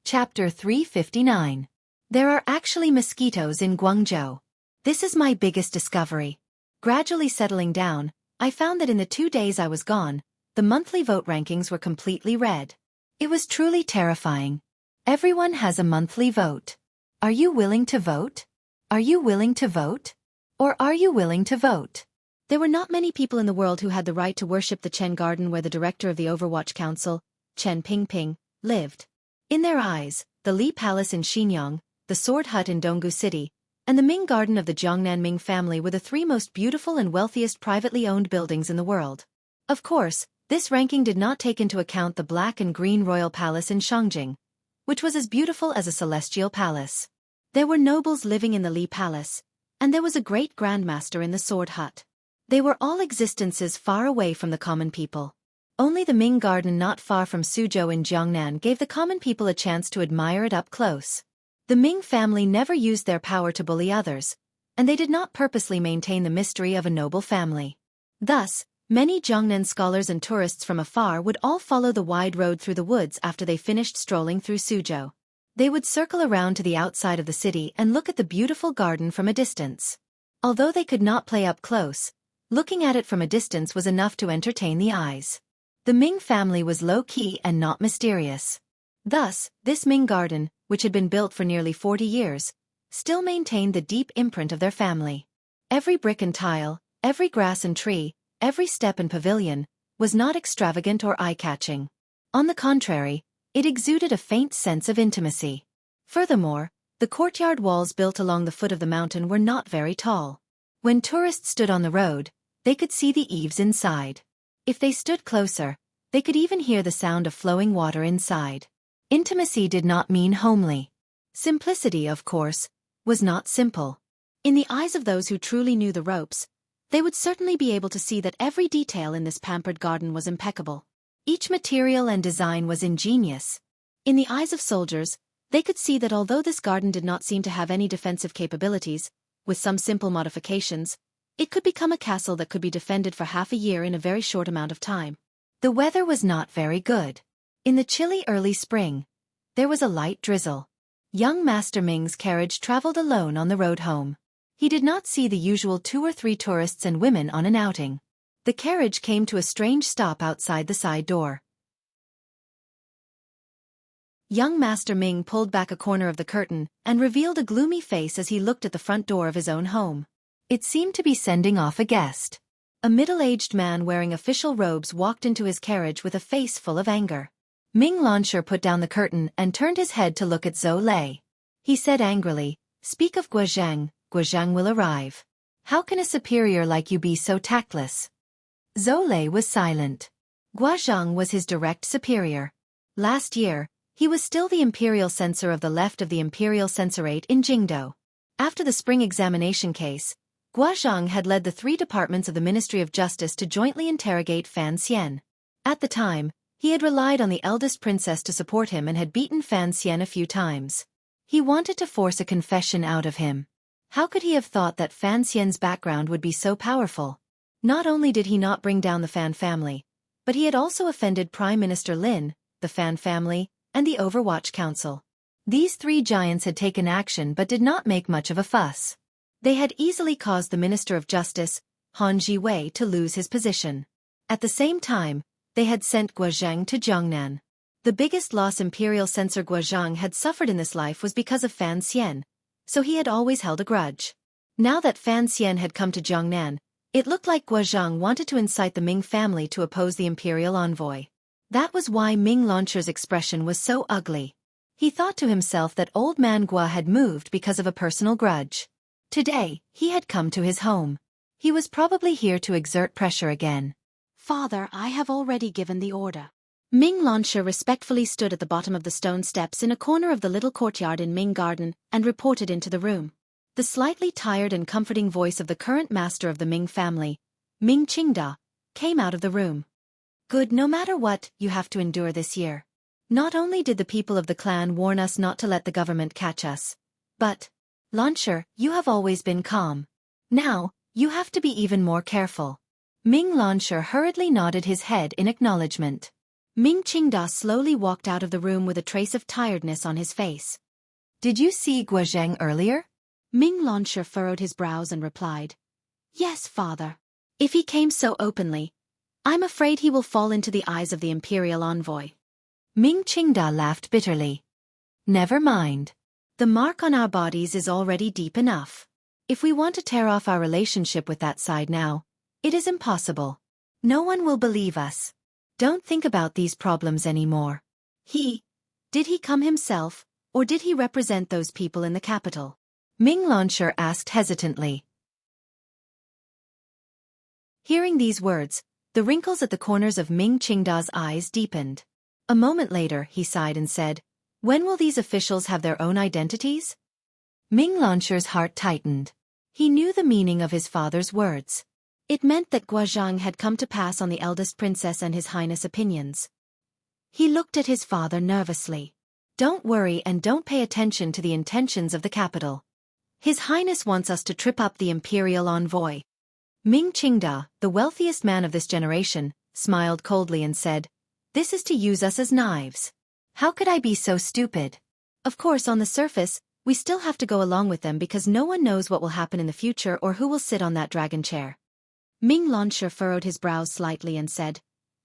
Chapter 359. There are actually mosquitoes in Guangzhou. This is my biggest discovery. Gradually settling down, I found that in the 2 days I was gone, the monthly vote rankings were completely red. It was truly terrifying. Everyone has a monthly vote. Are you willing to vote? Are you willing to vote? Or are you willing to vote? There were not many people in the world who had the right to worship the Chen Garden where the director of the Overwatch Council, Chen Pingping, lived. In their eyes, the Li Palace in Xinyang, the Sword Hut in Donggu City, and the Ming Garden of the Jiangnan Ming family were the 3 most beautiful and wealthiest privately owned buildings in the world. Of course, this ranking did not take into account the black and green royal palace in Shangjing, which was as beautiful as a celestial palace. There were nobles living in the Li Palace, and there was a great grandmaster in the Sword Hut. They were all existences far away from the common people. Only the Ming Garden not far from Suzhou in Jiangnan gave the common people a chance to admire it up close. The Ming family never used their power to bully others, and they did not purposely maintain the mystery of a noble family. Thus, many Jiangnan scholars and tourists from afar would all follow the wide road through the woods after they finished strolling through Suzhou. They would circle around to the outside of the city and look at the beautiful garden from a distance. Although they could not play up close, looking at it from a distance was enough to entertain the eyes. The Ming family was low-key and not mysterious. Thus, this Ming Garden, which had been built for nearly 40 years, still maintained the deep imprint of their family. Every brick and tile, every grass and tree, every step and pavilion, was not extravagant or eye-catching. On the contrary, it exuded a faint sense of intimacy. Furthermore, the courtyard walls built along the foot of the mountain were not very tall. When tourists stood on the road, they could see the eaves inside. If they stood closer, they could even hear the sound of flowing water inside. Intimacy did not mean homely. Simplicity, of course, was not simple. In the eyes of those who truly knew the ropes, they would certainly be able to see that every detail in this pampered garden was impeccable. Each material and design was ingenious. In the eyes of soldiers, they could see that although this garden did not seem to have any defensive capabilities, with some simple modifications, it could become a castle that could be defended for half a year in a very short amount of time. The weather was not very good. In the chilly early spring, there was a light drizzle. Young Master Ming's carriage traveled alone on the road home. He did not see the usual 2 or 3 tourists and women on an outing. The carriage came to a strange stop outside the side door. Young Master Ming pulled back a corner of the curtain and revealed a gloomy face as he looked at the front door of his own home. It seemed to be sending off a guest. A middle-aged man wearing official robes walked into his carriage with a face full of anger. Ming Launcher put down the curtain and turned his head to look at Zhou Lei. He said angrily, "Speak of Guozhang, Guozhang will arrive. How can a superior like you be so tactless?" Zhou Lei was silent. Guozhang was his direct superior. Last year, he was still the imperial censor of the left of the imperial censorate in Jingdou. After the spring examination case, Guozhang had led the 3 departments of the Ministry of Justice to jointly interrogate Fan Xian. At the time, he had relied on the eldest princess to support him and had beaten Fan Xian a few times. He wanted to force a confession out of him. How could he have thought that Fan Xian's background would be so powerful? Not only did he not bring down the Fan family, but he had also offended Prime Minister Lin, the Fan family, and the Overwatch Council. These 3 giants had taken action but did not make much of a fuss. They had easily caused the Minister of Justice, Han Jiwei, to lose his position. At the same time, they had sent Guozhang to Jiangnan. The biggest loss Imperial Censor Guozhang had suffered in this life was because of Fan Xian, so he had always held a grudge. Now that Fan Xian had come to Jiangnan, it looked like Guozhang wanted to incite the Ming family to oppose the imperial envoy. That was why Ming Launcher's expression was so ugly. He thought to himself that old man Gua had moved because of a personal grudge. Today, he had come to his home. He was probably here to exert pressure again. "Father, I have already given the order." Ming Launcher respectfully stood at the bottom of the stone steps in a corner of the little courtyard in Ming Garden and reported into the room. The slightly tired and comforting voice of the current master of the Ming family, Ming Qingda, came out of the room. "Good, no matter what you have to endure this year. Not only did the people of the clan warn us not to let the government catch us, but, Launcher, you have always been calm. Now, you have to be even more careful." Ming Launcher hurriedly nodded his head in acknowledgement. Ming Qingda slowly walked out of the room with a trace of tiredness on his face. "Did you see Guozhang earlier?" Ming Launcher furrowed his brows and replied, "Yes, father. If he came so openly, I'm afraid he will fall into the eyes of the imperial envoy." Ming Qingda laughed bitterly. "Never mind. The mark on our bodies is already deep enough. If we want to tear off our relationship with that side now, it is impossible. No one will believe us. Don't think about these problems anymore." Did he come himself, or did he represent those people in the capital? Ming Launcher asked hesitantly. Hearing these words, the wrinkles at the corners of Ming Qingda's eyes deepened. A moment later, he sighed and said, "When will these officials have their own identities?" Ming Launcher's heart tightened. He knew the meaning of his father's words. It meant that Guozhang had come to pass on the eldest princess and His Highness' opinions. He looked at his father nervously. "Don't worry and don't pay attention to the intentions of the capital. His Highness wants us to trip up the imperial envoy." Ming Qingda, the wealthiest man of this generation, smiled coldly and said, "This is to use us as knives. How could I be so stupid? Of course, on the surface, we still have to go along with them because no one knows what will happen in the future or who will sit on that dragon chair." Ming Launcher furrowed his brows slightly and said,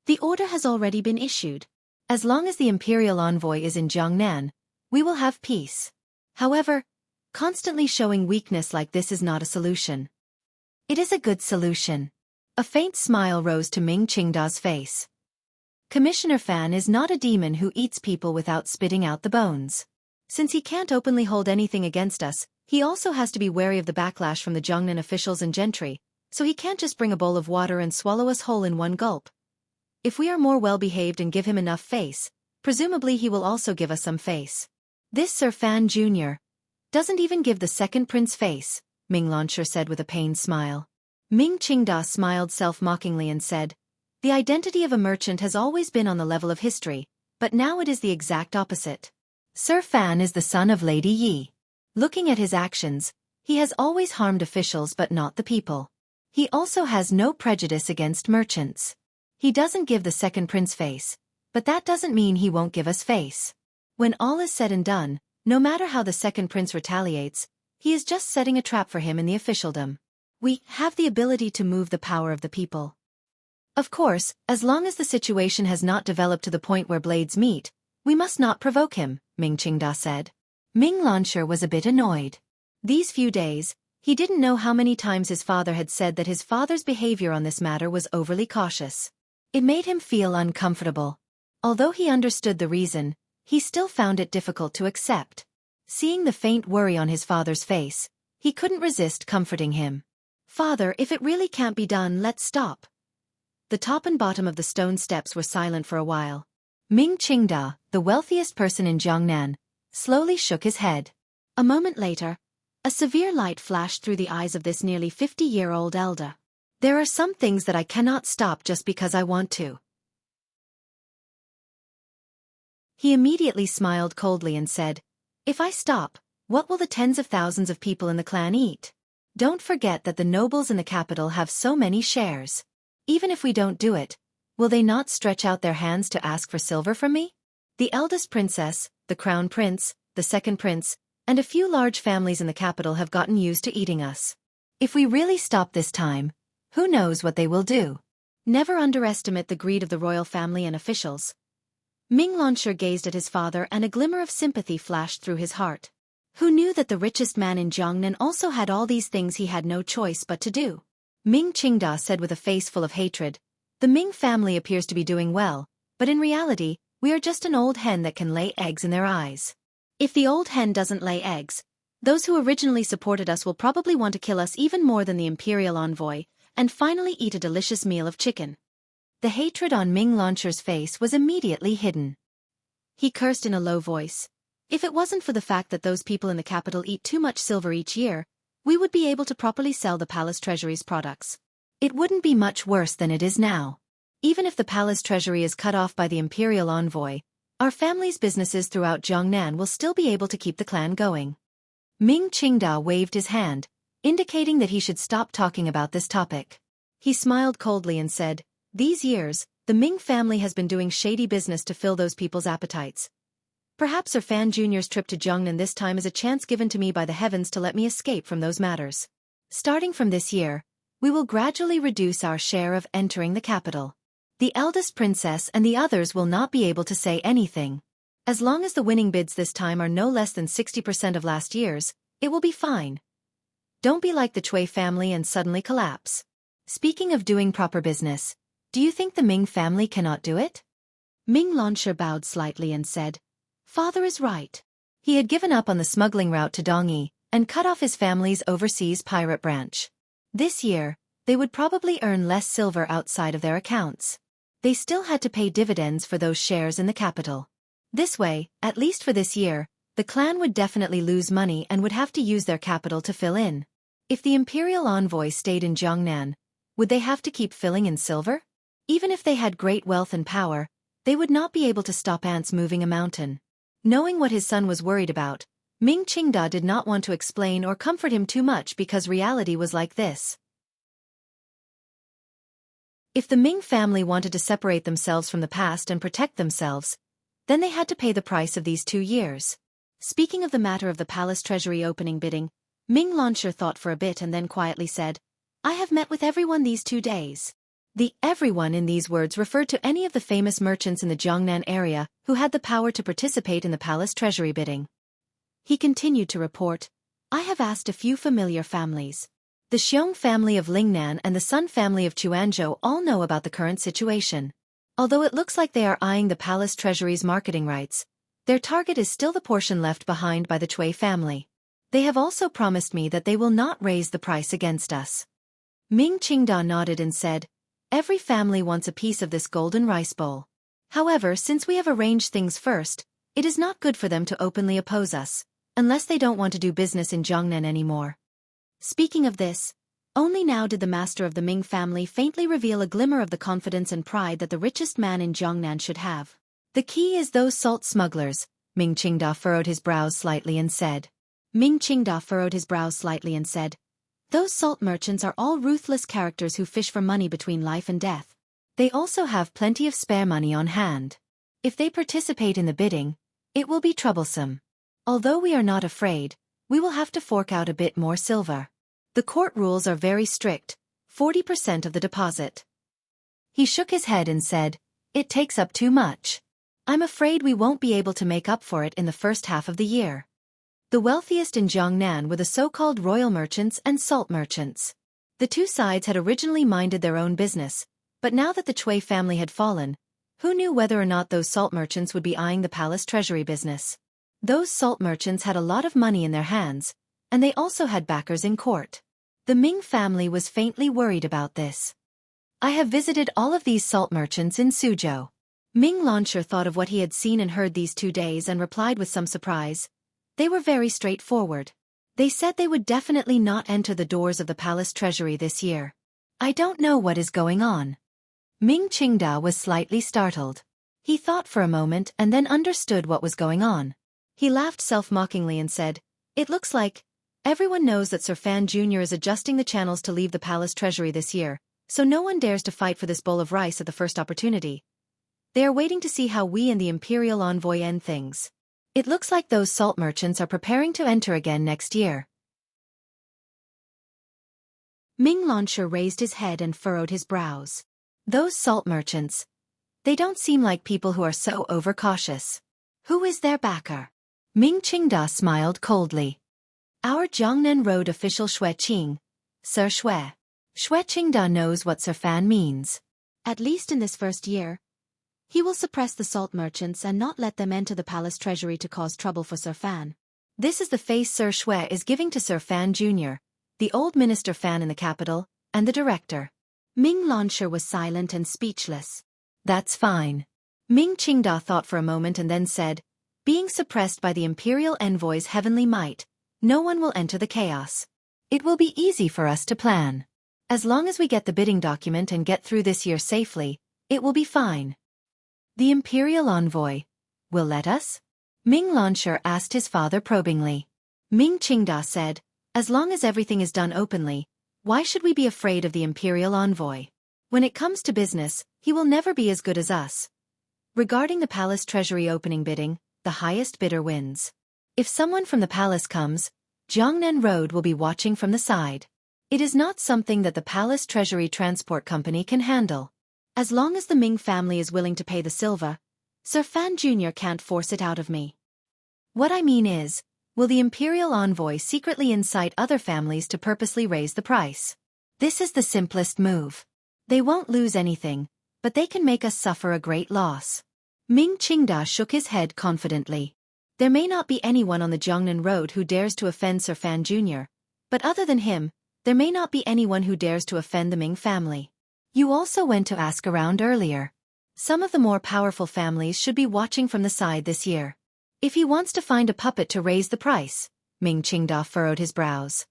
"The order has already been issued. As long as the imperial envoy is in Jiangnan, we will have peace. However, constantly showing weakness like this is not a solution." "It is a good solution." A faint smile rose to Ming Qingda's face. "Commissioner Fan is not a demon who eats people without spitting out the bones. Since he can't openly hold anything against us, he also has to be wary of the backlash from the Jiangnan officials and gentry, so he can't just bring a bowl of water and swallow us whole in one gulp. If we are more well-behaved and give him enough face, presumably he will also give us some face. This Sir Fan Jr. doesn't even give the second prince face," Ming Launcher said with a pained smile. Ming Qingda smiled self-mockingly and said, "The identity of a merchant has always been on the level of history, but now it is the exact opposite. Sir Fan is the son of Lady Yi. Looking at his actions, he has always harmed officials but not the people. He also has no prejudice against merchants. He doesn't give the second prince face, but that doesn't mean he won't give us face. When all is said and done, no matter how the second prince retaliates, he is just setting a trap for him in the officialdom. We have the ability to move the power of the people. Of course, as long as the situation has not developed to the point where blades meet, we must not provoke him, Ming Qingda said. Ming Lansher was a bit annoyed. These few days, he didn't know how many times his father had said that his father's behavior on this matter was overly cautious. It made him feel uncomfortable. Although he understood the reason, he still found it difficult to accept. Seeing the faint worry on his father's face, he couldn't resist comforting him. Father, if it really can't be done, let's stop. The top and bottom of the stone steps were silent for a while. Ming Qingda, the wealthiest person in Jiangnan, slowly shook his head. A moment later, a severe light flashed through the eyes of this nearly 50-year-old elder. There are some things that I cannot stop just because I want to. He immediately smiled coldly and said, if I stop, what will the tens of thousands of people in the clan eat? Don't forget that the nobles in the capital have so many shares. Even if we don't do it, will they not stretch out their hands to ask for silver from me? The eldest princess, the crown prince, the second prince, and a few large families in the capital have gotten used to eating us. If we really stop this time, who knows what they will do? Never underestimate the greed of the royal family and officials. Ming Lansher gazed at his father and a glimmer of sympathy flashed through his heart. Who knew that the richest man in Jiangnan also had all these things he had no choice but to do? Ming Qingda said with a face full of hatred, the Ming family appears to be doing well, but in reality, we are just an old hen that can lay eggs in their eyes. If the old hen doesn't lay eggs, those who originally supported us will probably want to kill us even more than the imperial envoy, and finally eat a delicious meal of chicken. The hatred on Ming Lansher's face was immediately hidden. He cursed in a low voice. If it wasn't for the fact that those people in the capital eat too much silver each year, we would be able to properly sell the palace treasury's products. It wouldn't be much worse than it is now. Even if the palace treasury is cut off by the imperial envoy, our family's businesses throughout Jiangnan will still be able to keep the clan going. Ming Qingda waved his hand, indicating that he should stop talking about this topic. He smiled coldly and said, these years, the Ming family has been doing shady business to fill those people's appetites. Perhaps Sir Fan Jr.'s trip to Jiangnan this time is a chance given to me by the heavens to let me escape from those matters. Starting from this year, we will gradually reduce our share of entering the capital. The eldest princess and the others will not be able to say anything. As long as the winning bids this time are no less than 60% of last year's, it will be fine. Don't be like the Xueqi family and suddenly collapse. Speaking of doing proper business, do you think the Ming family cannot do it? Ming Lansher bowed slightly and said, Father is right. He had given up on the smuggling route to Dongyi and cut off his family's overseas pirate branch. This year, they would probably earn less silver outside of their accounts. They still had to pay dividends for those shares in the capital. This way, at least for this year, the clan would definitely lose money and would have to use their capital to fill in. If the imperial envoy stayed in Jiangnan, would they have to keep filling in silver? Even if they had great wealth and power, they would not be able to stop ants moving a mountain. Knowing what his son was worried about, Ming Qingda did not want to explain or comfort him too much because reality was like this. If the Ming family wanted to separate themselves from the past and protect themselves, then they had to pay the price of these 2 years. Speaking of the matter of the palace treasury opening bidding, Ming Lansher thought for a bit and then quietly said, I have met with everyone these 2 days. The everyone in these words referred to any of the famous merchants in the Jiangnan area who had the power to participate in the palace treasury bidding. He continued to report, I have asked a few familiar families. The Xiong family of Lingnan and the Sun family of Quanzhou all know about the current situation. Although it looks like they are eyeing the palace treasury's marketing rights, their target is still the portion left behind by the Xueqi family. They have also promised me that they will not raise the price against us. Ming Qingda nodded and said, Every family wants a piece of this golden rice bowl. However, since we have arranged things first, it is not good for them to openly oppose us, unless they don't want to do business in Jiangnan anymore. Speaking of this, only now did the master of the Ming family faintly reveal a glimmer of the confidence and pride that the richest man in Jiangnan should have. The key is those salt smugglers, Ming Qingda furrowed his brows slightly and said. Ming Qingda furrowed his brows slightly and said, those salt merchants are all ruthless characters who fish for money between life and death. They also have plenty of spare money on hand. If they participate in the bidding, it will be troublesome. Although we are not afraid, we will have to fork out a bit more silver. The court rules are very strict, 40% of the deposit. He shook his head and said, it takes up too much. I'm afraid we won't be able to make up for it in the first half of the year. The wealthiest in Jiangnan were the so-called royal merchants and salt merchants. The two sides had originally minded their own business, but now that the Cui family had fallen, who knew whether or not those salt merchants would be eyeing the palace treasury business? Those salt merchants had a lot of money in their hands, and they also had backers in court. The Ming family was faintly worried about this. I have visited all of these salt merchants in Suzhou. Ming Lansher thought of what he had seen and heard these 2 days and replied with some surprise. They were very straightforward. They said they would definitely not enter the doors of the palace treasury this year. I don't know what is going on. Ming Qingda was slightly startled. He thought for a moment and then understood what was going on. He laughed self-mockingly and said, it looks like everyone knows that Sir Fan Jr. is adjusting the channels to leave the palace treasury this year, so no one dares to fight for this bowl of rice at the first opportunity. They are waiting to see how we and the imperial envoy end things. It looks like those salt merchants are preparing to enter again next year. Ming Lansher raised his head and furrowed his brows. Those salt merchants. They don't seem like people who are so overcautious. Who is their backer? Ming Qingda smiled coldly. Our Jiangnan Road official Xueqi, Sir Xue. Xueqi knows what Sir Fan means. At least in this first year, he will suppress the salt merchants and not let them enter the palace treasury to cause trouble for Sir Fan. This is the face Sir Xue is giving to Sir Fan Jr., the old Minister Fan in the capital, and the director. Ming Lansher was silent and speechless. That's fine. Ming Qingda thought for a moment and then said, being suppressed by the imperial envoy's heavenly might, no one will enter the chaos. It will be easy for us to plan. As long as we get the bidding document and get through this year safely, it will be fine. The imperial envoy will let us? Ming Lansher asked his father probingly. Ming Qingda said, as long as everything is done openly, why should we be afraid of the imperial envoy? When it comes to business, he will never be as good as us. Regarding the palace treasury opening bidding, the highest bidder wins. If someone from the palace comes, Jiangnan Road will be watching from the side. It is not something that the palace treasury transport company can handle. As long as the Ming family is willing to pay the silver, Sir Fan Jr. can't force it out of me. What I mean is, will the imperial envoy secretly incite other families to purposely raise the price? This is the simplest move. They won't lose anything, but they can make us suffer a great loss. Ming Qingda shook his head confidently. There may not be anyone on the Jiangnan Road who dares to offend Sir Fan Jr., but other than him, there may not be anyone who dares to offend the Ming family. You also went to ask around earlier. Some of the more powerful families should be watching from the side this year. If he wants to find a puppet to raise the price, Ming Qingda furrowed his brows.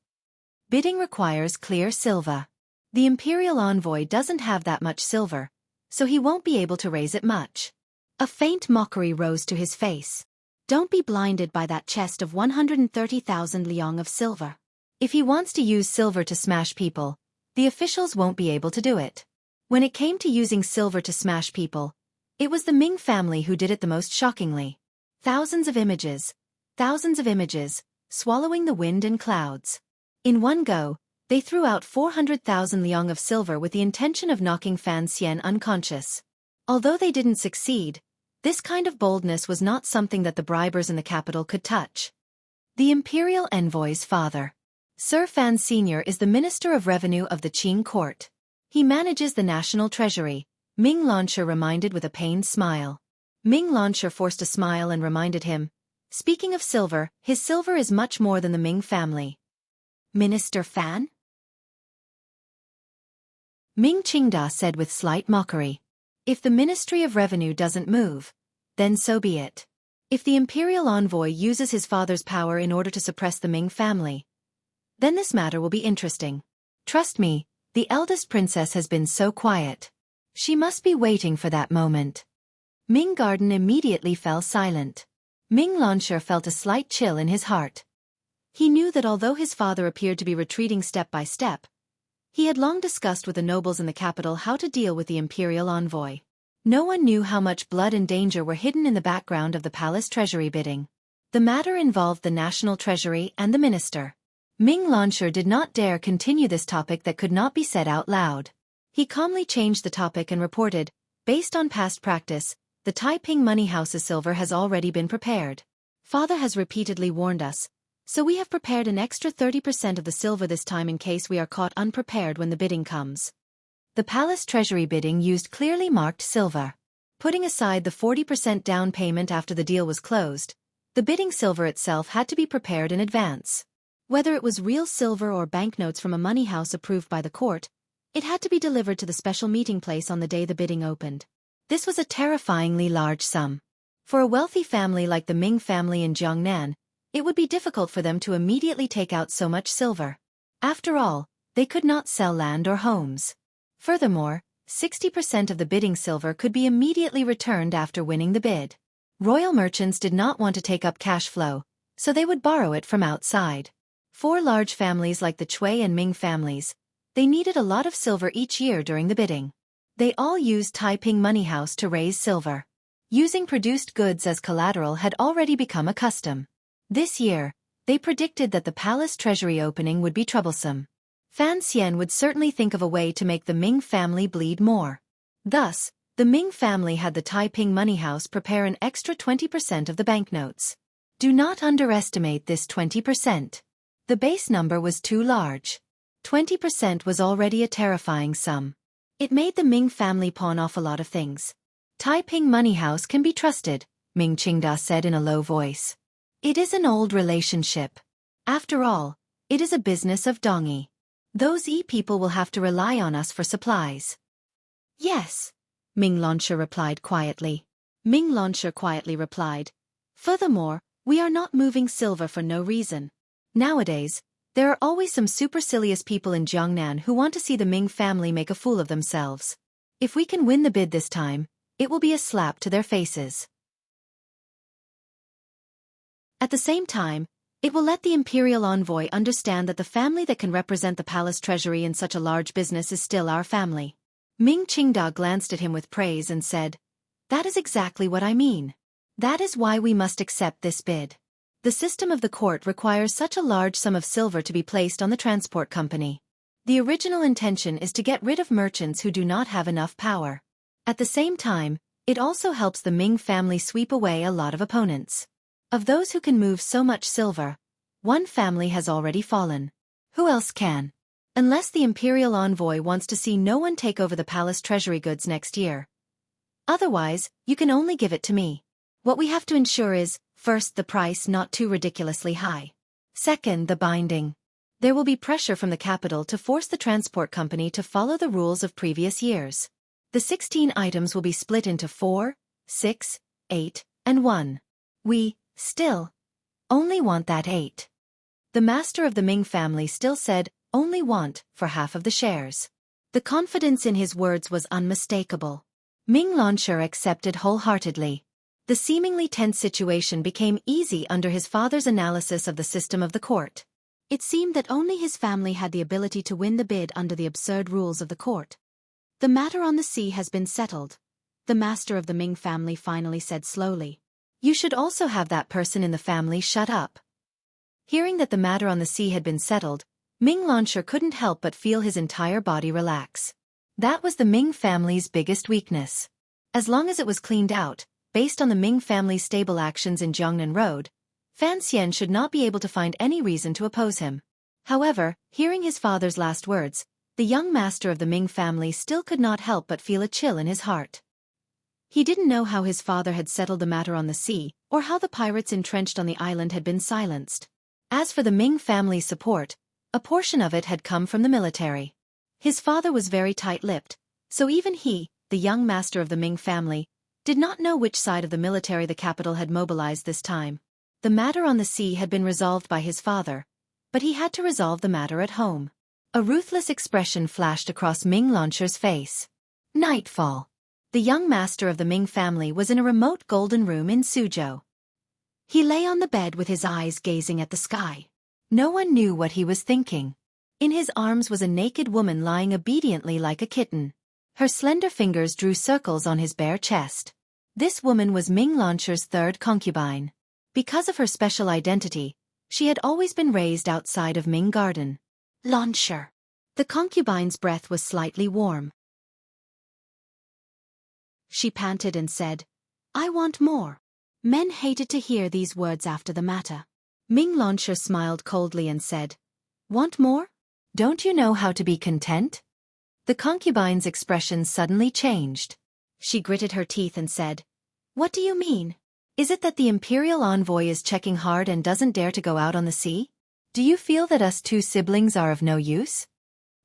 Bidding requires clear silver. The imperial envoy doesn't have that much silver, so he won't be able to raise it much. A faint mockery rose to his face. Don't be blinded by that chest of 130,000 liang of silver. If he wants to use silver to smash people, the officials won't be able to do it. When it came to using silver to smash people, it was the Ming family who did it the most shockingly. Thousands of images, swallowing the wind and clouds. In one go, they threw out 400,000 liang of silver with the intention of knocking Fan Xian unconscious. Although they didn't succeed, this kind of boldness was not something that the bribers in the capital could touch. The imperial envoy's father, Sir Fan Sr., is the Minister of Revenue of the Qing court. He manages the national treasury, Ming Lansher reminded with a pained smile. Ming Lansher forced a smile and reminded him, speaking of silver, his silver is much more than the Ming family. Minister Fan? Ming Qingda said with slight mockery. If the Ministry of Revenue doesn't move, then so be it. If the imperial envoy uses his father's power in order to suppress the Ming family, then this matter will be interesting. Trust me, the eldest princess has been so quiet. She must be waiting for that moment. Ming Garden immediately fell silent. Ming Lansher felt a slight chill in his heart. He knew that although his father appeared to be retreating step by step, he had long discussed with the nobles in the capital how to deal with the imperial envoy. No one knew how much blood and danger were hidden in the background of the palace treasury bidding. The matter involved the national treasury and the minister. Ming Lansher did not dare continue this topic that could not be said out loud. He calmly changed the topic and reported, based on past practice, the Taiping money house's silver has already been prepared. Father has repeatedly warned us, so we have prepared an extra 30% of the silver this time in case we are caught unprepared when the bidding comes. The palace treasury bidding used clearly marked silver. Putting aside the 40% down payment after the deal was closed, the bidding silver itself had to be prepared in advance. Whether it was real silver or banknotes from a money house approved by the court, it had to be delivered to the special meeting place on the day the bidding opened. This was a terrifyingly large sum. For a wealthy family like the Ming family in Jiangnan, it would be difficult for them to immediately take out so much silver. After all, they could not sell land or homes. Furthermore, 60% of the bidding silver could be immediately returned after winning the bid. Royal merchants did not want to take up cash flow, so they would borrow it from outside. For large families like the Chui and Ming families, they needed a lot of silver each year during the bidding. They all used Taiping Money House to raise silver. Using produced goods as collateral had already become a custom. This year, they predicted that the palace treasury opening would be troublesome. Fan Xian would certainly think of a way to make the Ming family bleed more. Thus, the Ming family had the Taiping Money House prepare an extra 20% of the banknotes. Do not underestimate this 20%. The base number was too large. 20% was already a terrifying sum. It made the Ming family pawn off a lot of things. Taiping Money House can be trusted, Ming Qingda said in a low voice. It is an old relationship. After all, it is a business of Dongyi. Those people will have to rely on us for supplies. Yes, Ming Lansher replied quietly. Ming Lansher quietly replied, furthermore, we are not moving silver for no reason. Nowadays, there are always some supercilious people in Jiangnan who want to see the Ming family make a fool of themselves. If we can win the bid this time, it will be a slap to their faces. At the same time, it will let the imperial envoy understand that the family that can represent the palace treasury in such a large business is still our family. Ming Qingda glanced at him with praise and said, that is exactly what I mean. That is why we must accept this bid. The system of the court requires such a large sum of silver to be placed on the transport company. The original intention is to get rid of merchants who do not have enough power. At the same time, it also helps the Ming family sweep away a lot of opponents. Of those who can move so much silver, one family has already fallen. Who else can? Unless the imperial envoy wants to see no one take over the palace treasury goods next year. Otherwise, you can only give it to me. What we have to ensure is, first, the price not too ridiculously high. Second, the binding. There will be pressure from the capital to force the transport company to follow the rules of previous years. The 16 items will be split into 4, 6, 8, and 1. We, still, only want that 8. The master of the Ming family still said, only want, for half of the shares. The confidence in his words was unmistakable. Ming Lansher accepted wholeheartedly. The seemingly tense situation became easy under his father's analysis of the system of the court. It seemed that only his family had the ability to win the bid under the absurd rules of the court. The matter on the sea has been settled, the master of the Ming family finally said slowly. You should also have that person in the family shut up. Hearing that the matter on the sea had been settled, Ming Lansher couldn't help but feel his entire body relax. That was the Ming family's biggest weakness. As long as it was cleaned out, based on the Ming family's stable actions in Jiangnan Road, Fan Xian should not be able to find any reason to oppose him. However, hearing his father's last words, the young master of the Ming family still could not help but feel a chill in his heart. He didn't know how his father had settled the matter on the sea, or how the pirates entrenched on the island had been silenced. As for the Ming family's support, a portion of it had come from the military. His father was very tight-lipped, so even he, the young master of the Ming family, did not know which side of the military the capital had mobilized this time. The matter on the sea had been resolved by his father, but he had to resolve the matter at home. A ruthless expression flashed across Ming Lansher's face. Nightfall. The young master of the Ming family was in a remote golden room in Suzhou. He lay on the bed with his eyes gazing at the sky. No one knew what he was thinking. In his arms was a naked woman lying obediently like a kitten. Her slender fingers drew circles on his bare chest. This woman was Ming Launcher's third concubine. Because of her special identity, she had always been raised outside of Ming Garden. Launcher. The concubine's breath was slightly warm. She panted and said, "I want more." Men hated to hear these words after the matter. Ming Launcher smiled coldly and said, "Want more? Don't you know how to be content?" The concubine's expression suddenly changed. She gritted her teeth and said, "What do you mean? Is it that the imperial envoy is checking hard and doesn't dare to go out on the sea? Do you feel that us two siblings are of no use?"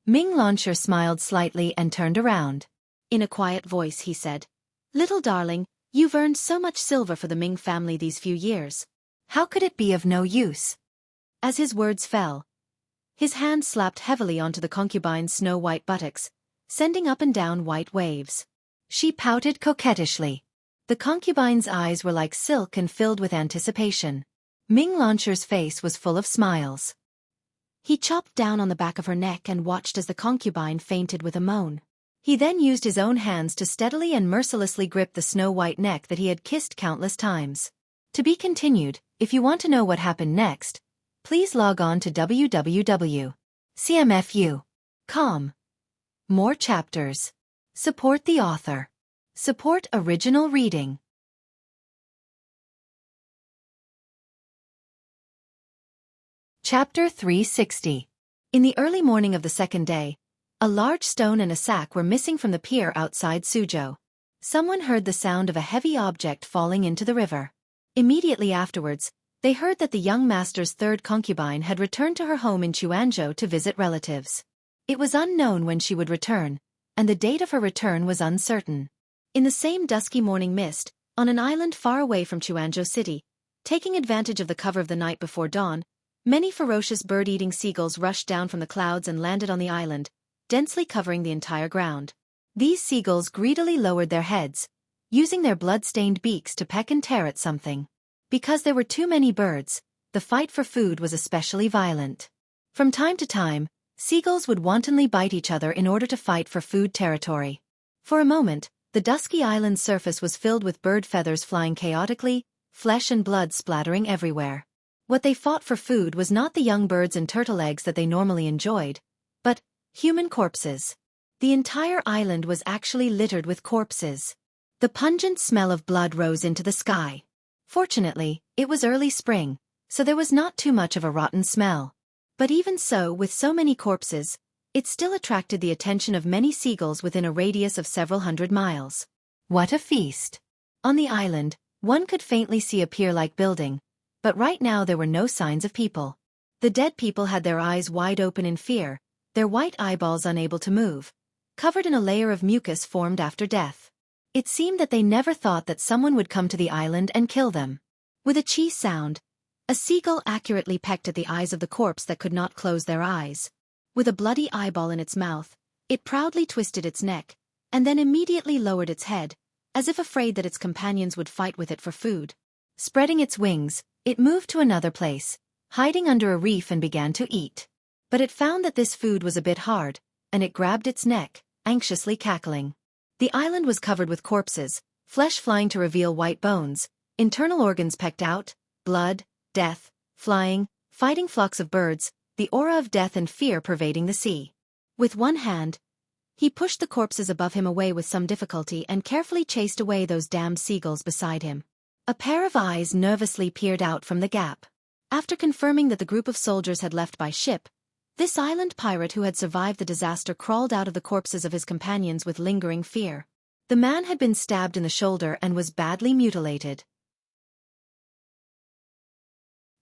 Ming Launcher smiled slightly and turned around. In a quiet voice he said, "Little darling, you've earned so much silver for the Ming family these few years. How could it be of no use?" As his words fell, his hand slapped heavily onto the concubine's snow-white buttocks, sending up and down white waves. She pouted coquettishly. The concubine's eyes were like silk and filled with anticipation. Ming Launcher's face was full of smiles. He chopped down on the back of her neck and watched as the concubine fainted with a moan. He then used his own hands to steadily and mercilessly grip the snow-white neck that he had kissed countless times. To be continued. If you want to know what happened next, please log on to www.cmfu.com. More chapters. Support the author. Support original reading. Chapter 360. In the early morning of the second day, a large stone and a sack were missing from the pier outside Suzhou. Someone heard the sound of a heavy object falling into the river. Immediately afterwards, they heard that the young master's third concubine had returned to her home in Xuanzhou to visit relatives. It was unknown when she would return, and the date of her return was uncertain. In the same dusky morning mist, on an island far away from Xuanzhou City, taking advantage of the cover of the night before dawn, many ferocious bird-eating seagulls rushed down from the clouds and landed on the island, densely covering the entire ground. These seagulls greedily lowered their heads, using their blood-stained beaks to peck and tear at something. Because there were too many birds, the fight for food was especially violent. From time to time, seagulls would wantonly bite each other in order to fight for food territory. For a moment, the dusky island's surface was filled with bird feathers flying chaotically, flesh and blood splattering everywhere. What they fought for food was not the young birds and turtle eggs that they normally enjoyed, but human corpses. The entire island was actually littered with corpses. The pungent smell of blood rose into the sky. Fortunately, it was early spring, so there was not too much of a rotten smell. But even so, with so many corpses, it still attracted the attention of many seagulls within a radius of several hundred miles. What a feast! On the island, one could faintly see a pier-like building, but right now there were no signs of people. The dead people had their eyes wide open in fear, their white eyeballs unable to move, covered in a layer of mucus formed after death. It seemed that they never thought that someone would come to the island and kill them. With a chee sound, a seagull accurately pecked at the eyes of the corpse that could not close their eyes. With a bloody eyeball in its mouth, it proudly twisted its neck, and then immediately lowered its head, as if afraid that its companions would fight with it for food. Spreading its wings, it moved to another place, hiding under a reef and began to eat. But it found that this food was a bit hard, and it grabbed its neck, anxiously cackling. The island was covered with corpses, flesh flying to reveal white bones, internal organs pecked out, blood, death, flying, fighting flocks of birds, the aura of death and fear pervading the sea. With one hand, he pushed the corpses above him away with some difficulty and carefully chased away those damned seagulls beside him. A pair of eyes nervously peered out from the gap. After confirming that the group of soldiers had left by ship, this island pirate who had survived the disaster crawled out of the corpses of his companions with lingering fear. The man had been stabbed in the shoulder and was badly mutilated.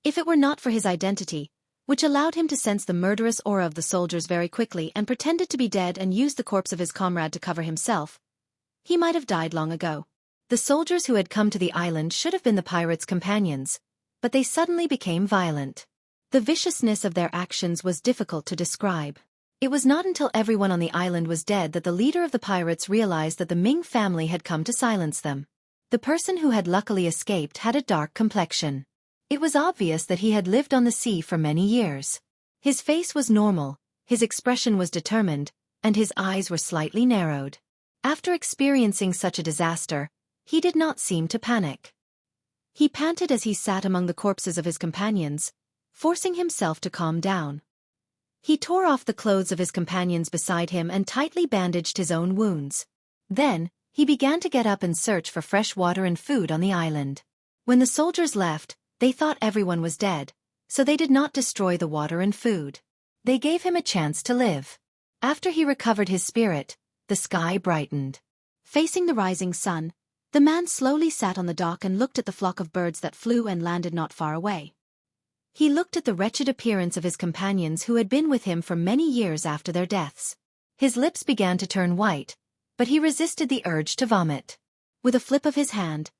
If it were not for his identity, which allowed him to sense the murderous aura of the soldiers very quickly and pretended to be dead and used the corpse of his comrade to cover himself, he might have died long ago. The soldiers who had come to the island should have been the pirates' companions, but they suddenly became violent. The viciousness of their actions was difficult to describe. It was not until everyone on the island was dead that the leader of the pirates realized that the Ming family had come to silence them. The person who had luckily escaped had a dark complexion. It was obvious that he had lived on the sea for many years. His face was normal, his expression was determined, and his eyes were slightly narrowed. After experiencing such a disaster, he did not seem to panic. He panted as he sat among the corpses of his companions, forcing himself to calm down. He tore off the clothes of his companions beside him and tightly bandaged his own wounds. Then, he began to get up and search for fresh water and food on the island. When the soldiers left, they thought everyone was dead, so they did not destroy the water and food. They gave him a chance to live. After he recovered his spirit, the sky brightened. Facing the rising sun, the man slowly sat on the dock and looked at the flock of birds that flew and landed not far away. He looked at the wretched appearance of his companions who had been with him for many years after their deaths. His lips began to turn white, but he resisted the urge to vomit. With a flip of his hand,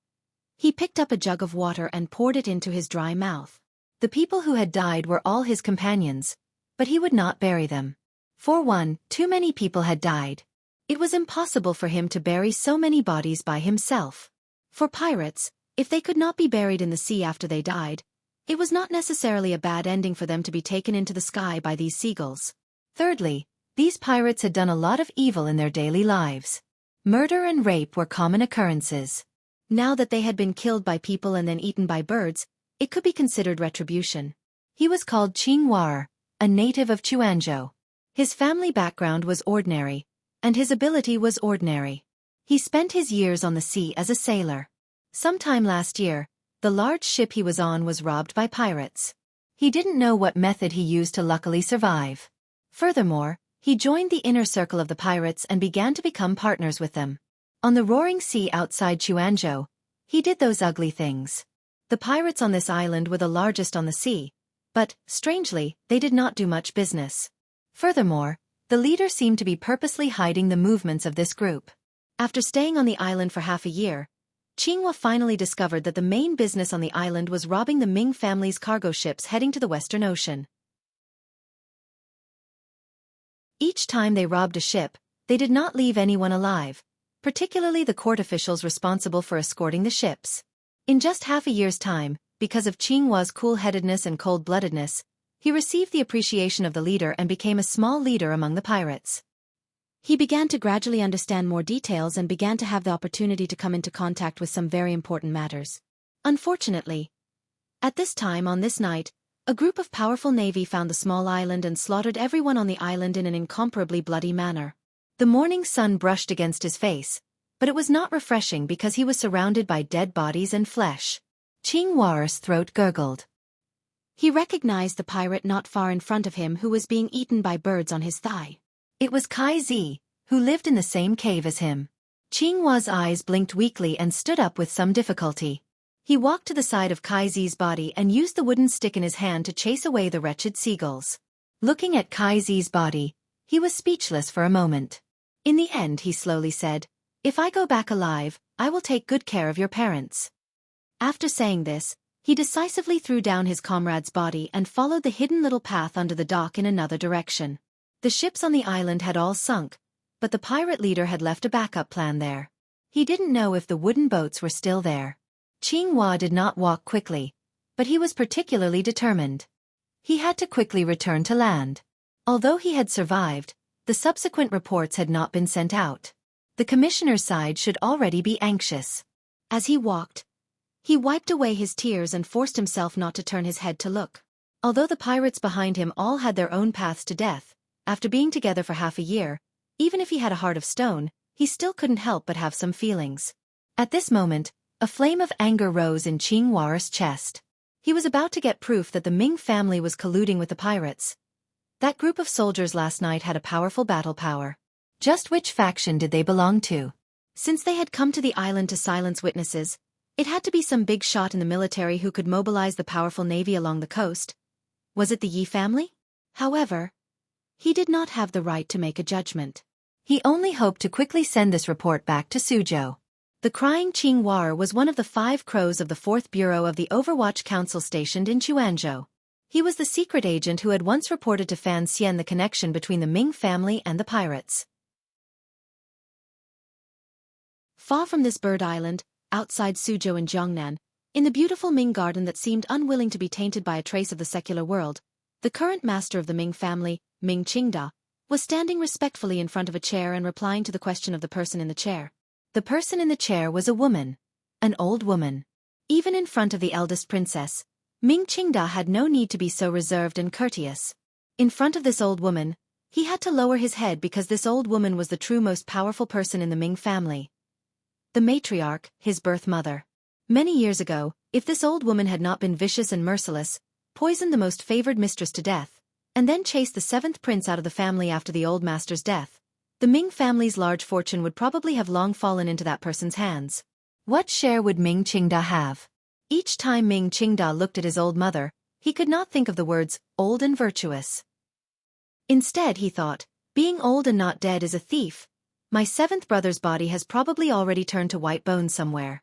he picked up a jug of water and poured it into his dry mouth. The people who had died were all his companions, but he would not bury them. For one, too many people had died. It was impossible for him to bury so many bodies by himself. For pirates, if they could not be buried in the sea after they died, it was not necessarily a bad ending for them to be taken into the sky by these seagulls. Thirdly, these pirates had done a lot of evil in their daily lives. Murder and rape were common occurrences. Now that they had been killed by people and then eaten by birds, it could be considered retribution. He was called Xueqi, a native of Xuanzhou. His family background was ordinary, and his ability was ordinary. He spent his years on the sea as a sailor. Sometime last year, the large ship he was on was robbed by pirates. He didn't know what method he used to luckily survive. Furthermore, he joined the inner circle of the pirates and began to become partners with them. On the roaring sea outside Xuanzhou, he did those ugly things. The pirates on this island were the largest on the sea, but, strangely, they did not do much business. Furthermore, the leader seemed to be purposely hiding the movements of this group. After staying on the island for half a year, Xueqi finally discovered that the main business on the island was robbing the Ming family's cargo ships heading to the Western Ocean. Each time they robbed a ship, they did not leave anyone alive, particularly the court officials responsible for escorting the ships. In just half a year's time, because of Xueqi's cool-headedness and cold-bloodedness, he received the appreciation of the leader and became a small leader among the pirates. He began to gradually understand more details and began to have the opportunity to come into contact with some very important matters. Unfortunately, at this time on this night, a group of powerful navy found the small island and slaughtered everyone on the island in an incomparably bloody manner. The morning sun brushed against his face, but it was not refreshing because he was surrounded by dead bodies and flesh. Xueqi's throat gurgled. He recognized the pirate not far in front of him who was being eaten by birds on his thigh. It was Xueqi, who lived in the same cave as him. Xueqi's eyes blinked weakly and stood up with some difficulty. He walked to the side of Xueqi's body and used the wooden stick in his hand to chase away the wretched seagulls. Looking at Xueqi's body, he was speechless for a moment. In the end, he slowly said, "If I go back alive, I will take good care of your parents." After saying this, he decisively threw down his comrade's body and followed the hidden little path under the dock in another direction. The ships on the island had all sunk, but the pirate leader had left a backup plan there. He didn't know if the wooden boats were still there. Xueqi did not walk quickly, but he was particularly determined. He had to quickly return to land. Although he had survived, the subsequent reports had not been sent out. The commissioner's side should already be anxious. As he walked, he wiped away his tears and forced himself not to turn his head to look. Although the pirates behind him all had their own paths to death, after being together for half a year, even if he had a heart of stone, he still couldn't help but have some feelings. At this moment, a flame of anger rose in Xueqi's chest. He was about to get proof that the Ming family was colluding with the pirates. That group of soldiers last night had a powerful battle power. Just which faction did they belong to? Since they had come to the island to silence witnesses, it had to be some big shot in the military who could mobilize the powerful navy along the coast. Was it the Yi family? However, he did not have the right to make a judgment. He only hoped to quickly send this report back to Suzhou. The crying Xueqi was one of the 5 crows of the 4th Bureau of the Overwatch Council stationed in Xuanzhou. He was the secret agent who had once reported to Fan Xian the connection between the Ming family and the pirates. Far from this bird island, outside Suzhou in Jiangnan, in the beautiful Ming garden that seemed unwilling to be tainted by a trace of the secular world, the current master of the Ming family, Ming Qingda, was standing respectfully in front of a chair and replying to the question of the person in the chair. The person in the chair was a woman. An old woman. Even in front of the eldest princess, Ming Qingda had no need to be so reserved and courteous. In front of this old woman, he had to lower his head because this old woman was the true most powerful person in the Ming family. The matriarch, his birth mother. Many years ago, if this old woman had not been vicious and merciless, poisoned the most favored mistress to death, and then chased the seventh prince out of the family after the old master's death, the Ming family's large fortune would probably have long fallen into that person's hands. What share would Ming Qingda have? Each time Ming Qingda looked at his old mother, he could not think of the words, old and virtuous. Instead, he thought, being old and not dead is a thief. My seventh brother's body has probably already turned to white bones somewhere.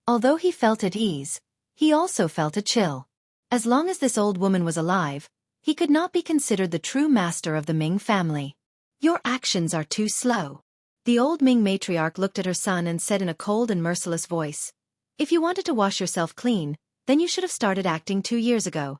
Although he felt at ease, he also felt a chill. As long as this old woman was alive, he could not be considered the true master of the Ming family. Your actions are too slow. The old Ming matriarch looked at her son and said in a cold and merciless voice, if you wanted to wash yourself clean, then you should have started acting 2 years ago.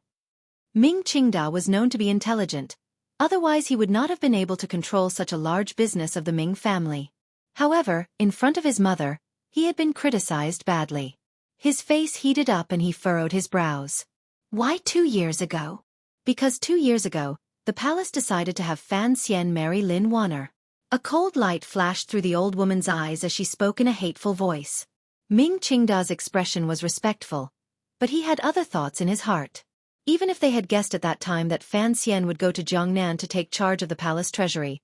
Ming Qingda was known to be intelligent. Otherwise he would not have been able to control such a large business of the Ming family. However, in front of his mother, he had been criticized badly. His face heated up and he furrowed his brows. Why 2 years ago? Because 2 years ago, the palace decided to have Fan Xian marry Lin Wanner. A cold light flashed through the old woman's eyes as she spoke in a hateful voice. Ming Qingda's expression was respectful, but he had other thoughts in his heart. Even if they had guessed at that time that Fan Xian would go to Jiangnan to take charge of the palace treasury,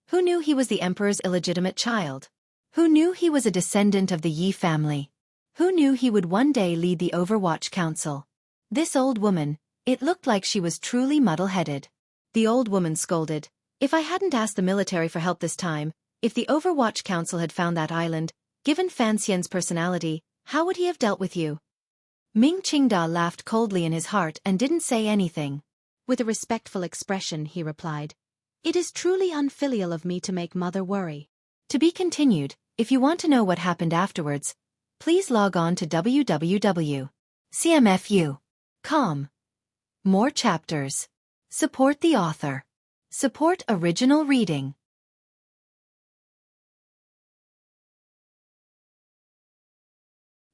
who knew he was the emperor's illegitimate child? Who knew he was a descendant of the Yi family? Who knew he would one day lead the Overwatch Council? This old woman, it looked like she was truly muddle-headed. The old woman scolded, if I hadn't asked the military for help this time, if the Overwatch Council had found that island, given Fan Xian's personality, how would he have dealt with you? Ming Qingda laughed coldly in his heart and didn't say anything. With a respectful expression, he replied, it is truly unfilial of me to make mother worry. To be continued, if you want to know what happened afterwards, please log on to www.cmfu.com. More chapters. Support the author. Support original reading.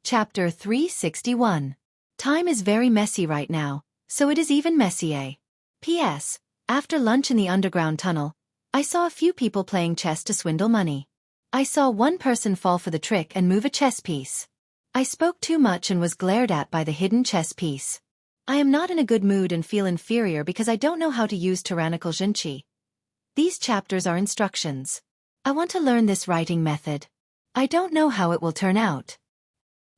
Chapter 361. Time is very messy right now, so it is even messier. P.S. After lunch in the underground tunnel, I saw a few people playing chess to swindle money. I saw one person fall for the trick and move a chess piece. I spoke too much and was glared at by the hidden chess piece. I am not in a good mood and feel inferior because I don't know how to use tyrannical Xueqi. These chapters are instructions. I want to learn this writing method. I don't know how it will turn out.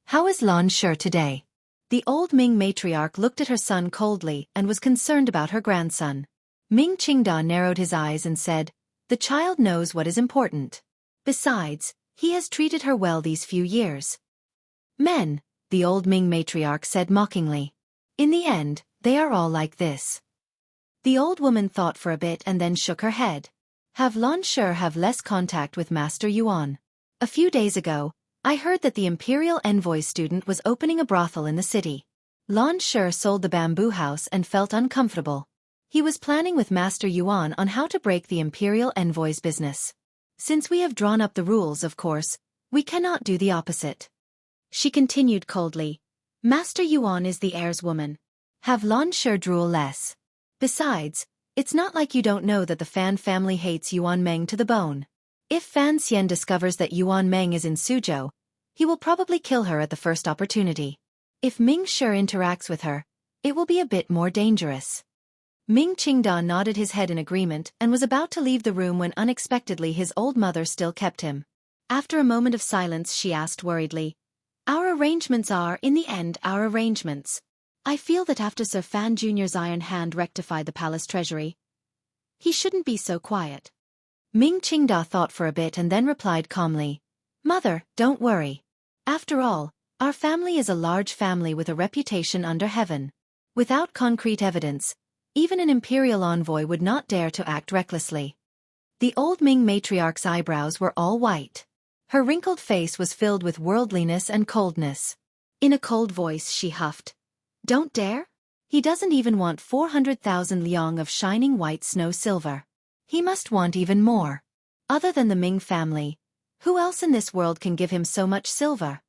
How is Lan Shi today? The old Ming matriarch looked at her son coldly and was concerned about her grandson. Ming Qingda narrowed his eyes and said, the child knows what is important. Besides, he has treated her well these few years. Men, the old Ming matriarch said mockingly. In the end, they are all like this. The old woman thought for a bit and then shook her head. Have Lan Shi have less contact with Master Yuan? A few days ago, I heard that the Imperial Envoy student was opening a brothel in the city. Lan Shi sold the bamboo house and felt uncomfortable. He was planning with Master Yuan on how to break the Imperial Envoy's business. Since we have drawn up the rules, of course, we cannot do the opposite. She continued coldly. Master Yuan is the heir's woman. Have Lan Shi drool less. Besides, it's not like you don't know that the Fan family hates Yuan Meng to the bone. If Fan Xian discovers that Yuan Meng is in Suzhou, he will probably kill her at the first opportunity. If Ming Shi interacts with her, it will be a bit more dangerous. Ming Qingda nodded his head in agreement and was about to leave the room when unexpectedly his old mother still kept him. After a moment of silence, she asked worriedly, our arrangements are, in the end, our arrangements. I feel that after Sir Fan Jr.'s iron hand rectified the palace treasury, he shouldn't be so quiet. Ming Qingda thought for a bit and then replied calmly, Mother, don't worry. After all, our family is a large family with a reputation under heaven. Without concrete evidence, even an imperial envoy would not dare to act recklessly. The old Ming matriarch's eyebrows were all white. Her wrinkled face was filled with worldliness and coldness. In a cold voice she huffed, "Don't dare? He doesn't even want 400,000 liang of shining white snow silver. He must want even more. Other than the Ming family, who else in this world can give him so much silver?"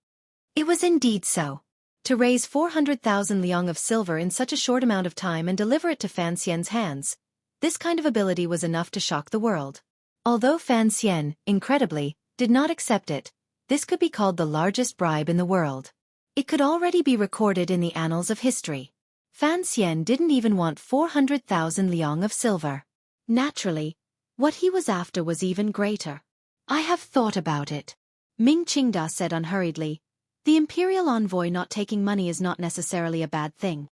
It was indeed so. To raise 400,000 liang of silver in such a short amount of time and deliver it to Fan Xian's hands, this kind of ability was enough to shock the world. Although Fan Xian, incredibly, did not accept it, this could be called the largest bribe in the world. It could already be recorded in the annals of history. Fan Xian didn't even want 400,000 liang of silver. Naturally, what he was after was even greater. "I have thought about it," Ming Qingda said unhurriedly. "The imperial envoy not taking money is not necessarily a bad thing."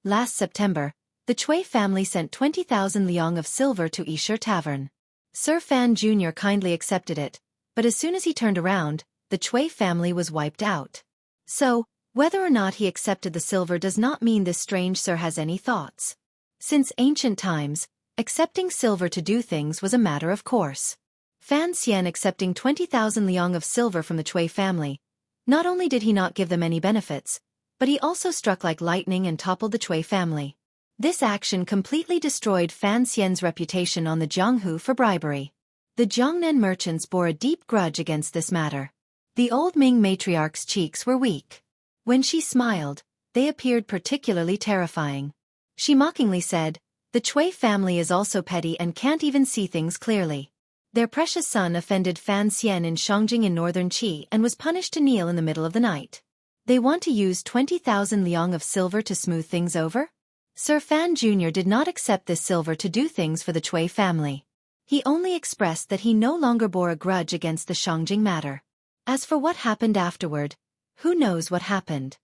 Last September, the Chui family sent 20,000 liang of silver to Yisher Tavern. Sir Fan Jr. kindly accepted it, but as soon as he turned around, the Chui family was wiped out. So, whether or not he accepted the silver does not mean this strange sir has any thoughts. Since ancient times, accepting silver to do things was a matter of course. Fan Xian accepting 20,000 liang of silver from the Chui family, not only did he not give them any benefits, but he also struck like lightning and toppled the Chui family. This action completely destroyed Fan Xian's reputation on the Jianghu for bribery. The Jiangnan merchants bore a deep grudge against this matter. The old Ming matriarch's cheeks were weak. When she smiled, they appeared particularly terrifying. She mockingly said, "The Chui family is also petty and can't even see things clearly. Their precious son offended Fan Xian in Shangjing in northern Qi and was punished to kneel in the middle of the night. They want to use 20,000 liang of silver to smooth things over?" Sir Fan Jr. did not accept this silver to do things for the Chui family. He only expressed that he no longer bore a grudge against the Shangjing matter. As for what happened afterward, who knows what happened?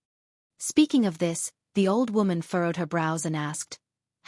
Speaking of this, the old woman furrowed her brows and asked,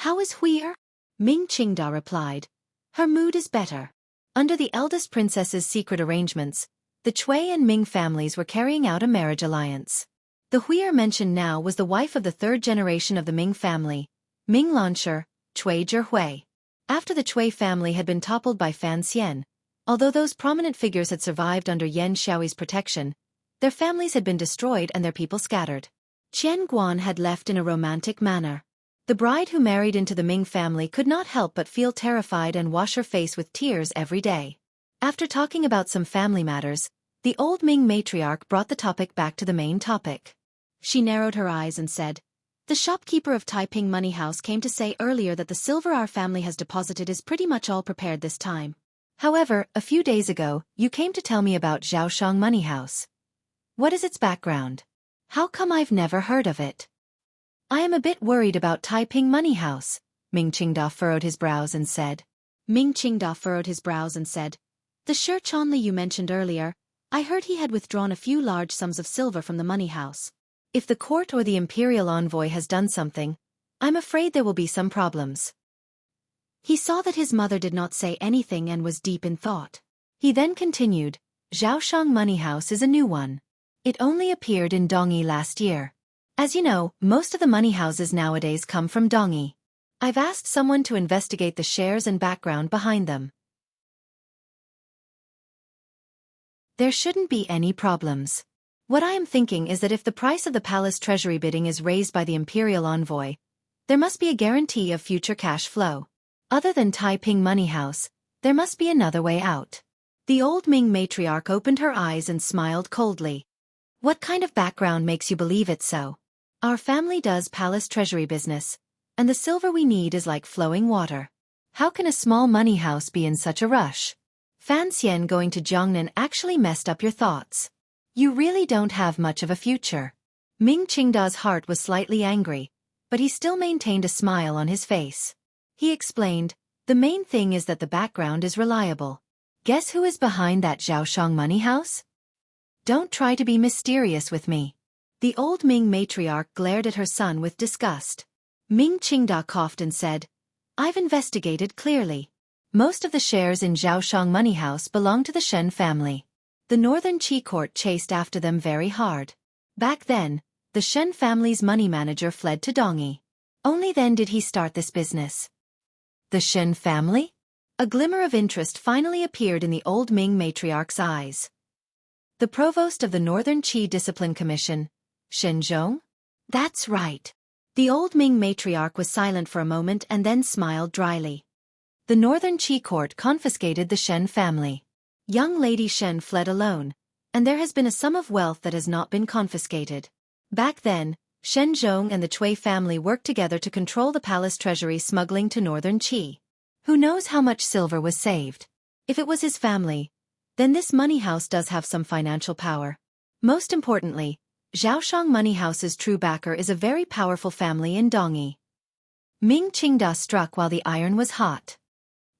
"How is Hui'er?" Ming Qingda replied, "Her mood is better." Under the eldest princess's secret arrangements, the Chui and Ming families were carrying out a marriage alliance. The Hui'er mentioned now was the wife of the third generation of the Ming family, Ming Lanshi, Chui Zhihui. After the Chui family had been toppled by Fan Xian, although those prominent figures had survived under Yan Xiaoyi's protection, their families had been destroyed and their people scattered. Qian Guan had left in a romantic manner. The bride who married into the Ming family could not help but feel terrified and wash her face with tears every day. After talking about some family matters, the old Ming matriarch brought the topic back to the main topic. She narrowed her eyes and said, "The shopkeeper of Taiping Money House came to say earlier that the silver our family has deposited is pretty much all prepared this time. However, a few days ago, you came to tell me about Zhaoshang Money House. What is its background? How come I've never heard of it?" "I am a bit worried about Taiping Money House," Ming Qingda furrowed his brows and said. "The Shi Chanli you mentioned earlier, I heard he had withdrawn a few large sums of silver from the money house. If the court or the imperial envoy has done something, I'm afraid there will be some problems." He saw that his mother did not say anything and was deep in thought. He then continued, "Zhaoshang Money House is a new one. It only appeared in Dongyi last year. As you know, most of the money houses nowadays come from Dongyi. I've asked someone to investigate the shares and background behind them. There shouldn't be any problems. What I am thinking is that if the price of the palace treasury bidding is raised by the imperial envoy, there must be a guarantee of future cash flow. Other than Taiping Money House, there must be another way out." The old Ming matriarch opened her eyes and smiled coldly. "What kind of background makes you believe it so? Our family does palace treasury business, and the silver we need is like flowing water. How can a small money house be in such a rush? Fan Xian going to Jiangnan actually messed up your thoughts. You really don't have much of a future." Ming Qingda's heart was slightly angry, but he still maintained a smile on his face. He explained, "The main thing is that the background is reliable. Guess who is behind that Zhaoshang Money House? Don't try to be mysterious with me." The old Ming matriarch glared at her son with disgust. Ming Qingda coughed and said, "I've investigated clearly. Most of the shares in Zhaoshang Money House belong to the Shen family. The northern Qi court chased after them very hard. Back then, the Shen family's money manager fled to Dongyi. Only then did he start this business. The Shen family? A glimmer of interest finally appeared in the old Ming matriarch's eyes. The provost of the Northern Qi Discipline Commission, Shen Zhong? That's right. The old Ming matriarch was silent for a moment and then smiled dryly. The Northern Qi court confiscated the Shen family. Young Lady Shen fled alone, and there has been a sum of wealth that has not been confiscated. Back then, Shen Zhong and the Cui family worked together to control the palace treasury smuggling to Northern Qi. Who knows how much silver was saved? If it was his family, then this money house does have some financial power. Most importantly, Zhaoshang Money House's true backer is a very powerful family in Dongyi. Ming Qingda struck while the iron was hot.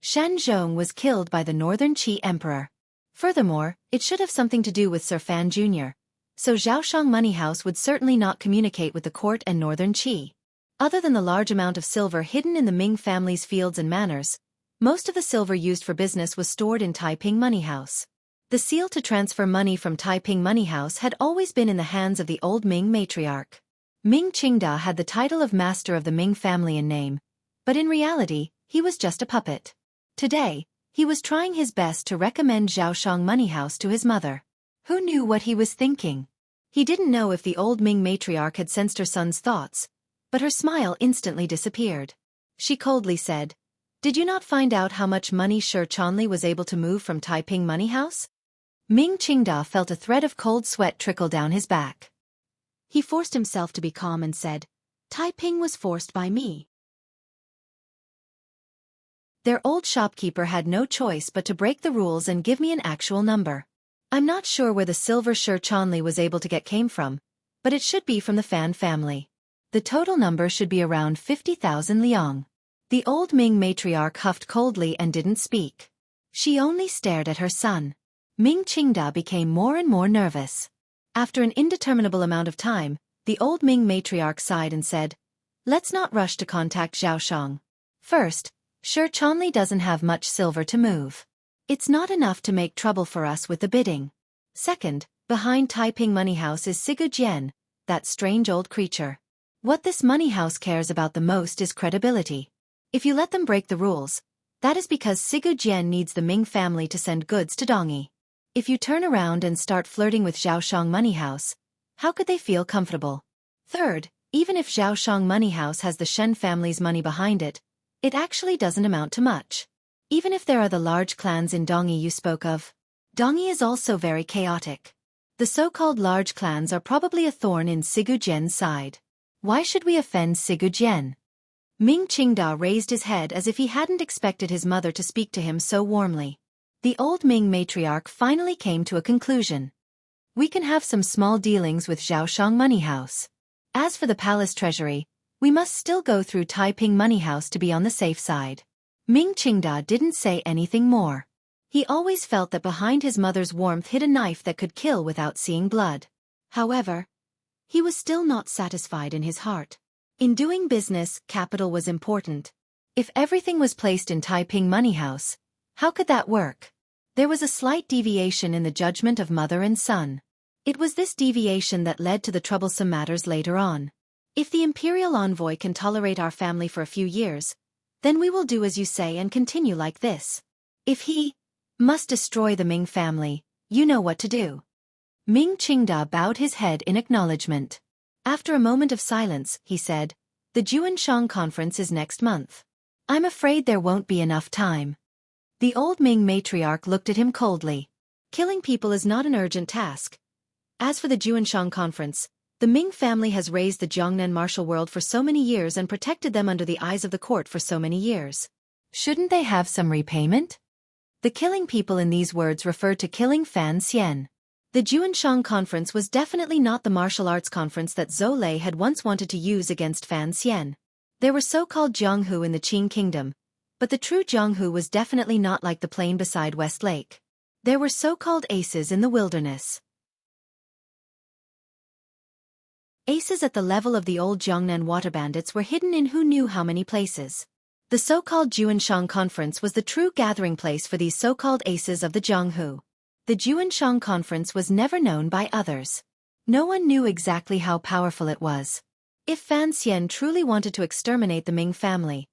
Shen Zhong was killed by the Northern Qi Emperor. Furthermore, it should have something to do with Sir Fan Jr., so Zhaoshang Money House would certainly not communicate with the court and Northern Qi. Other than the large amount of silver hidden in the Ming family's fields and manors, most of the silver used for business was stored in Taiping Money House. The seal to transfer money from Taiping Money House had always been in the hands of the old Ming matriarch. Ming Qingda had the title of master of the Ming family in name, but in reality, he was just a puppet. Today, he was trying his best to recommend Zhaoshang Money House to his mother. Who knew what he was thinking? He didn't know if the old Ming matriarch had sensed her son's thoughts, but her smile instantly disappeared. She coldly said, "Did you not find out how much money Shi Chanli was able to move from Taiping Money House?" Ming Qingda felt a thread of cold sweat trickle down his back. He forced himself to be calm and said, "Taiping was forced by me." Their old shopkeeper had no choice but to break the rules and give me an actual number. I'm not sure where the silver Shi Chanli was able to get came from, but it should be from the Fan family. The total number should be around 50,000 liang. The old Ming matriarch huffed coldly and didn't speak. She only stared at her son. Ming Qingda became more and more nervous. After an indeterminable amount of time, the old Ming matriarch sighed and said, "Let's not rush to contact Zhaoshang. First, Shi Chanli doesn't have much silver to move. It's not enough to make trouble for us with the bidding. Second, behind Taiping Money House is Sigu Jian, that strange old creature. What this money house cares about the most is credibility. If you let them break the rules, that is because Sigu Jian needs the Ming family to send goods to Dongyi. If you turn around and start flirting with Zhaoshang Money House, how could they feel comfortable? Third, even if Zhaoshang Money House has the Shen family's money behind it, it actually doesn't amount to much. Even if there are the large clans in Dongyi you spoke of, Dongyi is also very chaotic. The so-called large clans are probably a thorn in Sigu Jian's side. Why should we offend Sigu Jian?" Ming Qingda raised his head as if he hadn't expected his mother to speak to him so warmly. The old Ming matriarch finally came to a conclusion. "We can have some small dealings with Zhaoshang Money House. As for the palace treasury, we must still go through Taiping Money House to be on the safe side." Ming Qingda didn't say anything more. He always felt that behind his mother's warmth hid a knife that could kill without seeing blood. However, he was still not satisfied in his heart. In doing business, capital was important. If everything was placed in Taiping Money House, how could that work? There was a slight deviation in the judgment of mother and son. It was this deviation that led to the troublesome matters later on. If the imperial envoy can tolerate our family for a few years, then we will do as you say and continue like this. If he must destroy the Ming family, you know what to do. Ming Qingda bowed his head in acknowledgement. After a moment of silence, he said, "The Juanshang conference is next month. I'm afraid there won't be enough time." The old Ming matriarch looked at him coldly. Killing people is not an urgent task. As for the Juanshang conference, the Ming family has raised the Jiangnan martial world for so many years and protected them under the eyes of the court for so many years. Shouldn't they have some repayment? The killing people in these words referred to killing Fan Xian. The Juanshang conference was definitely not the martial arts conference that Zhou Lei had once wanted to use against Fan Xian. There were so-called Jianghu in the Qing kingdom, but the true Jianghu was definitely not like the plain beside West Lake. There were so-called aces in the wilderness. Aces at the level of the old Jiangnan water bandits were hidden in who knew how many places. The so-called Juanshang conference was the true gathering place for these so-called aces of the Jianghu. The Juanshang conference was never known by others. No one knew exactly how powerful it was. If Fan Xian truly wanted to exterminate the Ming family,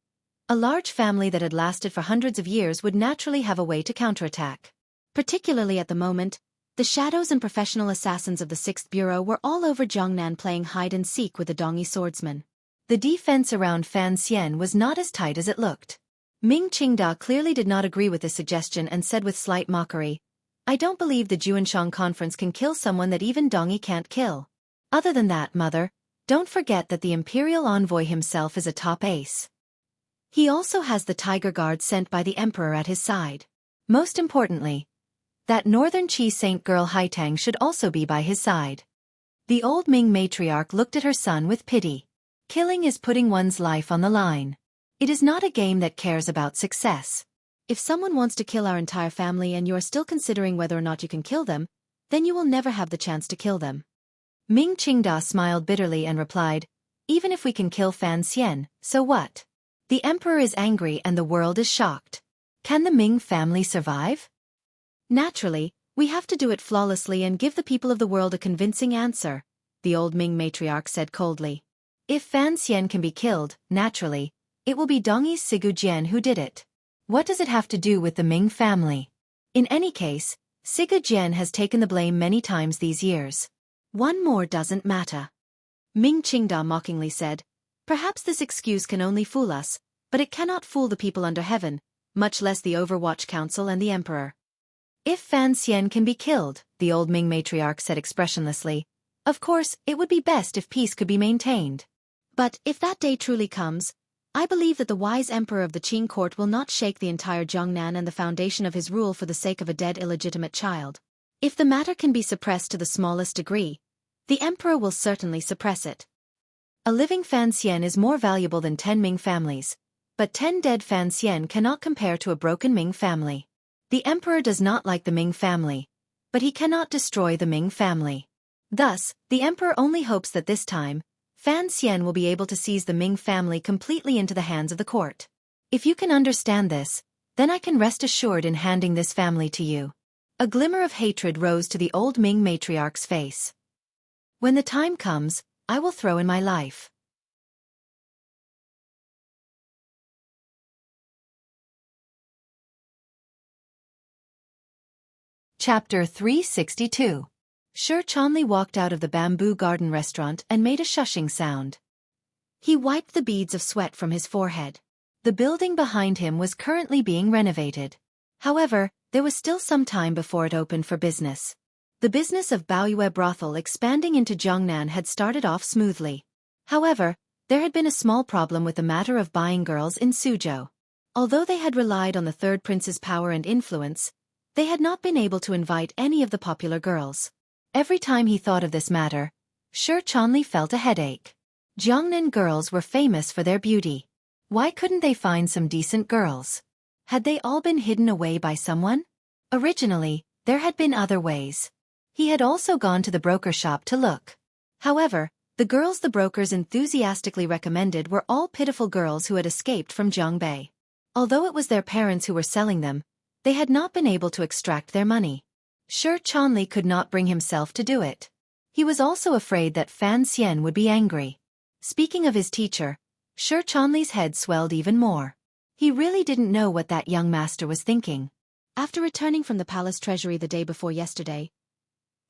a large family that had lasted for hundreds of years would naturally have a way to counterattack. Particularly at the moment, the shadows and professional assassins of the 6th Bureau were all over Jiangnan playing hide-and-seek with the Dongi swordsman. The defense around Fan Xian was not as tight as it looked. Ming Qingda clearly did not agree with this suggestion and said with slight mockery, "I don't believe the Juanshang conference can kill someone that even Dongi can't kill. Other than that, mother, don't forget that the imperial envoy himself is a top ace. He also has the Tiger Guard sent by the emperor at his side. Most importantly, that northern Qi saint girl Haitang should also be by his side." The old Ming matriarch looked at her son with pity. Killing is putting one's life on the line. It is not a game that cares about success. If someone wants to kill our entire family and you are still considering whether or not you can kill them, then you will never have the chance to kill them. Ming Qingda smiled bitterly and replied, "Even if we can kill Fan Xian, so what? The emperor is angry and the world is shocked. Can the Ming family survive? Naturally, we have to do it flawlessly and give the people of the world a convincing answer," the old Ming matriarch said coldly. "If Fan Xian can be killed, naturally, it will be Dongi's Sigu Jian who did it. What does it have to do with the Ming family? In any case, Sigu Jian has taken the blame many times these years. One more doesn't matter." Ming Qingda mockingly said, "Perhaps this excuse can only fool us, but it cannot fool the people under heaven, much less the Overwatch Council and the Emperor." "If Fan Xian can be killed," the old Ming matriarch said expressionlessly, "of course, it would be best if peace could be maintained. But if that day truly comes, I believe that the wise emperor of the Qing court will not shake the entire Jiangnan and the foundation of his rule for the sake of a dead illegitimate child. If the matter can be suppressed to the smallest degree, the emperor will certainly suppress it. A living Fan Xian is more valuable than 10 Ming families, but 10 dead Fan Xian cannot compare to a broken Ming family. The emperor does not like the Ming family, but he cannot destroy the Ming family. Thus, the emperor only hopes that this time, Fan Xian will be able to seize the Ming family completely into the hands of the court. If you can understand this, then I can rest assured in handing this family to you." A glimmer of hatred rose to the old Ming matriarch's face. "When the time comes, I will throw in my life." Chapter 362. Shi Chanli walked out of the Bamboo Garden restaurant and made a shushing sound. He wiped the beads of sweat from his forehead. The building behind him was currently being renovated. However, there was still some time before it opened for business. The business of Baoyue brothel expanding into Jiangnan had started off smoothly. However, there had been a small problem with the matter of buying girls in Suzhou. Although they had relied on the third prince's power and influence, they had not been able to invite any of the popular girls. Every time he thought of this matter, Shi Chanli felt a headache. Jiangnan girls were famous for their beauty. Why couldn't they find some decent girls? Had they all been hidden away by someone? Originally, there had been other ways. He had also gone to the broker shop to look. However, the girls the brokers enthusiastically recommended were all pitiful girls who had escaped from Jiangbei. Although it was their parents who were selling them, they had not been able to extract their money. Shi Chanli could not bring himself to do it. He was also afraid that Fan Xian would be angry. Speaking of his teacher, Shi Chanli's head swelled even more. He really didn't know what that young master was thinking. After returning from the palace treasury the day before yesterday,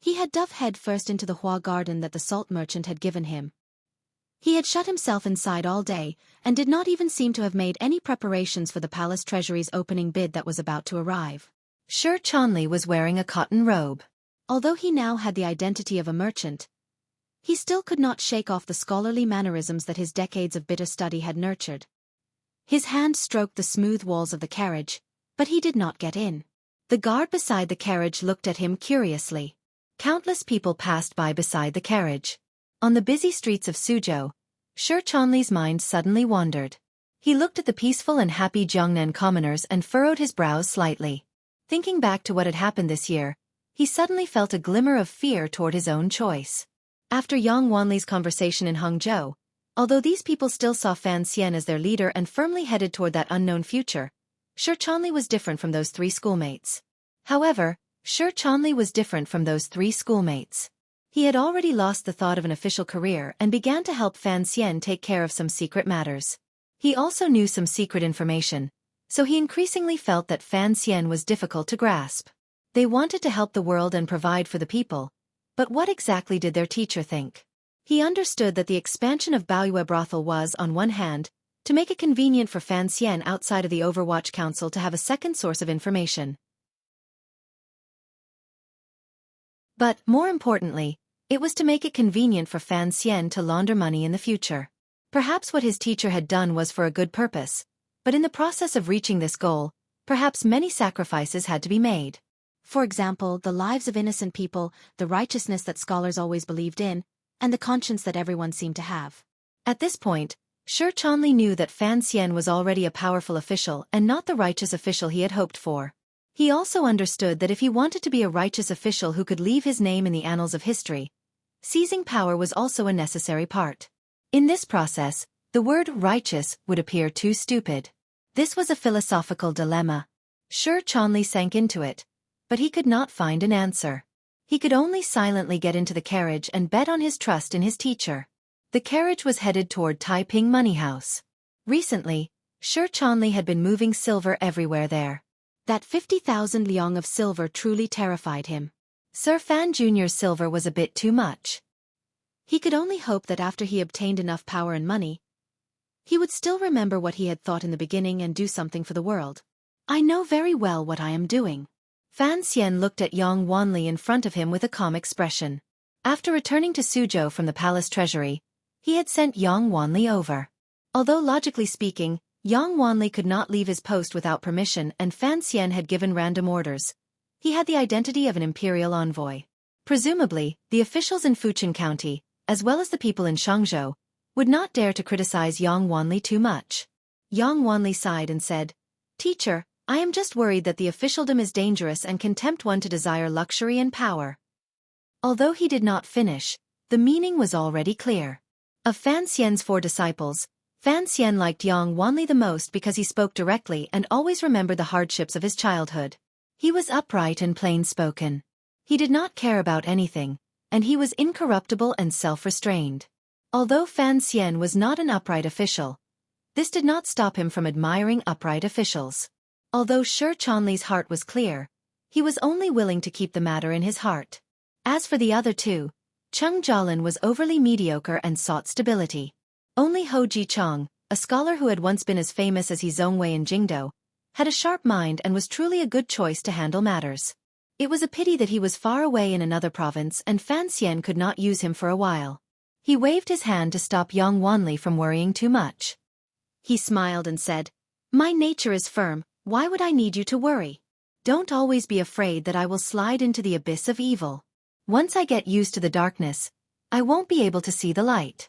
he had dove head first into the Hua garden that the salt merchant had given him. He had shut himself inside all day, and did not even seem to have made any preparations for the palace treasury's opening bid that was about to arrive. Shi Chanli was wearing a cotton robe. Although he now had the identity of a merchant, he still could not shake off the scholarly mannerisms that his decades of bitter study had nurtured. His hand stroked the smooth walls of the carriage, but he did not get in. The guard beside the carriage looked at him curiously. Countless people passed by beside the carriage. On the busy streets of Suzhou, Shi Chanli's mind suddenly wandered. He looked at the peaceful and happy Jiangnan commoners and furrowed his brows slightly. Thinking back to what had happened this year, he suddenly felt a glimmer of fear toward his own choice. After Yang Wanli's conversation in Hangzhou, although these people still saw Fan Xian as their leader and firmly headed toward that unknown future, Shi Chanli was different from those 3 schoolmates. However, Shi Chanli was different from those 3 schoolmates. He had already lost the thought of an official career and began to help Fan Xian take care of some secret matters. He also knew some secret information, so he increasingly felt that Fan Xian was difficult to grasp. They wanted to help the world and provide for the people, but what exactly did their teacher think? He understood that the expansion of Baoyue brothel was, on one hand, to make it convenient for Fan Xian outside of the Overwatch Council to have a second source of information. But, more importantly, it was to make it convenient for Fan Xian to launder money in the future. Perhaps what his teacher had done was for a good purpose, but in the process of reaching this goal, perhaps many sacrifices had to be made. For example, the lives of innocent people, the righteousness that scholars always believed in, and the conscience that everyone seemed to have. At this point, Xueqi knew that Fan Xian was already a powerful official and not the righteous official he had hoped for. He also understood that if he wanted to be a righteous official who could leave his name in the annals of history, seizing power was also a necessary part. In this process, the word righteous would appear too stupid. This was a philosophical dilemma. Xueqi sank into it, but he could not find an answer. He could only silently get into the carriage and bet on his trust in his teacher. The carriage was headed toward Taiping Money House. Recently, Xueqi had been moving silver everywhere there. That 50,000 liang of silver truly terrified him. Sir Fan Jr.'s silver was a bit too much. He could only hope that after he obtained enough power and money, he would still remember what he had thought in the beginning and do something for the world. I know very well what I am doing. Fan Xian looked at Yang Wanli in front of him with a calm expression. After returning to Suzhou from the palace treasury, he had sent Yang Wanli over. Although logically speaking, Yang Wanli could not leave his post without permission and Fan Xian had given random orders. He had the identity of an imperial envoy. Presumably, the officials in Fujian County, as well as the people in Shangzhou, would not dare to criticize Yang Wanli too much. Yang Wanli sighed and said, "Teacher, I am just worried that the officialdom is dangerous and can tempt one to desire luxury and power." Although he did not finish, the meaning was already clear. Of Fan Xian's 4 disciples, Fan Xian liked Yang Wanli the most because he spoke directly and always remembered the hardships of his childhood. He was upright and plain-spoken. He did not care about anything, and he was incorruptible and self-restrained. Although Fan Xian was not an upright official, this did not stop him from admiring upright officials. Although Xueqi's heart was clear, he was only willing to keep the matter in his heart. As for the other 2, Cheng Jialin was overly mediocre and sought stability. Only Hou Jichong, a scholar who had once been as famous as He Zhongwei in Jingdou, had a sharp mind and was truly a good choice to handle matters. It was a pity that he was far away in another province and Fan Xian could not use him for a while. He waved his hand to stop Yang Wanli from worrying too much. He smiled and said, "My nature is firm, why would I need you to worry? Don't always be afraid that I will slide into the abyss of evil. Once I get used to the darkness, I won't be able to see the light."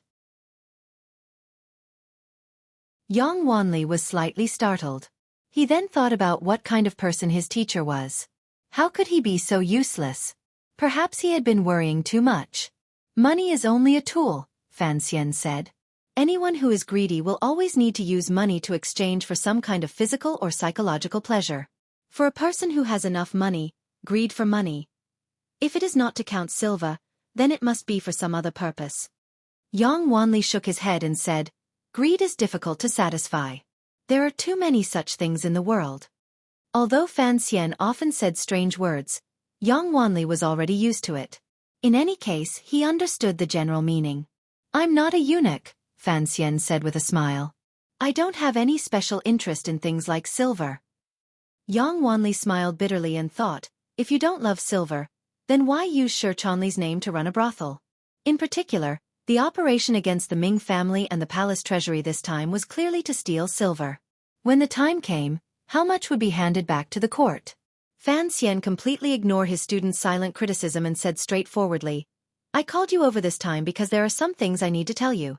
Yang Wanli was slightly startled. He then thought about what kind of person his teacher was. How could he be so useless? Perhaps he had been worrying too much. "Money is only a tool," Fan Xian said. "Anyone who is greedy will always need to use money to exchange for some kind of physical or psychological pleasure. For a person who has enough money, greed for money. If it is not to count silver, then it must be for some other purpose." Yang Wanli shook his head and said, "Greed is difficult to satisfy. There are too many such things in the world." Although Fan Xian often said strange words, Yang Wanli was already used to it. In any case, he understood the general meaning. "I'm not a eunuch," Fan Xian said with a smile. "I don't have any special interest in things like silver." Yang Wanli smiled bitterly and thought, if you don't love silver, then why use Xueqi's name to run a brothel? In particular, the operation against the Ming family and the palace treasury this time was clearly to steal silver. When the time came, how much would be handed back to the court? Fan Xian completely ignored his student's silent criticism and said straightforwardly, "I called you over this time because there are some things I need to tell you."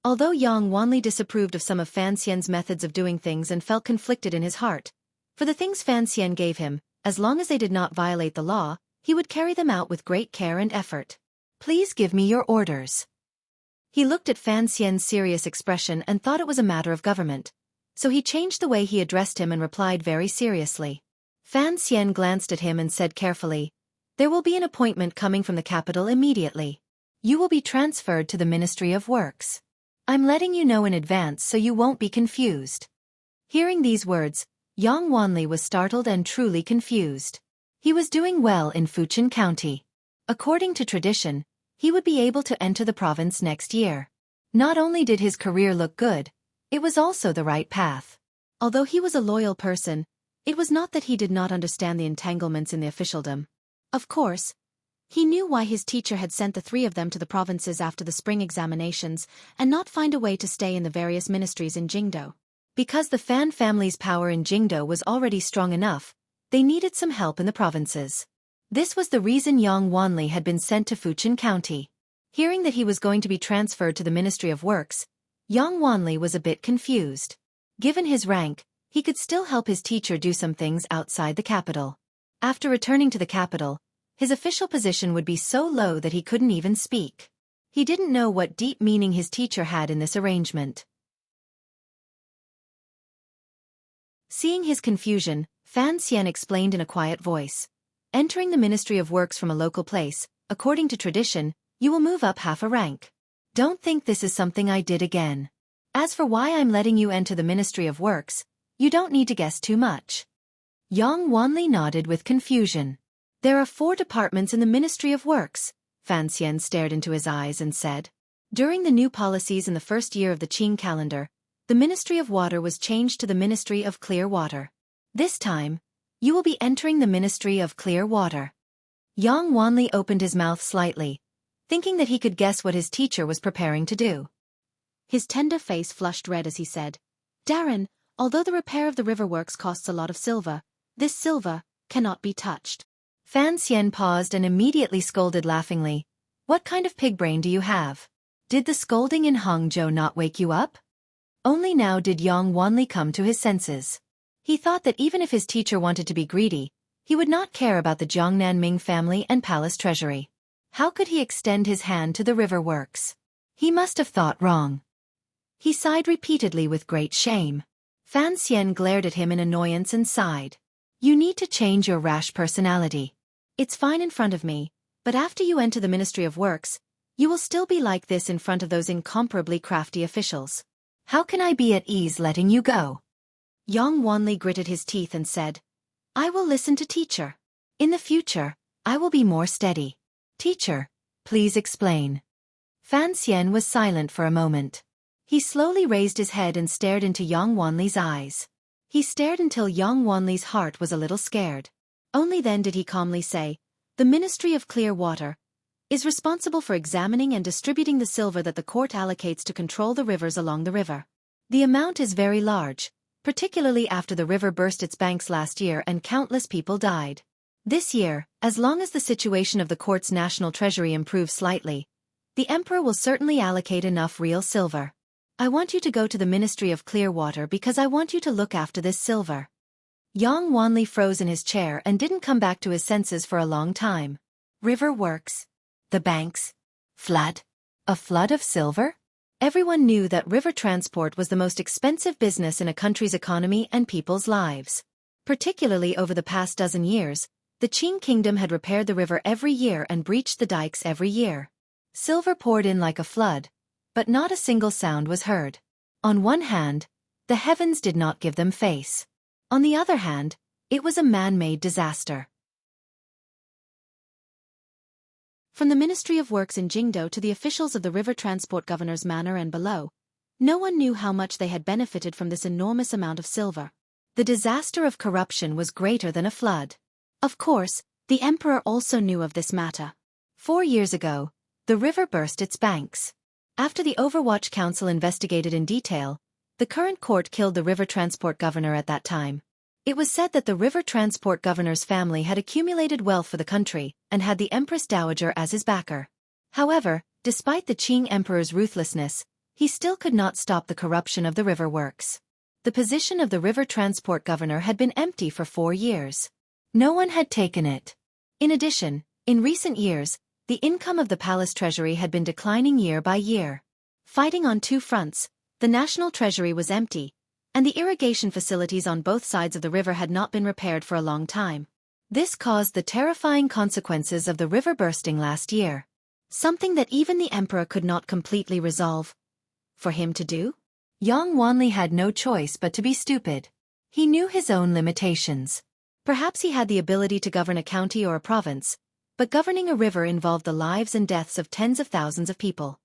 Although Yang Wanli disapproved of some of Fan Xian's methods of doing things and felt conflicted in his heart, for the things Fan Xian gave him, as long as they did not violate the law, he would carry them out with great care and effort. "Please give me your orders." He looked at Fan Xian's serious expression and thought it was a matter of government, so he changed the way he addressed him and replied very seriously. Fan Xian glanced at him and said carefully, There will be an appointment coming from the capital immediately. You will be transferred to the Ministry of Works. I'm letting you know in advance so you won't be confused." Hearing these words, Yang Wanli was startled and truly confused. He was doing well in Fujian County. According to tradition, he would be able to enter the province next year. Not only did his career look good, it was also the right path. Although he was a loyal person, it was not that he did not understand the entanglements in the officialdom. Of course, he knew why his teacher had sent the three of them to the provinces after the spring examinations and not find a way to stay in the various ministries in Jingdo. Because the Fan family's power in Jingdo was already strong enough, they needed some help in the provinces. This was the reason Yang Wanli had been sent to Fujian County. Hearing that he was going to be transferred to the Ministry of Works, Yang Wanli was a bit confused. Given his rank, he could still help his teacher do some things outside the capital. After returning to the capital, his official position would be so low that he couldn't even speak. He didn't know what deep meaning his teacher had in this arrangement. Seeing his confusion, Fan Xian explained in a quiet voice. "Entering the Ministry of Works from a local place, according to tradition, you will move up half a rank. Don't think this is something I did again. As for why I'm letting you enter the Ministry of Works, you don't need to guess too much." Yang Wanli nodded with confusion. "There are 4 departments in the Ministry of Works," Fan Xian stared into his eyes and said. During the new policies in the first year of the Qing calendar, the Ministry of Water was changed to the Ministry of Clear Water. This time, you will be entering the Ministry of Clear Water. Yang Wanli opened his mouth slightly, thinking that he could guess what his teacher was preparing to do. His tender face flushed red as he said, "Darren, although the repair of the river works costs a lot of silver, this silver cannot be touched." Fan Xian paused and immediately scolded laughingly. "What kind of pig brain do you have? Did the scolding in Hangzhou not wake you up?" Only now did Yang Wanli come to his senses. He thought that even if his teacher wanted to be greedy, he would not care about the Jiangnan Ming family and palace treasury. How could he extend his hand to the river works? He must have thought wrong. He sighed repeatedly with great shame. Fan Xian glared at him in annoyance and sighed. "You need to change your rash personality. It's fine in front of me, but after you enter the Ministry of Works, you will still be like this in front of those incomparably crafty officials. How can I be at ease letting you go?" Yang Wanli gritted his teeth and said, "I will listen to teacher. In the future, I will be more steady. Teacher, please explain." Fan Xian was silent for a moment. He slowly raised his head and stared into Yang Wanli's eyes. He stared until Yang Wanli's heart was a little scared. Only then did he calmly say, "The Ministry of Clear Water is responsible for examining and distributing the silver that the court allocates to control the rivers along the river. The amount is very large, particularly after the river burst its banks last year and countless people died. This year, as long as the situation of the court's national treasury improves slightly, the emperor will certainly allocate enough real silver. I want you to go to the Ministry of Clear Water because I want you to look after this silver." Yang Wanli froze in his chair and didn't come back to his senses for a long time. River works. The banks. Flood. A flood of silver? Everyone knew that river transport was the most expensive business in a country's economy and people's lives. Particularly over the past dozen years, the Qing kingdom had repaired the river every year and breached the dikes every year. Silver poured in like a flood, but not a single sound was heard. On one hand, the heavens did not give them face. On the other hand, it was a man-made disaster. From the Ministry of Works in Jingdo to the officials of the river transport governor's manor and below, no one knew how much they had benefited from this enormous amount of silver. The disaster of corruption was greater than a flood. Of course, the emperor also knew of this matter. 4 years ago, the river burst its banks. After the Overwatch Council investigated in detail, the current court killed the river transport governor at that time. It was said that the river transport governor's family had accumulated wealth for the country and had the Empress Dowager as his backer. However, despite the Qing emperor's ruthlessness, he still could not stop the corruption of the river works. The position of the river transport governor had been empty for 4 years. No one had taken it. In addition, in recent years, the income of the palace treasury had been declining year by year. Fighting on 2 fronts, the national treasury was empty, and the irrigation facilities on both sides of the river had not been repaired for a long time. This caused the terrifying consequences of the river bursting last year. Something that even the emperor could not completely resolve. For him to do? Yang Wanli had no choice but to be stupid. He knew his own limitations. Perhaps he had the ability to govern a county or a province, but governing a river involved the lives and deaths of tens of thousands of people.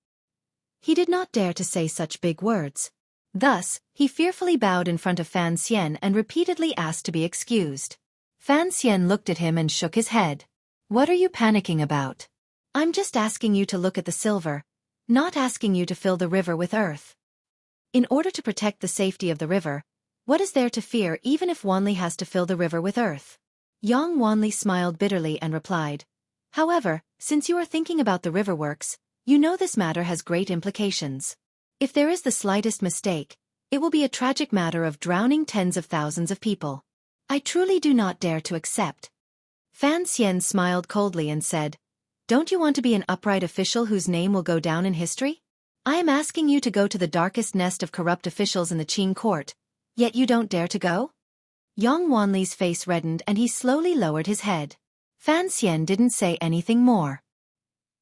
He did not dare to say such big words. Thus, he fearfully bowed in front of Fan Xian and repeatedly asked to be excused. Fan Xian looked at him and shook his head. What are you panicking about? I'm just asking you to look at the silver, not asking you to fill the river with earth. In order to protect the safety of the river, what is there to fear even if Wanli has to fill the river with earth? Yang Wanli smiled bitterly and replied, however, since you are thinking about the river works, you know this matter has great implications. If there is the slightest mistake, it will be a tragic matter of drowning tens of thousands of people. I truly do not dare to accept. Fan Xian smiled coldly and said, don't you want to be an upright official whose name will go down in history? I am asking you to go to the darkest nest of corrupt officials in the Qing court, yet you don't dare to go? Yang Wanli's face reddened and he slowly lowered his head. Fan Xian didn't say anything more.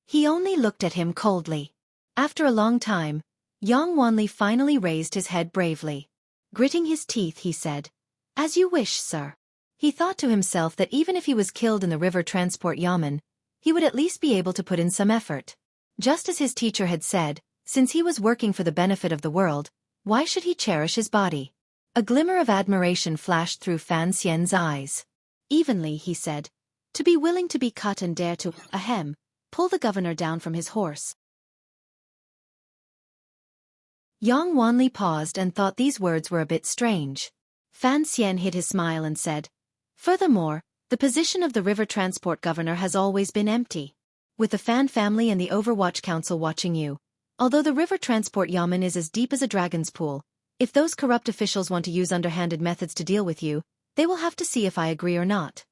He only looked at him coldly. After a long time, Yang Wanli finally raised his head bravely. Gritting his teeth, he said, as you wish, sir. He thought to himself that even if he was killed in the river transport yamen, he would at least be able to put in some effort. Just as his teacher had said, since he was working for the benefit of the world, why should he cherish his body? A glimmer of admiration flashed through Fan Xian's eyes. Evenly, he said, to be willing to be cut and dare to, pull the governor down from his horse. Yang Wanli paused and thought these words were a bit strange. Fan Xian hid his smile and said, furthermore, the position of the river transport governor has always been empty. With the Fan family and the Overwatch Council watching you, although the river transport yamen is as deep as a dragon's pool, if those corrupt officials want to use underhanded methods to deal with you, they will have to see if I agree or not.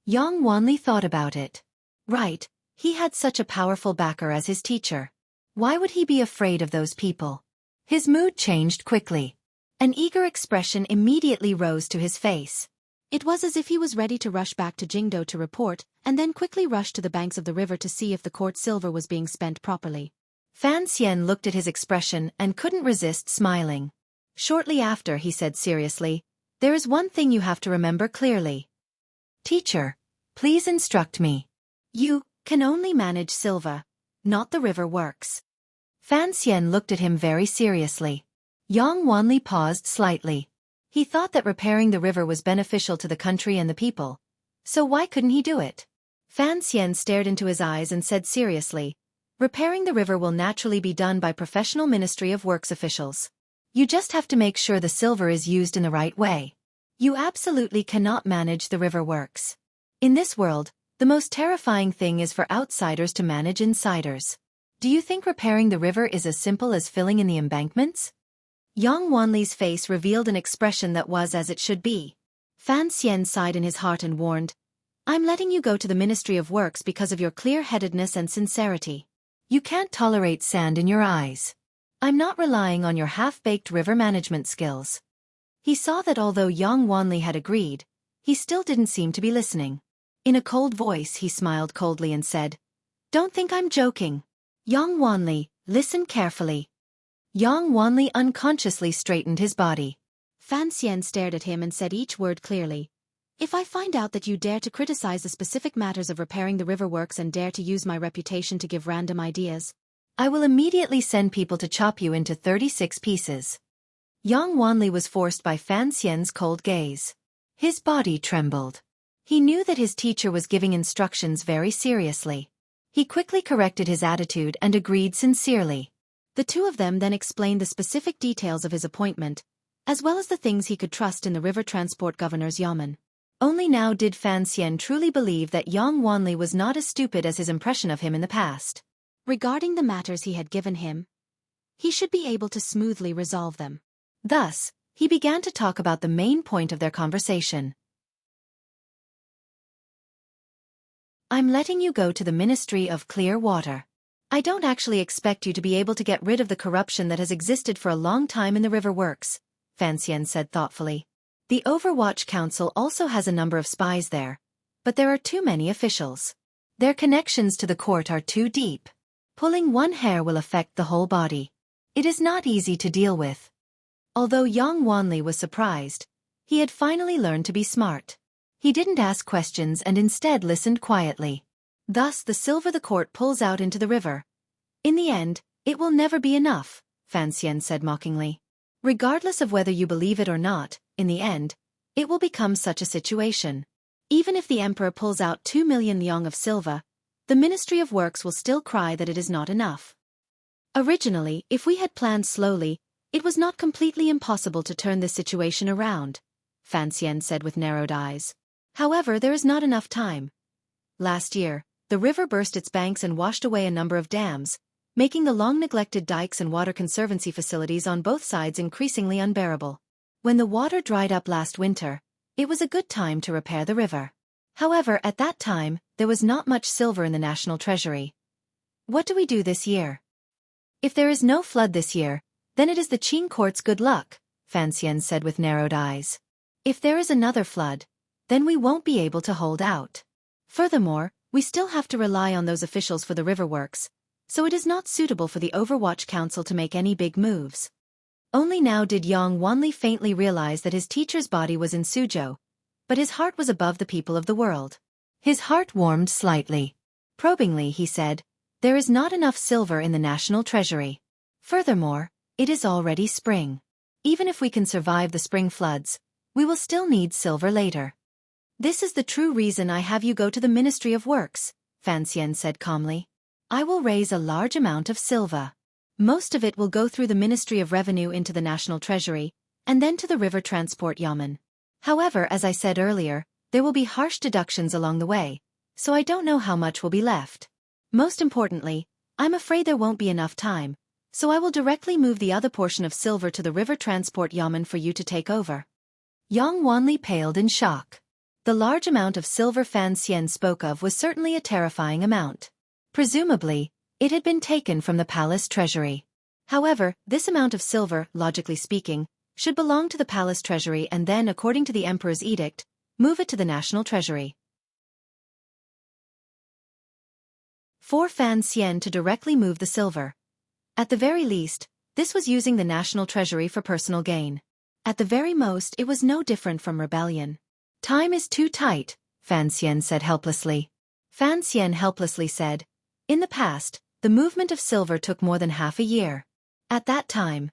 Yang Wanli thought about it. Right, he had such a powerful backer as his teacher. Why would he be afraid of those people? His mood changed quickly. An eager expression immediately rose to his face. It was as if he was ready to rush back to Jingdo to report, and then quickly rush to the banks of the river to see if the court silver was being spent properly. Fan Xian looked at his expression and couldn't resist smiling. Shortly after, he said seriously, there is one thing you have to remember clearly. Teacher, please instruct me. You can only manage silver, not the river works. Fan Xian looked at him very seriously. Yang Wanli paused slightly. He thought that repairing the river was beneficial to the country and the people. So why couldn't he do it? Fan Xian stared into his eyes and said seriously, repairing the river will naturally be done by professional Ministry of Works officials. You just have to make sure the silver is used in the right way. You absolutely cannot manage the river works. In this world, the most terrifying thing is for outsiders to manage insiders. Do you think repairing the river is as simple as filling in the embankments? Yang Wanli's face revealed an expression that was as it should be. Fan Xian sighed in his heart and warned, I'm letting you go to the Ministry of Works because of your clear-headedness and sincerity. You can't tolerate sand in your eyes. I'm not relying on your half-baked river management skills. He saw that although Yang Wanli had agreed, he still didn't seem to be listening. In a cold voice he smiled coldly and said, don't think I'm joking. Yang Wanli, listen carefully. Yang Wanli unconsciously straightened his body. Fan Xian stared at him and said each word clearly. If I find out that you dare to criticize the specific matters of repairing the river works and dare to use my reputation to give random ideas, I will immediately send people to chop you into 36 pieces. Yang Wanli was forced by Fan Xian's cold gaze. His body trembled. He knew that his teacher was giving instructions very seriously. He quickly corrected his attitude and agreed sincerely. The two of them then explained the specific details of his appointment, as well as the things he could trust in the river transport governor's yamen. Only now did Fan Xian truly believe that Yang Wanli was not as stupid as his impression of him in the past. Regarding the matters he had given him, he should be able to smoothly resolve them. Thus, he began to talk about the main point of their conversation. I'm letting you go to the Ministry of Clear Water. I don't actually expect you to be able to get rid of the corruption that has existed for a long time in the river works, Fan Xian said thoughtfully. The Overwatch Council also has a number of spies there, but there are too many officials. Their connections to the court are too deep. Pulling one hair will affect the whole body. It is not easy to deal with. Although Yang Wanli was surprised, he had finally learned to be smart. He didn't ask questions and instead listened quietly. Thus the silver the court pulls out into the river. In the end, it will never be enough, Fan Xian said mockingly. Regardless of whether you believe it or not, in the end, it will become such a situation. Even if the emperor pulls out 2 million liang of silver, the Ministry of Works will still cry that it is not enough. Originally, if we had planned slowly, it was not completely impossible to turn this situation around, Fan Xian said with narrowed eyes. However, there is not enough time. Last year, the river burst its banks and washed away a number of dams, making the long-neglected dikes and water conservancy facilities on both sides increasingly unbearable. When the water dried up last winter, it was a good time to repair the river. However, at that time, there was not much silver in the national treasury. What do we do this year? If there is no flood this year, then it is the Qing court's good luck, Fan Xian said with narrowed eyes. If there is another flood, then we won't be able to hold out. Furthermore, we still have to rely on those officials for the river works, so it is not suitable for the Overwatch Council to make any big moves. Only now did Yang Wanli faintly realize that his teacher's body was in Suzhou, but his heart was above the people of the world. His heart warmed slightly. Probingly he said, "There is not enough silver in the national treasury. Furthermore, it is already spring. Even if we can survive the spring floods, we will still need silver later." "This is the true reason I have you go to the Ministry of Works," Fan Xian said calmly. "I will raise a large amount of silver. Most of it will go through the Ministry of Revenue into the National Treasury, and then to the River Transport Yamen. However, as I said earlier, there will be harsh deductions along the way, so I don't know how much will be left. Most importantly, I'm afraid there won't be enough time, so I will directly move the other portion of silver to the River Transport Yamen for you to take over." Yang Wanli paled in shock. The large amount of silver Fan Xian spoke of was certainly a terrifying amount. Presumably, it had been taken from the palace treasury. However, this amount of silver, logically speaking, should belong to the palace treasury and then, according to the emperor's edict, move it to the national treasury. For Fan Xian to directly move the silver. At the very least, this was using the national treasury for personal gain. At the very most, it was no different from rebellion. "Time is too tight," Fan Xian said helplessly. Fan Xian helplessly said, "In the past, the movement of silver took more than half a year. At that time,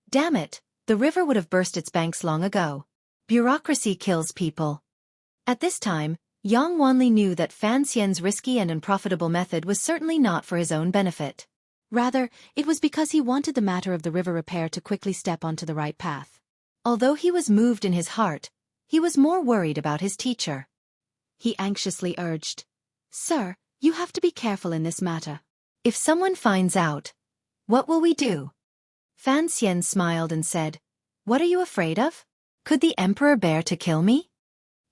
damn it, the river would have burst its banks long ago. Bureaucracy kills people." At this time, Yang Wanli knew that Fan Xian's risky and unprofitable method was certainly not for his own benefit. Rather, it was because he wanted the matter of the river repair to quickly step onto the right path. Although he was moved in his heart, he was more worried about his teacher. He anxiously urged, "Sir, you have to be careful in this matter. If someone finds out, what will we do?" Fan Xian smiled and said, "What are you afraid of? Could the emperor bear to kill me?"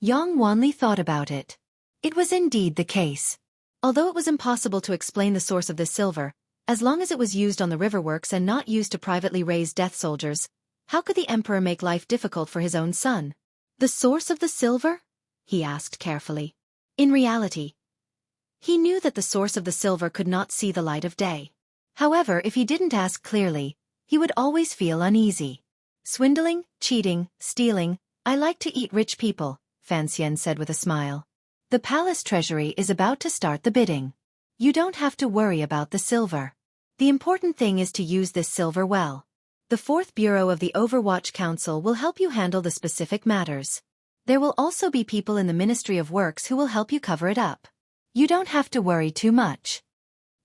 Yang Wanli thought about it. It was indeed the case. Although it was impossible to explain the source of this silver, as long as it was used on the river works and not used to privately raise death soldiers, how could the emperor make life difficult for his own son? "The source of the silver?" he asked carefully. In reality, he knew that the source of the silver could not see the light of day. However, if he didn't ask clearly, he would always feel uneasy. "Swindling, cheating, stealing, I like to eat rich people," Fan Xian said with a smile. "The palace treasury is about to start the bidding. You don't have to worry about the silver. The important thing is to use this silver well. The Fourth Bureau of the Overwatch Council will help you handle the specific matters. There will also be people in the Ministry of Works who will help you cover it up. You don't have to worry too much."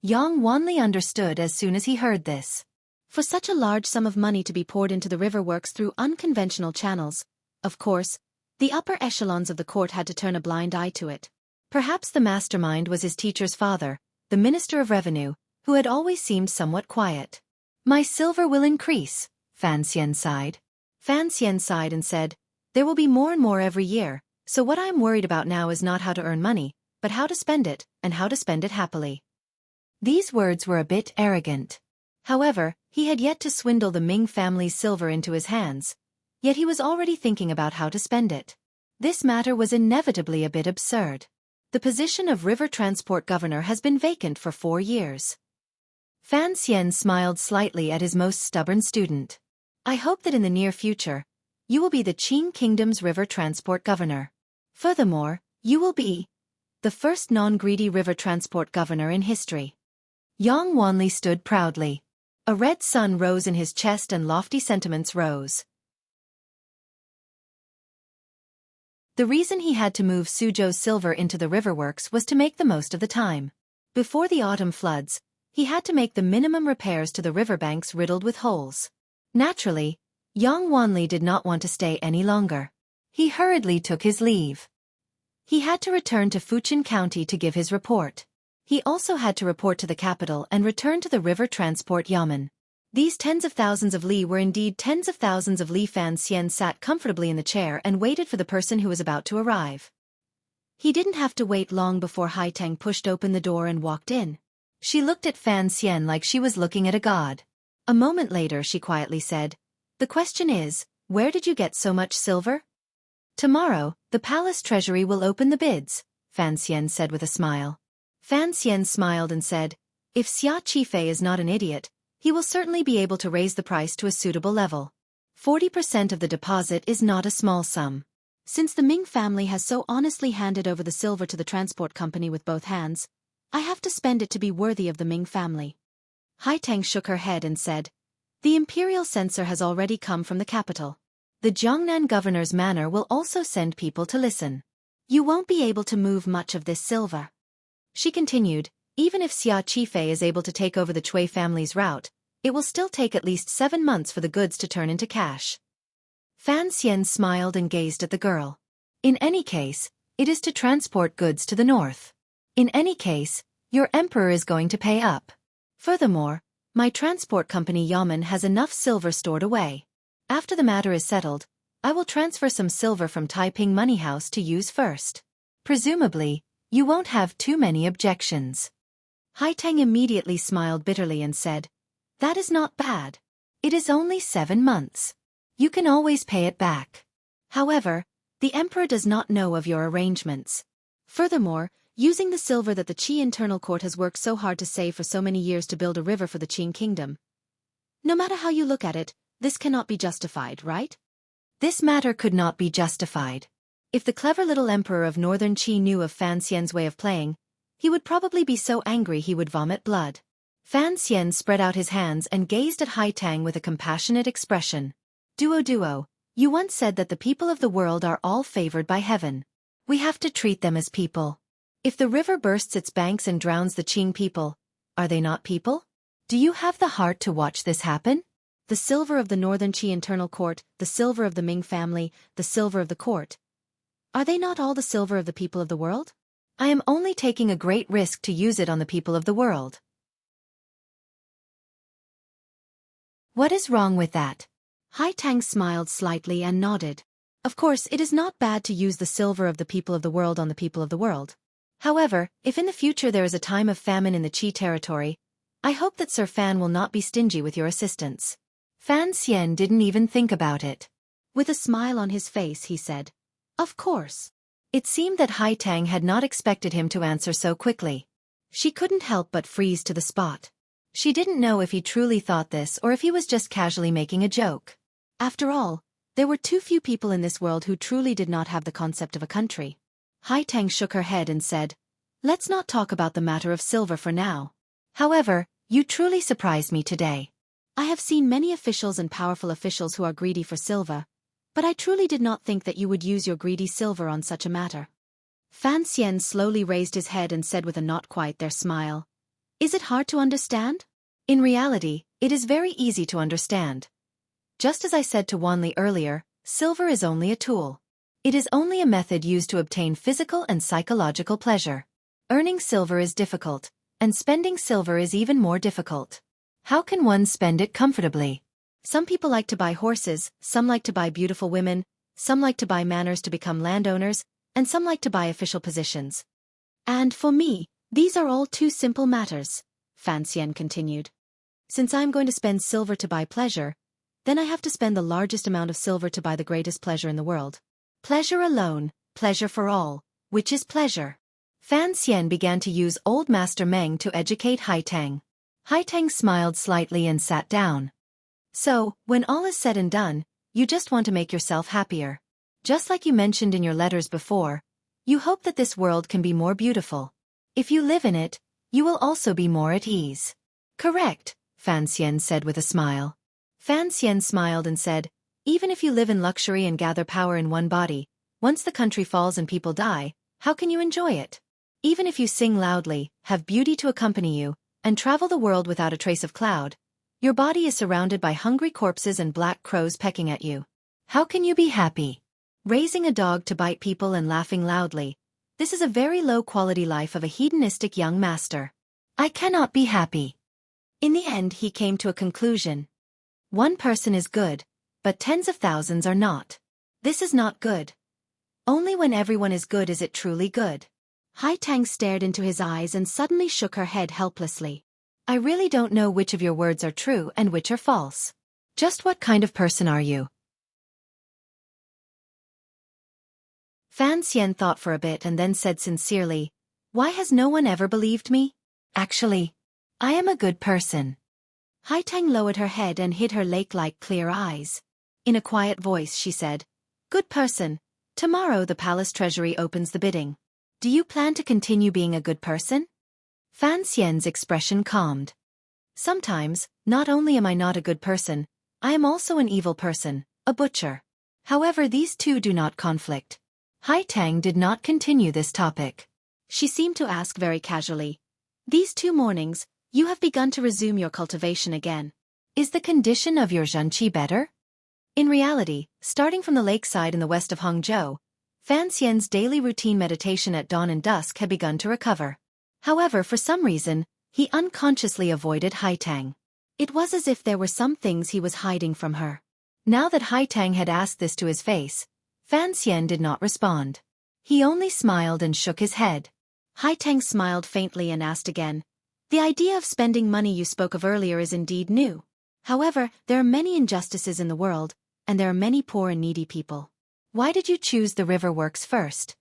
Yang Wanli understood as soon as he heard this. For such a large sum of money to be poured into the river works through unconventional channels, of course, the upper echelons of the court had to turn a blind eye to it. Perhaps the mastermind was his teacher's father, the Minister of Revenue, who had always seemed somewhat quiet. "My silver will increase," Fan Xian sighed. Fan Xian sighed and said, "There will be more and more every year, so what I am worried about now is not how to earn money, but how to spend it, and how to spend it happily." These words were a bit arrogant. However, he had yet to swindle the Ming family's silver into his hands, yet he was already thinking about how to spend it. This matter was inevitably a bit absurd. The position of River Transport Governor has been vacant for 4 years. Fan Xian smiled slightly at his most stubborn student. I hope that in the near future, you will be the Qing Kingdom's River Transport Governor. Furthermore, you will be the first non-greedy river transport governor in history. Yang Wanli stood proudly. A red sun rose in his chest and lofty sentiments rose. The reason he had to move Suzhou's silver into the riverworks was to make the most of the time. Before the autumn floods, he had to make the minimum repairs to the riverbanks riddled with holes. Naturally, Yang Wanli did not want to stay any longer. He hurriedly took his leave. He had to return to Fujian County to give his report. He also had to report to the capital and return to the river transport yamen. These tens of thousands of li were indeed tens of thousands of li. Fan Xian sat comfortably in the chair and waited for the person who was about to arrive. He didn't have to wait long before Hai Tang pushed open the door and walked in. She looked at Fan Xian like she was looking at a god. A moment later she quietly said, "The question is, where did you get so much silver?" "Tomorrow, the palace treasury will open the bids," Fan Xian said with a smile. Fan Xian smiled and said, "If Xueqi is not an idiot, he will certainly be able to raise the price to a suitable level. 40% of the deposit is not a small sum. Since the Ming family has so honestly handed over the silver to the transport company with both hands, I have to spend it to be worthy of the Ming family." Hai Tang shook her head and said, "The imperial censor has already come from the capital. The Jiangnan governor's manor will also send people to listen. You won't be able to move much of this silver." She continued, "Even if Xueqi is able to take over the Cui family's route, it will still take at least 7 months for the goods to turn into cash." Fan Xian smiled and gazed at the girl. "In any case, it is to transport goods to the north. In any case, your emperor is going to pay up. Furthermore, my transport company Yamen has enough silver stored away. After the matter is settled, I will transfer some silver from Taiping Money House to use first. Presumably, you won't have too many objections." Hai Tang immediately smiled bitterly and said, "That is not bad. It is only 7 months. You can always pay it back. However, the emperor does not know of your arrangements. Furthermore, using the silver that the Qi internal court has worked so hard to save for so many years to build a river for the Qing kingdom. No matter how you look at it, this cannot be justified, right?" This matter could not be justified. If the clever little emperor of northern Qi knew of Fan Xian's way of playing, he would probably be so angry he would vomit blood. Fan Xian spread out his hands and gazed at Hai Tang with a compassionate expression. Duo, you once said that the people of the world are all favored by heaven. We have to treat them as people. If the river bursts its banks and drowns the Qing people, are they not people? Do you have the heart to watch this happen? The silver of the northern Qi internal court, the silver of the Ming family, the silver of the court. Are they not all the silver of the people of the world? I am only taking a great risk to use it on the people of the world. What is wrong with that? Hai Tang smiled slightly and nodded. Of course, it is not bad to use the silver of the people of the world on the people of the world. However, if in the future there is a time of famine in the Qi territory, I hope that Sir Fan will not be stingy with your assistance. Fan Xian didn't even think about it. With a smile on his face he said, "Of course." It seemed that Hai Tang had not expected him to answer so quickly. She couldn't help but freeze to the spot. She didn't know if he truly thought this or if he was just casually making a joke. After all, there were too few people in this world who truly did not have the concept of a country. Hai Tang shook her head and said, "Let's not talk about the matter of silver for now. However, you truly surprised me today. I have seen many officials and powerful officials who are greedy for silver, but I truly did not think that you would use your greedy silver on such a matter." Fan Xian slowly raised his head and said with a not quite there smile, "Is it hard to understand? In reality, it is very easy to understand. Just as I said to Wanli earlier, silver is only a tool. It is only a method used to obtain physical and psychological pleasure. Earning silver is difficult, and spending silver is even more difficult. How can one spend it comfortably? Some people like to buy horses, some like to buy beautiful women, some like to buy manors to become landowners, and some like to buy official positions. And for me, these are all two simple matters," Fan Xian continued. "Since I am going to spend silver to buy pleasure, then I have to spend the largest amount of silver to buy the greatest pleasure in the world. Pleasure alone, pleasure for all, which is pleasure. Fan Xian began to use old Master Meng to educate Haitang. Haitang smiled slightly and sat down. So, when all is said and done, you just want to make yourself happier. Just like you mentioned in your letters before, you hope that this world can be more beautiful. If you live in it, you will also be more at ease. Correct, Fan Xian said with a smile. Fan Xian smiled and said, even if you live in luxury and gather power in one body, once the country falls and people die, how can you enjoy it? Even if you sing loudly, have beauty to accompany you, and travel the world without a trace of cloud, your body is surrounded by hungry corpses and black crows pecking at you. How can you be happy? Raising a dog to bite people and laughing loudly, this is a very low-quality life of a hedonistic young master. I cannot be happy. In the end he came to a conclusion. One person is good, but tens of thousands are not. This is not good. Only when everyone is good is it truly good. Haitang stared into his eyes and suddenly shook her head helplessly. I really don't know which of your words are true and which are false. Just what kind of person are you? Fan Xian thought for a bit and then said sincerely, why has no one ever believed me? Actually, I am a good person. Haitang lowered her head and hid her lake-like clear eyes. In a quiet voice she said, good person, tomorrow the palace treasury opens the bidding. Do you plan to continue being a good person? Fan Xian's expression calmed. Sometimes, not only am I not a good person, I am also an evil person, a butcher. However, these two do not conflict. Haitang did not continue this topic. She seemed to ask very casually, these 2 mornings, you have begun to resume your cultivation again. Is the condition of your zhenqi better? In reality, starting from the lakeside in the west of Hangzhou, Fan Xian's daily routine meditation at dawn and dusk had begun to recover. However, for some reason, he unconsciously avoided Haitang. It was as if there were some things he was hiding from her. Now that Haitang had asked this to his face, Fan Xian did not respond. He only smiled and shook his head. Haitang smiled faintly and asked again, the idea of spending money you spoke of earlier is indeed new. However, there are many injustices in the world, and there are many poor and needy people. Why did you choose the river works first?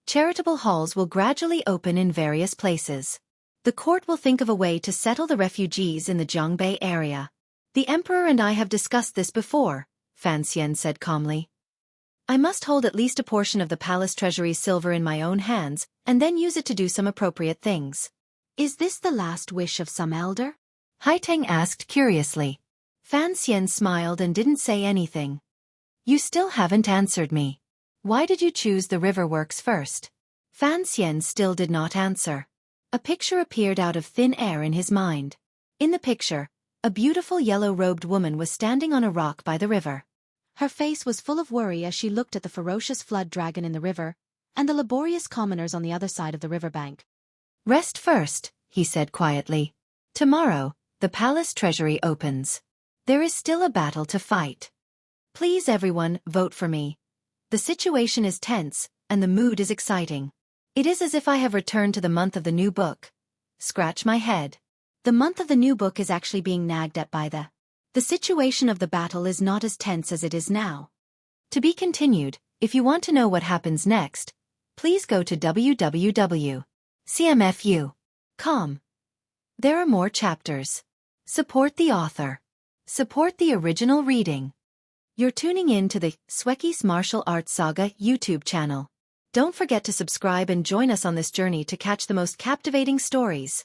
Charitable halls will gradually open in various places. The court will think of a way to settle the refugees in the Jiangbei area. The emperor and I have discussed this before, Fan Xian said calmly. I must hold at least a portion of the palace treasury's silver in my own hands, and then use it to do some appropriate things. Is this the last wish of some elder? Haitang asked curiously. Fan Xian smiled and didn't say anything. You still haven't answered me. Why did you choose the river works first? Fan Xian still did not answer. A picture appeared out of thin air in his mind. In the picture, a beautiful yellow-robed woman was standing on a rock by the river. Her face was full of worry as she looked at the ferocious flood dragon in the river, and the laborious commoners on the other side of the riverbank. Rest first, he said quietly. Tomorrow, the palace treasury opens. There is still a battle to fight. Please everyone, vote for me. The situation is tense, and the mood is exciting. It is as if I have returned to the month of the new book. Scratch my head. The month of the new book is actually being nagged at by the situation of the battle is not as tense as it is now. To be continued. If you want to know what happens next, please go to www.cmfu.com. There are more chapters. Support the author. Support the original reading. You're tuning in to the Xueqi's Martial Arts Saga YouTube channel. Don't forget to subscribe and join us on this journey to catch the most captivating stories.